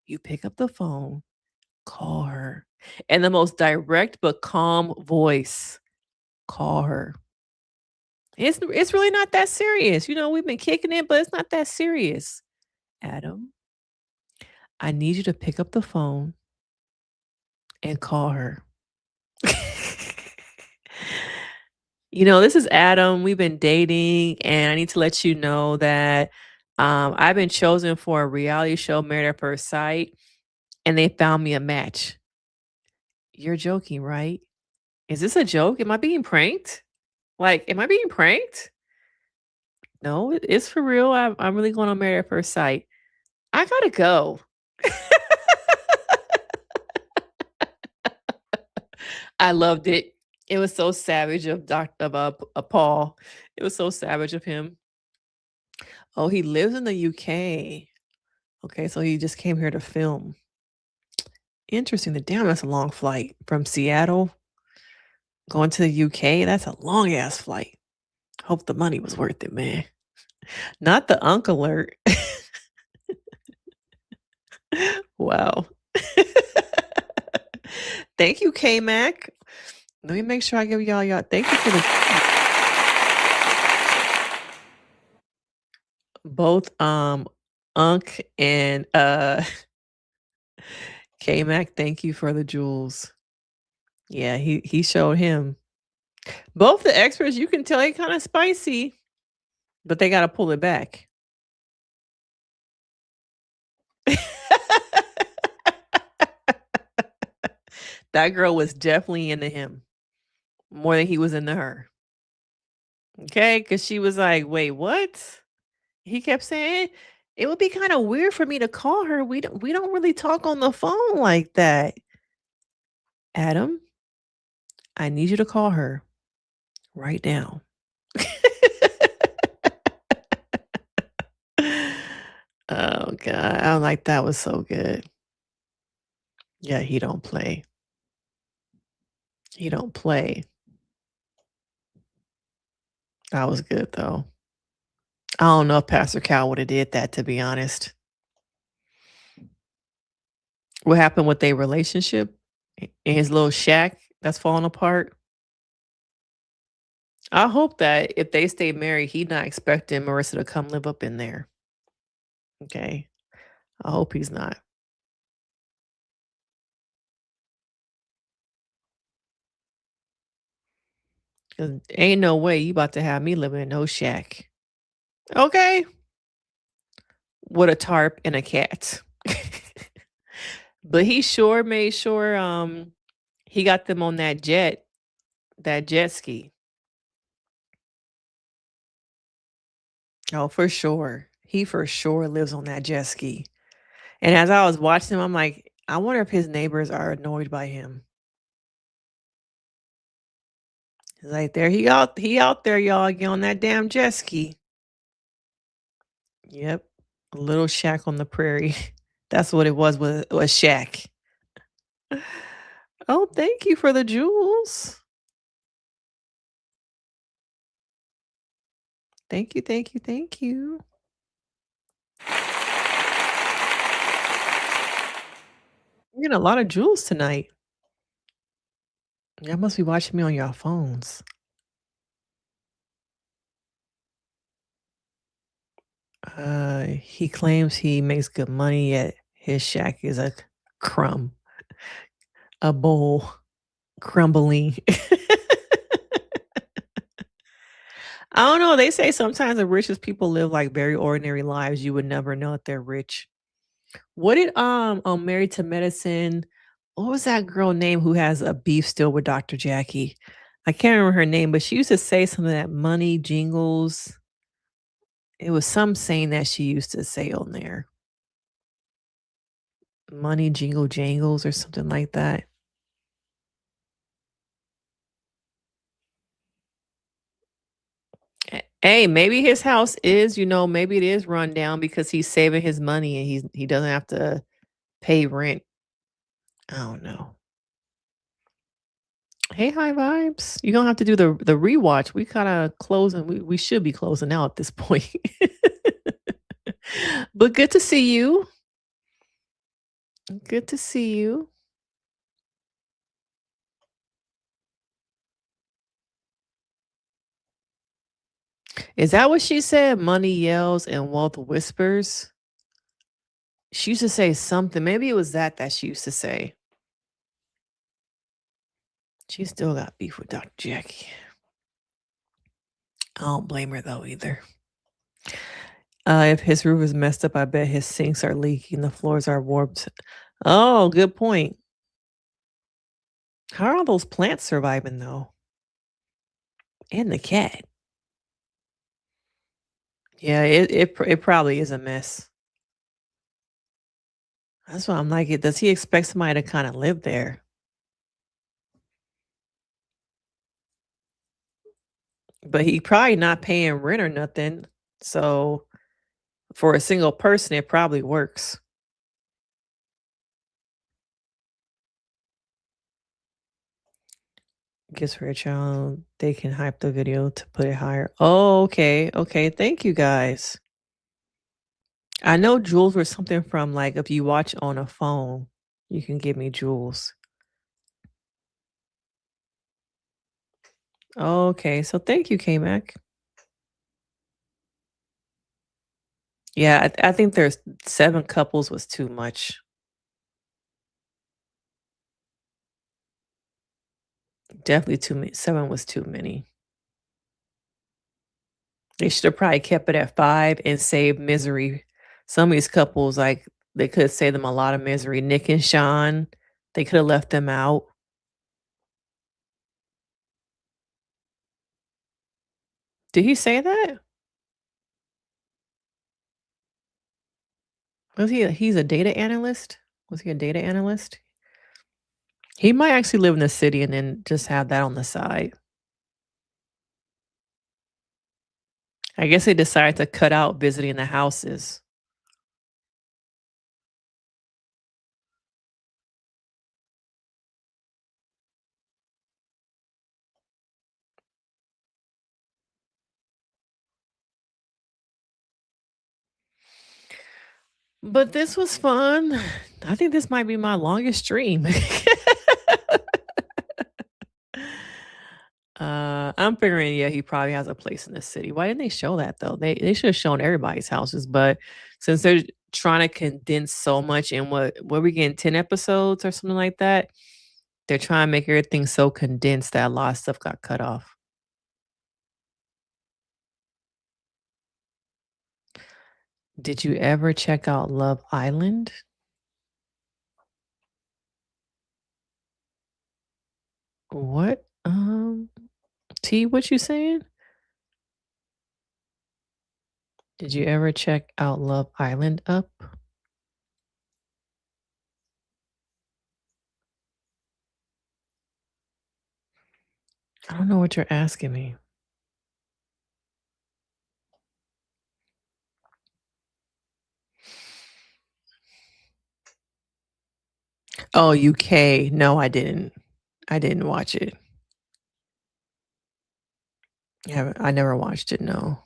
you pick up the phone, call her. And the most direct but calm voice, call her. It's really not that serious. You know, we've been kicking it, but it's not that serious. Adam, I need you to pick up the phone and call her. You know, this is Adam. We've been dating, and I need to let you know that I've been chosen for a reality show, Married at First Sight, and they found me a match. You're joking, right? Is this a joke? Am I being pranked? Like, am I being pranked? No, it's for real. I'm really going on Married at First Sight. I gotta go. I loved it. It was so savage of Paul. It was so savage of him. Oh, he lives in the UK. Okay, so he just came here to film. Interesting. Damn, that's a long flight from Seattle going to the UK. That's a long ass flight. Hope the money was worth it, man. Not the unk alert. Wow. Thank you, K Mac. Let me make sure I give y'all. Thank you for the both Unk and K Mac. Thank you for the jewels. Yeah, he showed him. Both the experts, you can tell they kind of spicy, but they got to pull it back. That girl was definitely into him more than he was into her. Okay, because she was like, "Wait, what?" He kept saying, "It would be kind of weird for me to call her. We don't really talk on the phone like that." Adam, I need you to call her right now. Oh God, I'm like, that was so good. Yeah, he don't play. He don't play. That was good though. I don't know if Pastor Cal would have did that, to be honest. What happened with their relationship in his little shack that's falling apart? I hope that if they stay married, he's not expecting Marissa to come live up in there. Okay. I hope he's not. Cause ain't no way you about to have me living in no shack. Okay. With a tarp and a cat. But he sure made sure he got them on that jet ski. Oh, for sure. He for sure lives on that jet ski. And as I was watching him, I'm like, I wonder if his neighbors are annoyed by him. He's like, there he out there, y'all, get on that damn jet ski. Yep. A little shack on the prairie. That's what it was with a shack. Oh, thank you for the jewels. Thank you, thank you, thank you. You're getting a lot of jewels tonight. Y'all must be watching me on your phones. He claims he makes good money, yet his shack is a crumb, a bowl, crumbling. I don't know. They say sometimes the richest people live like very ordinary lives. You would never know that they're rich. What did on Married to Medicine? What was that girl name who has a beef still with Dr. Jackie? I can't remember her name, but she used to say something that money jingles. It was some saying that she used to say on there. Money jingle jangles or something like that. Hey, maybe his house is, maybe it is run down because he's saving his money and he doesn't have to pay rent. I don't know. Hey, high vibes. You're gonna have to do the rewatch. We kind of closing. We should be closing out at this point. But good to see you. Good to see you. Is that what she said? Money yells and wealth whispers. She used to say something. Maybe it was that she used to say. She still got beef with Dr. Jackie. I don't blame her though either. If his roof is messed up, I bet his sinks are leaking. The floors are warped. Oh, good point. How are all those plants surviving though? And the cat. Yeah, it probably is a mess. That's why I'm like, does he expect somebody to kind of live there? But he probably not paying rent or nothing. So For a single person, it probably works. Gifts for a child. They can hype the video to put it higher. Oh, okay. Okay. Thank you guys. I know jewels were something from like if you watch on a phone, you can give me jewels. Okay. So thank you, K-Mac. Yeah, I think there's 7 couples was too much. Definitely too many. 7 was too many. They should have probably kept it at 5 and saved misery. Some of these couples, like, they could have saved them a lot of misery. Nick and Sean, they could have left them out. Did he say that? Was he's a data analyst? Was he a data analyst? He might actually live in the city and then just have that on the side. I guess they decided to cut out visiting the houses. But this was fun. I think this might be my longest stream. I'm figuring, yeah, he probably has a place in the city. Why didn't they show that though? They should have shown everybody's houses, but since they're trying to condense so much in what we getting 10 episodes or something like that, they're trying to make everything so condensed that a lot of stuff got cut off. Did you ever check out Love Island? What? T, what you saying? Did you ever check out Love Island up? I don't know what you're asking me. Oh, UK. No, I didn't. I didn't watch it. I never watched it, no.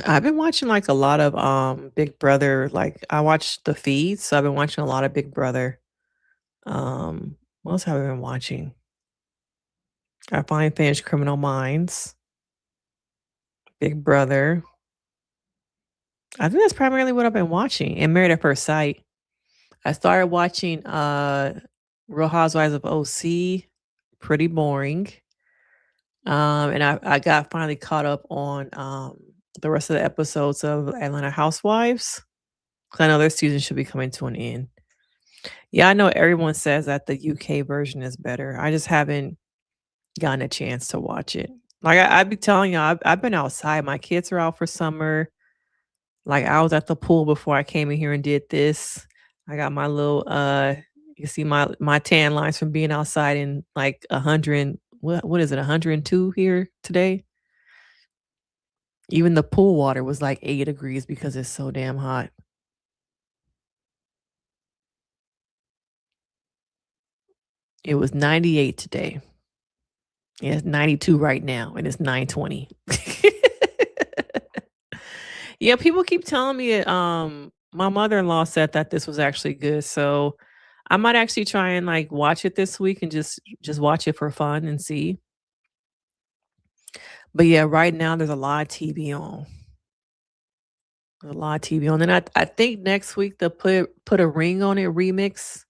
I've been watching like a lot of Big Brother. Like I watched the feeds, so I've been watching a lot of Big Brother. What else have I been watching? I finally finished Criminal Minds, Big Brother. I think that's primarily what I've been watching. And Married at First Sight. I started watching Real Housewives of OC. Pretty boring. And I got finally caught up on the rest of the episodes of Atlanta Housewives. 'Cause I know their season should be coming to an end. Yeah, I know everyone says that the UK version is better. I just haven't gotten a chance to watch it. Like I'd be telling you, I've been outside. My kids are out for summer. Like I was at the pool before I came in here and did this. I got my little you can see my tan lines from being outside in like 100, what is it, 102 here today? Even the pool water was like 80 degrees because it's so damn hot. It was 98 today. Yeah, it's 92 right now, and it's 9:20. Yeah, people keep telling me my mother-in-law said that this was actually good, so I might actually try and like watch it this week and just watch it for fun and see. But yeah, right now there's a lot of TV on. There's a lot of TV on. And I think next week they'll put a ring on it remix.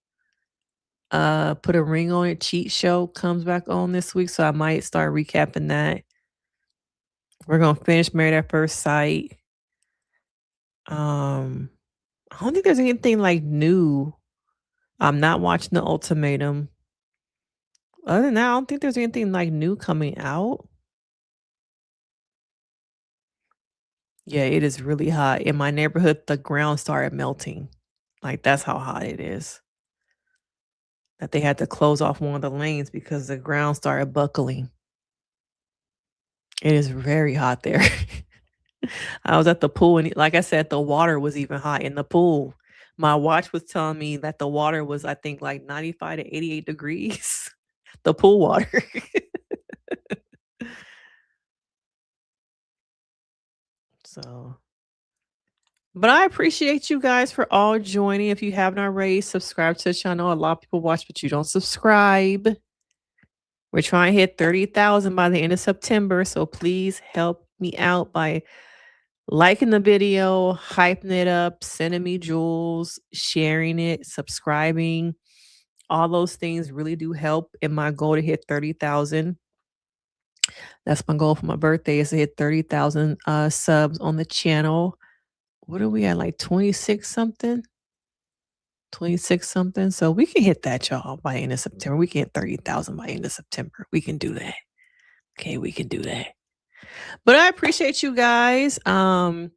Put a ring on it cheat show comes back on this week. So I might start recapping that. We're gonna finish Married at First Sight. I don't think there's anything like new. I'm not watching The Ultimatum. Other than that, I don't think there's anything like new coming out. Yeah, it is really hot. In my neighborhood, the ground started melting. Like that's how hot it is. That they had to close off one of the lanes because the ground started buckling. It is very hot there. I was at the pool, and like I said, the water was even hot in the pool. My watch was telling me that the water was, I think, like 95 to 88 degrees. The pool water. So, but I appreciate you guys for all joining. If you haven't already, subscribe to the channel. A lot of people watch, but you don't subscribe. We're trying to hit 30,000 by the end of September. So please help me out by liking the video, hyping it up, sending me jewels, sharing it, subscribing. All those things really do help in my goal to hit 30,000. That's my goal for my birthday, is to hit 30,000 subs on the channel. What are we at, like 26 something? 26 something. So we can hit that, y'all, by end of September. We can hit 30,000 by end of September. We can do that. Okay, we can do that. But I appreciate you guys. I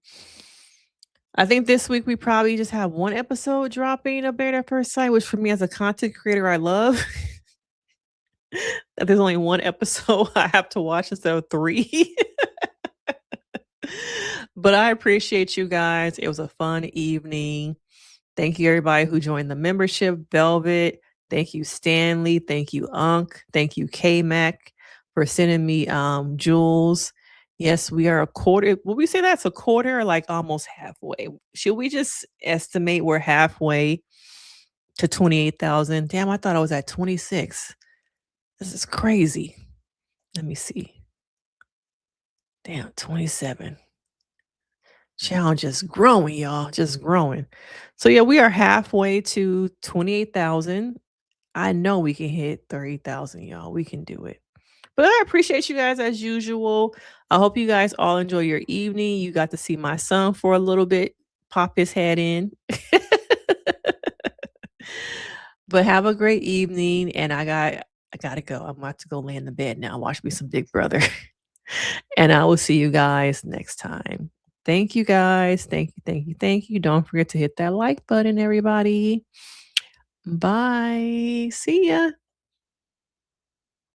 think this week we probably just have one episode dropping of Married at First Sight, which for me as a content creator, I love. That there's only one episode I have to watch instead of 3. But I appreciate you guys. It was a fun evening. Thank you, everybody who joined the membership. Velvet. Thank you, Stanley. Thank you, Unk. Thank you, K-Mac, for sending me jewels. Yes, we are a quarter. Would we say that's a quarter or like almost halfway? Should we just estimate we're halfway to 28,000? Damn, I thought I was at 26. This is crazy. Let me see. Damn, 27. Channel just growing, y'all. Just growing. So yeah, we are halfway to 28,000. I know we can hit 30,000, y'all. We can do it. But I appreciate you guys as usual. I hope you guys all enjoy your evening. You got to see my son for a little bit, pop his head in. But have a great evening. And I gotta go. I'm about to go lay in the bed now. Watch me some Big Brother. And I will see you guys next time. Thank you guys. Thank you, thank you, thank you. Don't forget to hit that like button, everybody. Bye. See ya.